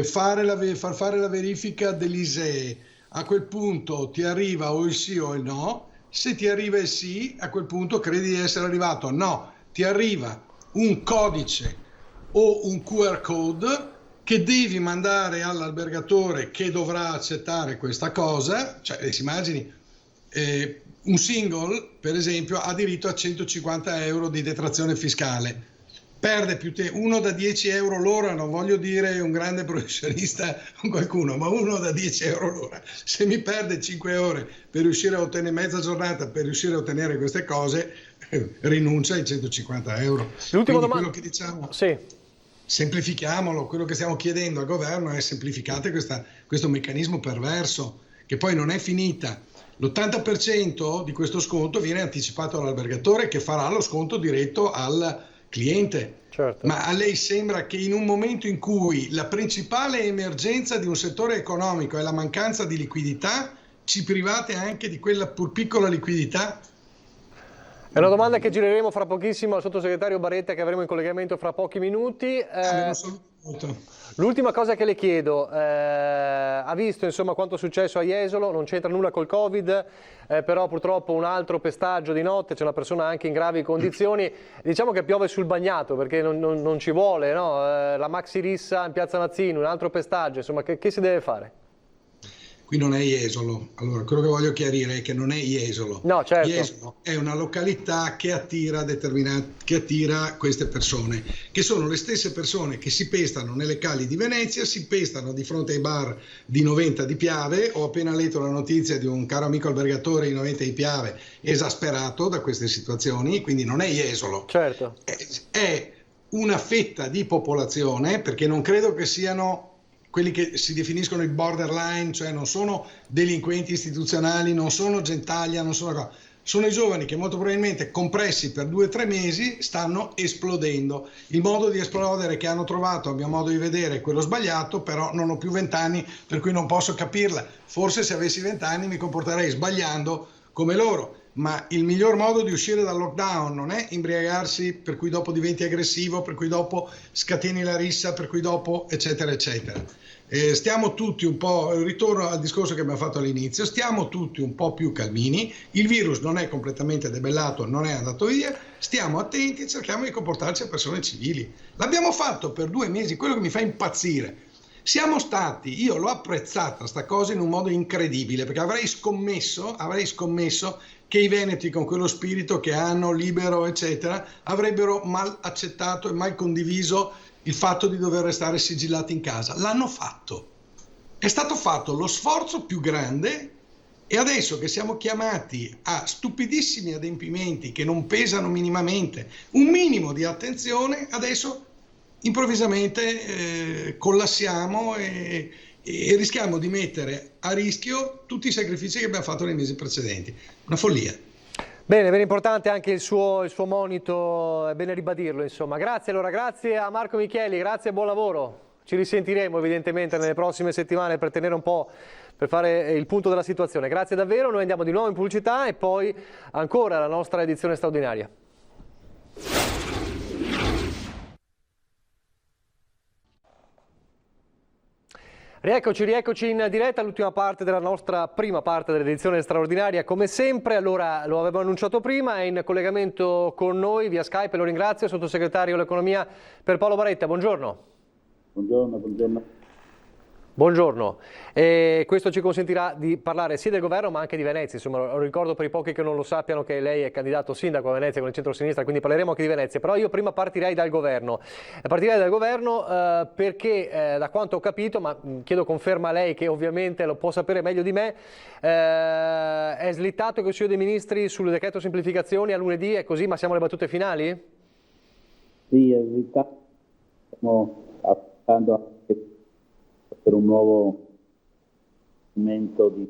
far fare la verifica dell'ISEE, a quel punto ti arriva o il sì o il no. Se ti arriva il sì, a quel punto credi di essere arrivato. No, ti arriva un codice o un QR code che devi mandare all'albergatore che dovrà accettare questa cosa. Cioè, si immagini, un single, per esempio, ha diritto a 150 euro di detrazione fiscale. Perde più uno da 10 euro l'ora, non voglio dire un grande professionista o qualcuno, ma uno da 10 euro l'ora. Se mi perde 5 ore per riuscire a ottenere mezza giornata, per riuscire a ottenere queste cose, rinuncia ai 150 euro. L'ultima domanda. Quello che diciamo, sì. Semplifichiamolo, quello che stiamo chiedendo al governo è semplificate questo meccanismo perverso, che poi non è finita. L'80% di questo sconto viene anticipato all'albergatore, che farà lo sconto diretto al cliente. Certo. Ma a lei sembra che in un momento in cui la principale emergenza di un settore economico è la mancanza di liquidità, ci private anche di quella pur piccola liquidità? È una domanda che gireremo fra pochissimo al sottosegretario Baretta, che avremo in collegamento fra pochi minuti. L'ultima cosa che le chiedo, ha visto insomma quanto è successo a Jesolo, non c'entra nulla col Covid, però purtroppo un altro pestaggio di notte, c'è una persona anche in gravi condizioni, diciamo che piove sul bagnato perché non ci vuole, no? La maxi rissa in piazza Mazzini, un altro pestaggio, insomma che si deve fare? Qui non è Jesolo. Allora, quello che voglio chiarire è che non è Jesolo. No, certo. Jesolo è una località che attira queste persone, che sono le stesse persone che si pestano nelle calli di Venezia, si pestano di fronte ai bar di Noventa di Piave. Ho appena letto la notizia di un caro amico albergatore di Noventa di Piave esasperato da queste situazioni, quindi non è Jesolo. Certo. È una fetta di popolazione, perché non credo che siano quelli che si definiscono i borderline, cioè non sono delinquenti istituzionali, non sono gentaglia, sono i giovani che molto probabilmente compressi per 2 o 3 mesi stanno esplodendo. Il modo di esplodere che hanno trovato, a mio modo di vedere, è quello sbagliato, però non ho più 20 anni, per cui non posso capirla. Forse se avessi 20 anni mi comporterei sbagliando come loro. Ma il miglior modo di uscire dal lockdown non è imbriagarsi, per cui dopo diventi aggressivo, per cui dopo scateni la rissa, per cui dopo eccetera eccetera. Stiamo tutti un po', ritorno al discorso che abbiamo fatto all'inizio, stiamo tutti un po' più calmini, il virus non è completamente debellato, non è andato via, stiamo attenti e cerchiamo di comportarci a persone civili. L'abbiamo fatto per 2 mesi, quello che mi fa impazzire. Siamo stati, io l'ho apprezzata sta cosa in un modo incredibile, perché avrei scommesso che i veneti, con quello spirito che hanno, libero eccetera, avrebbero mal accettato e mal condiviso il fatto di dover restare sigillati in casa. L'hanno fatto. È stato fatto lo sforzo più grande, e adesso che siamo chiamati a stupidissimi adempimenti che non pesano minimamente, un minimo di attenzione, adesso improvvisamente collassiamo e rischiamo di mettere a rischio tutti i sacrifici che abbiamo fatto nei mesi precedenti. Una follia. Bene, bene importante anche il suo monito, è bene ribadirlo insomma. Grazie allora, grazie a Marco Micheli, grazie e buon lavoro. Ci risentiremo evidentemente nelle prossime settimane per tenere un po', per fare il punto della situazione. Grazie davvero, noi andiamo di nuovo in pubblicità e poi ancora la nostra edizione straordinaria. Rieccoci in diretta all'ultima parte della nostra prima parte dell'edizione straordinaria. Come sempre, allora lo avevo annunciato prima, è in collegamento con noi via Skype e lo ringrazio, sottosegretario all'economia Pierpaolo Baretta. Buongiorno. Buongiorno. Buongiorno, questo ci consentirà di parlare sia del governo ma anche di Venezia. Insomma, lo ricordo per i pochi che non lo sappiano che lei è candidato sindaco a Venezia con il centro-sinistra, quindi parleremo anche di Venezia, però io prima partirei dal governo. Perché da quanto ho capito, ma chiedo conferma a lei che ovviamente lo può sapere meglio di me, è slittato il Consiglio dei Ministri sul decreto semplificazioni a lunedì, è così, ma siamo alle battute finali? Sì, è slittato, stiamo aspettando anche per un nuovo momento di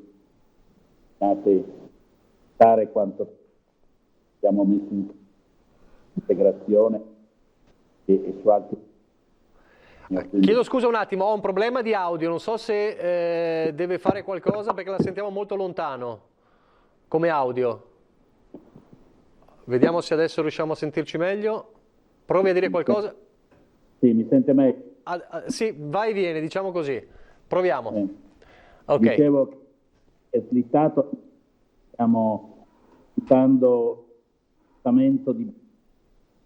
fare quanto abbiamo messo in integrazione e su altri. Chiedo scusa un attimo, ho un problema di audio, non so se deve fare qualcosa perché la sentiamo molto lontano come audio. Vediamo se adesso riusciamo a sentirci meglio. Provi a dire qualcosa. Sì, mi sente meglio. Sì, vai e viene, diciamo così. Proviamo. Ok. Dicevo che è slittato, stiamo dando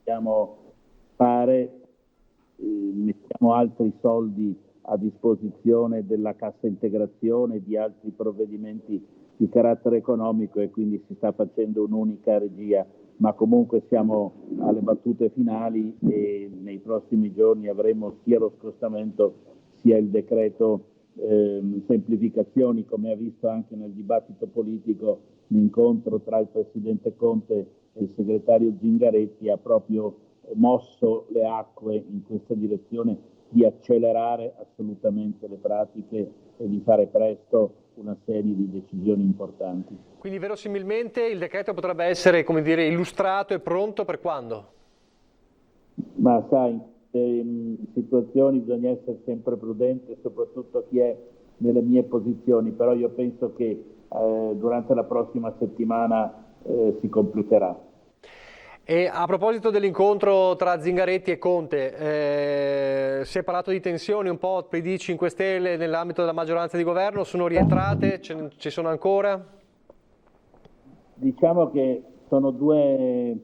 dobbiamo fare, mettiamo altri soldi a disposizione della cassa integrazione, di altri provvedimenti di carattere economico e quindi si sta facendo un'unica regia, ma comunque siamo alle battute finali e nei prossimi giorni avremo sia lo scostamento sia il decreto semplificazioni, come ha visto anche nel dibattito politico. L'incontro tra il Presidente Conte e il Segretario Zingaretti ha proprio mosso le acque in questa direzione di accelerare assolutamente le pratiche e di fare presto una serie di decisioni importanti. Quindi verosimilmente il decreto potrebbe essere, come dire, illustrato e pronto per quando? Ma sai, in situazioni bisogna essere sempre prudenti, soprattutto chi è nelle mie posizioni, però io penso che durante la prossima settimana si completerà. E a proposito dell'incontro tra Zingaretti e Conte, si è parlato di tensioni un po' PD 5 Stelle nell'ambito della maggioranza di governo, sono rientrate? Ci sono ancora? Diciamo che sono due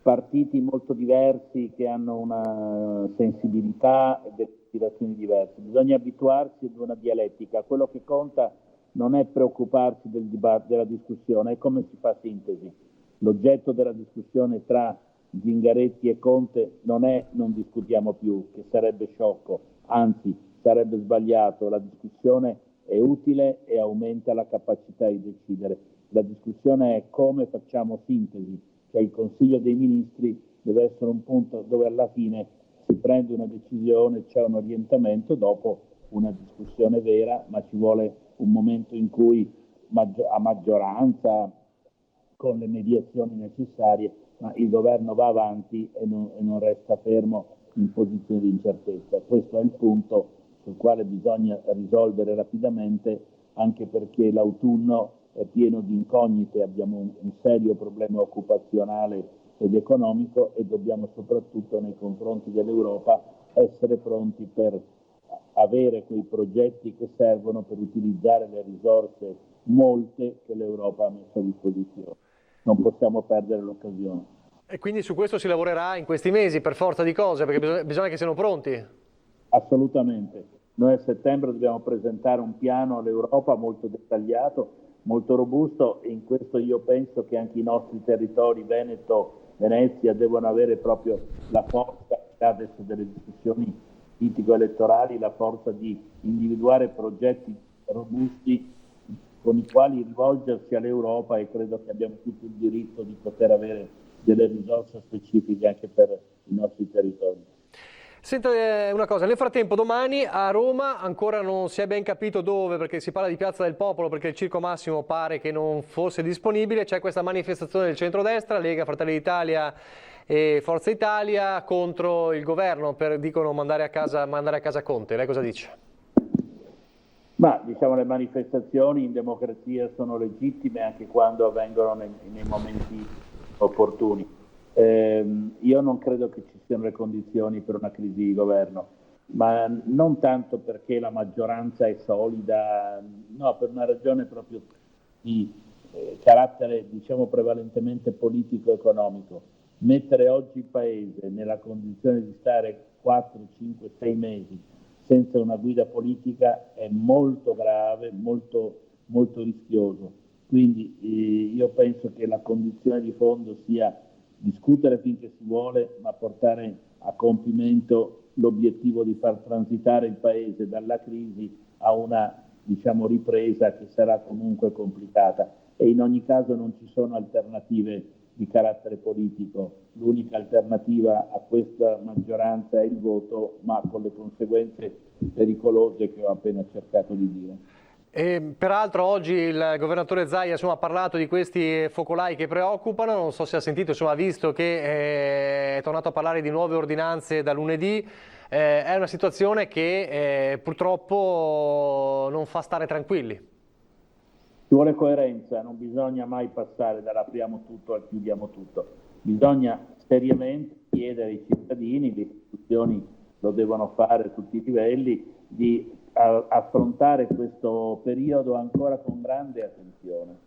partiti molto diversi che hanno una sensibilità e delle ispirazioni diverse. Bisogna abituarsi ad una dialettica. Quello che conta non è preoccuparsi del dibattito, della discussione, è come si fa sintesi. L'oggetto della discussione tra Zingaretti e Conte non è non discutiamo più, che sarebbe sciocco, anzi sarebbe sbagliato. La discussione è utile e aumenta la capacità di decidere. La discussione è come facciamo sintesi, cioè il Consiglio dei Ministri deve essere un punto dove alla fine si prende una decisione, c'è un orientamento dopo una discussione vera, ma ci vuole un momento in cui a maggioranza, con le mediazioni necessarie, ma il governo va avanti e non resta fermo in posizione di incertezza. Questo è il punto sul quale bisogna risolvere rapidamente, anche perché l'autunno è pieno di incognite, abbiamo un serio problema occupazionale ed economico e dobbiamo soprattutto nei confronti dell'Europa essere pronti per avere quei progetti che servono per utilizzare le risorse molte che l'Europa ha messo a disposizione. Non possiamo perdere l'occasione. E quindi su questo si lavorerà in questi mesi per forza di cose, perché bisogna che siano pronti? Assolutamente. Noi a settembre dobbiamo presentare un piano all'Europa molto dettagliato, molto robusto, e in questo io penso che anche i nostri territori, Veneto, Venezia, devono avere proprio la forza, adesso delle discussioni politico-elettorali, la forza di individuare progetti robusti con i quali rivolgersi all'Europa, e credo che abbiamo tutto il diritto di poter avere delle risorse specifiche anche per i nostri territori. Senta una cosa, nel frattempo domani a Roma ancora non si è ben capito dove, perché si parla di Piazza del Popolo perché il Circo Massimo pare che non fosse disponibile, c'è questa manifestazione del centrodestra, Lega, Fratelli d'Italia e Forza Italia contro il governo per, dicono, mandare a casa Conte. Lei cosa dice? Ma diciamo le manifestazioni in democrazia sono legittime anche quando avvengono nei momenti opportuni. Io non credo che ci siano le condizioni per una crisi di governo, ma non tanto perché la maggioranza è solida, no, per una ragione proprio di carattere, diciamo, prevalentemente politico-economico. Mettere oggi il Paese nella condizione di stare 4, 5, 6 mesi senza una guida politica è molto grave, molto rischioso. Quindi io penso che la condizione di fondo sia discutere finché si vuole, ma portare a compimento l'obiettivo di far transitare il Paese dalla crisi a una, diciamo, ripresa che sarà comunque complicata, e in ogni caso non ci sono alternative di carattere politico. L'unica alternativa a questa maggioranza è il voto, ma con le conseguenze pericolose che ho appena cercato di dire. E peraltro oggi il governatore Zaia ha parlato di questi focolai che preoccupano, non so se ha sentito, ha visto che è tornato a parlare di nuove ordinanze da lunedì. È una situazione che purtroppo non fa stare tranquilli. Ci vuole coerenza, non bisogna mai passare dall'apriamo tutto al chiudiamo tutto. Bisogna seriamente chiedere ai cittadini, le istituzioni lo devono fare a tutti i livelli, di affrontare questo periodo ancora con grande attenzione.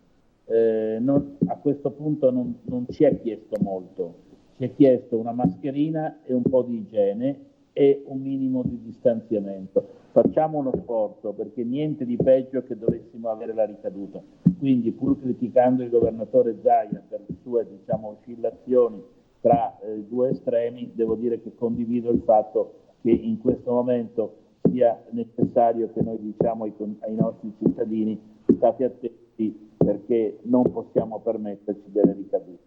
A questo punto non ci è chiesto molto, ci è chiesto una mascherina e un po' di igiene e un minimo di distanziamento. Facciamo uno sforzo, perché niente di peggio che dovessimo avere la ricaduta. Quindi, pur criticando il governatore Zaia per le sue, oscillazioni tra i due estremi, devo dire che condivido il fatto che in questo momento sia necessario che noi diciamo ai nostri cittadini: state attenti, perché non possiamo permetterci delle ricadute.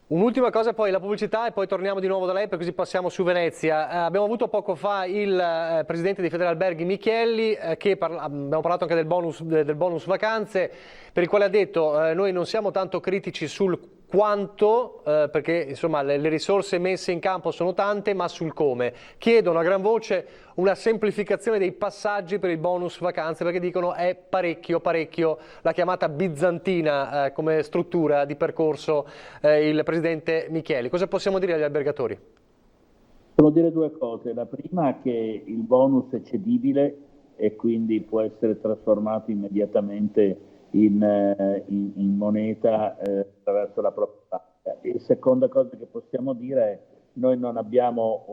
Un'ultima cosa, poi la pubblicità, e poi torniamo di nuovo da lei, per così passiamo su Venezia. Abbiamo avuto poco fa il presidente di Federalberghi Michielli, abbiamo parlato anche del bonus vacanze, per il quale ha detto noi non siamo tanto critici sul quanto, perché insomma le risorse messe in campo sono tante, ma sul come. Chiedono a gran voce una semplificazione dei passaggi per il bonus vacanze, perché dicono è parecchio la chiamata bizantina come struttura di percorso il presidente Michielli. Cosa possiamo dire agli albergatori? Possiamo dire due cose. La prima è che il bonus è cedibile e quindi può essere trasformato immediatamente in moneta attraverso la propria banca. E seconda cosa che possiamo dire è: noi non abbiamo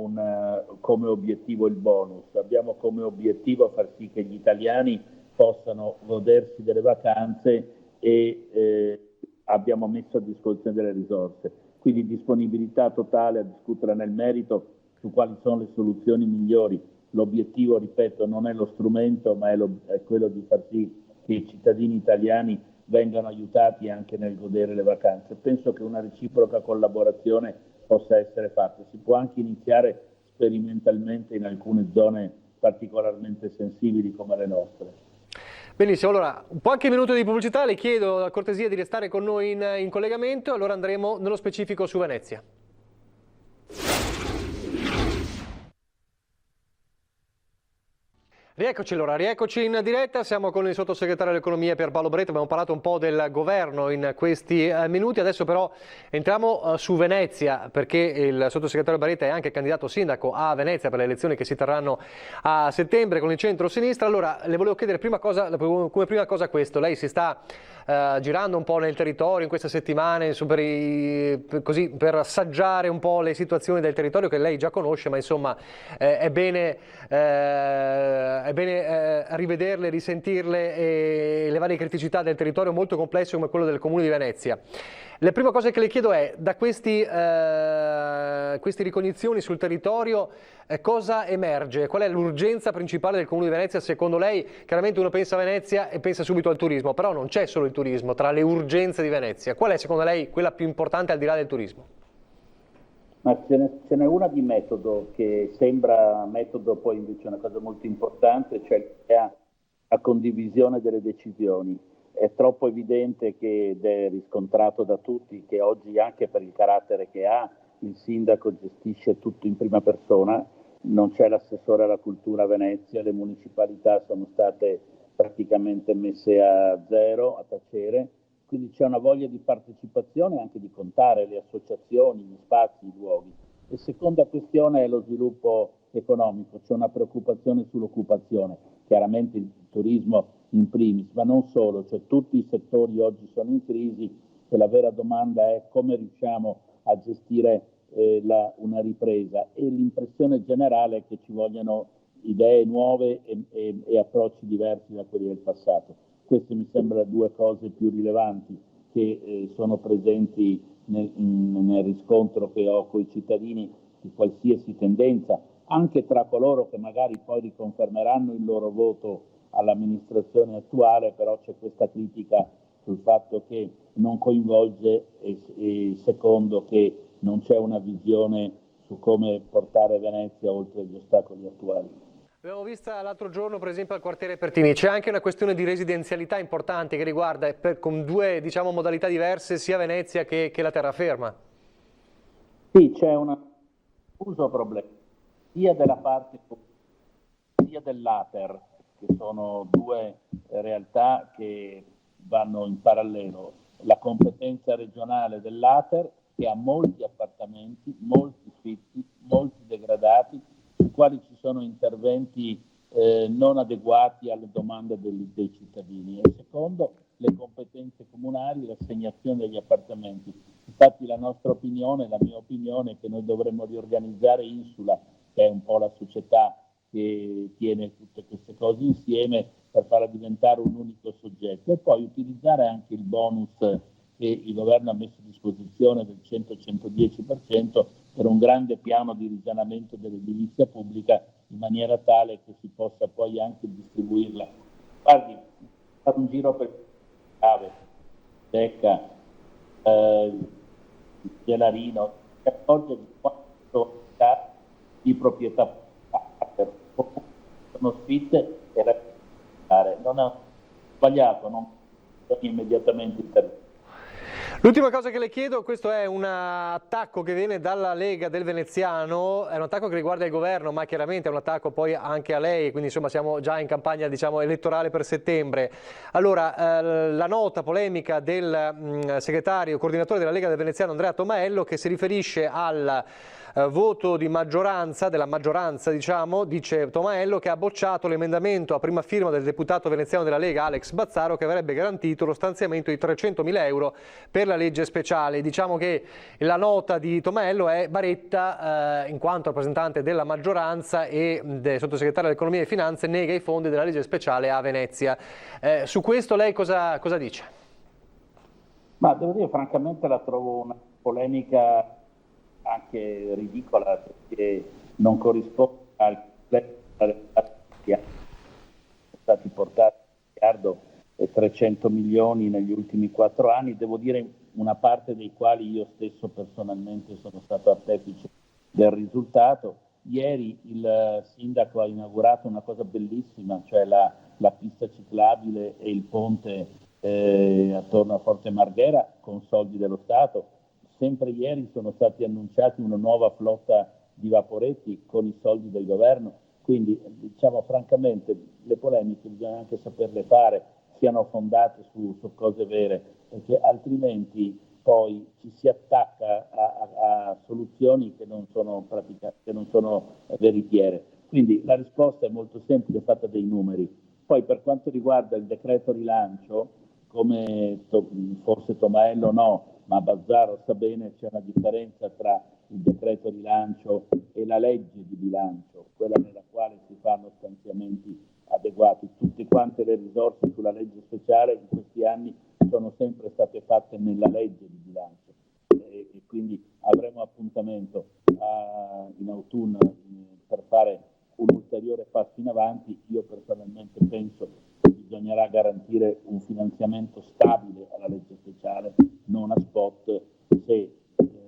come obiettivo il bonus, abbiamo come obiettivo far sì che gli italiani possano godersi delle vacanze e abbiamo messo a disposizione delle risorse. Quindi disponibilità totale a discutere nel merito su quali sono le soluzioni migliori. L'obiettivo, ripeto, non è lo strumento, ma è quello di far sì che i cittadini italiani vengano aiutati anche nel godere le vacanze. Penso che una reciproca collaborazione possa essere fatta. Si può anche iniziare sperimentalmente in alcune zone particolarmente sensibili come le nostre. Benissimo, allora qualche minuto di pubblicità, le chiedo la cortesia di restare con noi in collegamento, allora andremo nello specifico su Venezia. Rieccoci in diretta, siamo con il sottosegretario all'economia Pierpaolo Baretta, abbiamo parlato un po' del governo in questi minuti, adesso però entriamo su Venezia, perché il sottosegretario Baretta è anche candidato sindaco a Venezia per le elezioni che si terranno a settembre con il centro-sinistra. Allora le volevo chiedere come prima cosa questo: lei si sta girando un po' nel territorio in queste settimane per assaggiare un po' le situazioni del territorio che lei già conosce, ma insomma è bene rivederle, risentirle e le varie criticità del territorio molto complesso come quello del Comune di Venezia. La prima cosa che le chiedo è: da queste ricognizioni sul territorio cosa emerge? Qual è l'urgenza principale del Comune di Venezia secondo lei? Chiaramente uno pensa a Venezia e pensa subito al turismo, però non c'è solo il turismo tra le urgenze di Venezia. Qual è secondo lei quella più importante al di là del turismo? Ma ce n'è una di metodo che sembra metodo, poi invece è una cosa molto importante, cioè la condivisione delle decisioni. È troppo evidente ed è riscontrato da tutti che oggi, anche per il carattere che ha, il sindaco gestisce tutto in prima persona, non c'è l'assessore alla cultura a Venezia, le municipalità sono state praticamente messe a zero, a tacere. Quindi c'è una voglia di partecipazione, anche di contare le associazioni, gli spazi, i luoghi. E seconda questione è lo sviluppo economico, c'è una preoccupazione sull'occupazione, chiaramente il turismo in primis, ma non solo, cioè tutti i settori oggi sono in crisi e la vera domanda è come riusciamo a gestire una ripresa, e l'impressione generale è che ci vogliano idee nuove e approcci diversi da quelli del passato. Queste mi sembrano due cose più rilevanti che sono presenti nel riscontro che ho con i cittadini di qualsiasi tendenza, anche tra coloro che magari poi riconfermeranno il loro voto all'amministrazione attuale, però c'è questa critica sul fatto che non coinvolge e secondo che non c'è una visione su come portare Venezia oltre gli ostacoli attuali. Abbiamo visto l'altro giorno per esempio al quartiere Pertini, c'è anche una questione di residenzialità importante che riguarda con due modalità diverse sia Venezia che la terraferma. Sì, c'è un uso problema sia della parte sia dell'Ater, che sono due realtà che vanno in parallelo. La competenza regionale dell'Ater, che ha molti appartamenti, molti fitti, molti degradati, sui quali ci sono interventi non adeguati alle domande dei cittadini. E secondo, le competenze comunali, l'assegnazione degli appartamenti. Infatti la nostra opinione, la mia opinione, è che noi dovremmo riorganizzare Insula, che è un po' la società che tiene tutte queste cose insieme, per farla diventare un unico soggetto, e poi utilizzare anche il bonus che il governo ha messo a disposizione del 100-110% per un grande piano di risanamento dell'edilizia pubblica, in maniera tale che si possa poi anche distribuirla. Guardi, fare un giro per Cave, Becca, Gelarino, si accorge di quanto di proprietà sono sfitte e non è sbagliato, non bisogna immediatamente intervenire. L'ultima cosa che le chiedo, questo è un attacco che viene dalla Lega del Veneziano, è un attacco che riguarda il governo, ma chiaramente è un attacco poi anche a lei, quindi insomma siamo già in campagna elettorale per settembre. Allora, la nota polemica del segretario coordinatore della Lega del Veneziano Andrea Tomaello, che si riferisce al voto di maggioranza, della maggioranza dice Tomaello, che ha bocciato l'emendamento a prima firma del deputato veneziano della Lega Alex Bazzaro, che avrebbe garantito lo stanziamento di 300.000 euro per la legge speciale. Diciamo che la nota di Tomaello è Baretta, in quanto rappresentante della maggioranza e del sottosegretario dell'Economia e Finanze, nega i fondi della legge speciale a Venezia. Su questo lei cosa dice? Ma devo dire, francamente la trovo una polemica anche ridicola, perché non corrisponde al completo che sono stati portati miliardo e 300 milioni negli ultimi 4 anni, devo dire una parte dei quali io stesso personalmente sono stato artefice del risultato. Ieri il sindaco ha inaugurato una cosa bellissima, cioè la pista ciclabile e il ponte attorno a Forte Marghera con soldi dello Stato. Sempre ieri sono stati annunciati una nuova flotta di vaporetti con i soldi del governo, quindi diciamo francamente le polemiche bisogna anche saperle fare, siano fondate su cose vere, perché altrimenti poi ci si attacca a soluzioni che non sono praticate, che non sono veritiere. Quindi la risposta è molto semplice, è fatta dei numeri. Poi per quanto riguarda il decreto rilancio, come forse Tomaello no, ma Bazzaro sa bene, c'è una differenza tra il decreto rilancio e la legge di bilancio, quella nella quale si fanno stanziamenti adeguati. Tutte quante le risorse sulla legge speciale in questi anni sono sempre state fatte nella legge di bilancio e quindi avremo appuntamento in autunno per fare un ulteriore passo in avanti. Io personalmente penso che bisognerà garantire un finanziamento stabile alla legge speciale, non a spot. Se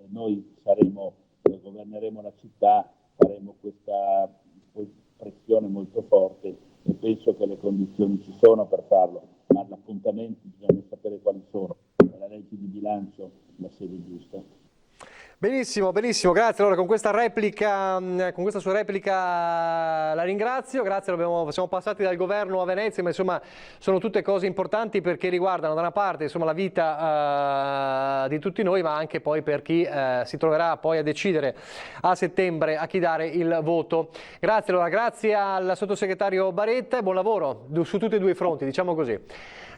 noi governeremo la città, faremo questa pressione molto forte e penso che le condizioni ci sono per farlo, ma l'appuntamento bisogna sapere quali sono. La legge di bilancio la sede giusta. Benissimo, benissimo, grazie. Allora con questa sua replica la ringrazio, grazie. Siamo passati dal governo a Venezia, ma insomma sono tutte cose importanti perché riguardano da una parte insomma la vita di tutti noi, ma anche poi per chi si troverà poi a decidere a settembre a chi dare il voto. Grazie, allora grazie al sottosegretario Baretta e buon lavoro su tutti e due i fronti, diciamo così.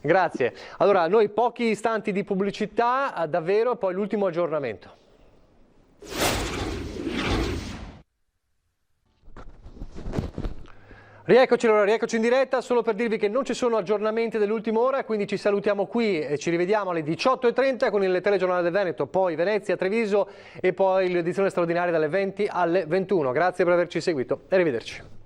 Grazie. Allora noi pochi istanti di pubblicità davvero, poi l'ultimo aggiornamento. Rieccoci allora, rieccoci in diretta, solo per dirvi che non ci sono aggiornamenti dell'ultima ora, quindi ci salutiamo qui e ci rivediamo alle 18:30 con il telegiornale del Veneto, poi Venezia, Treviso e poi l'edizione straordinaria dalle 20 alle 21. Grazie per averci seguito e arrivederci.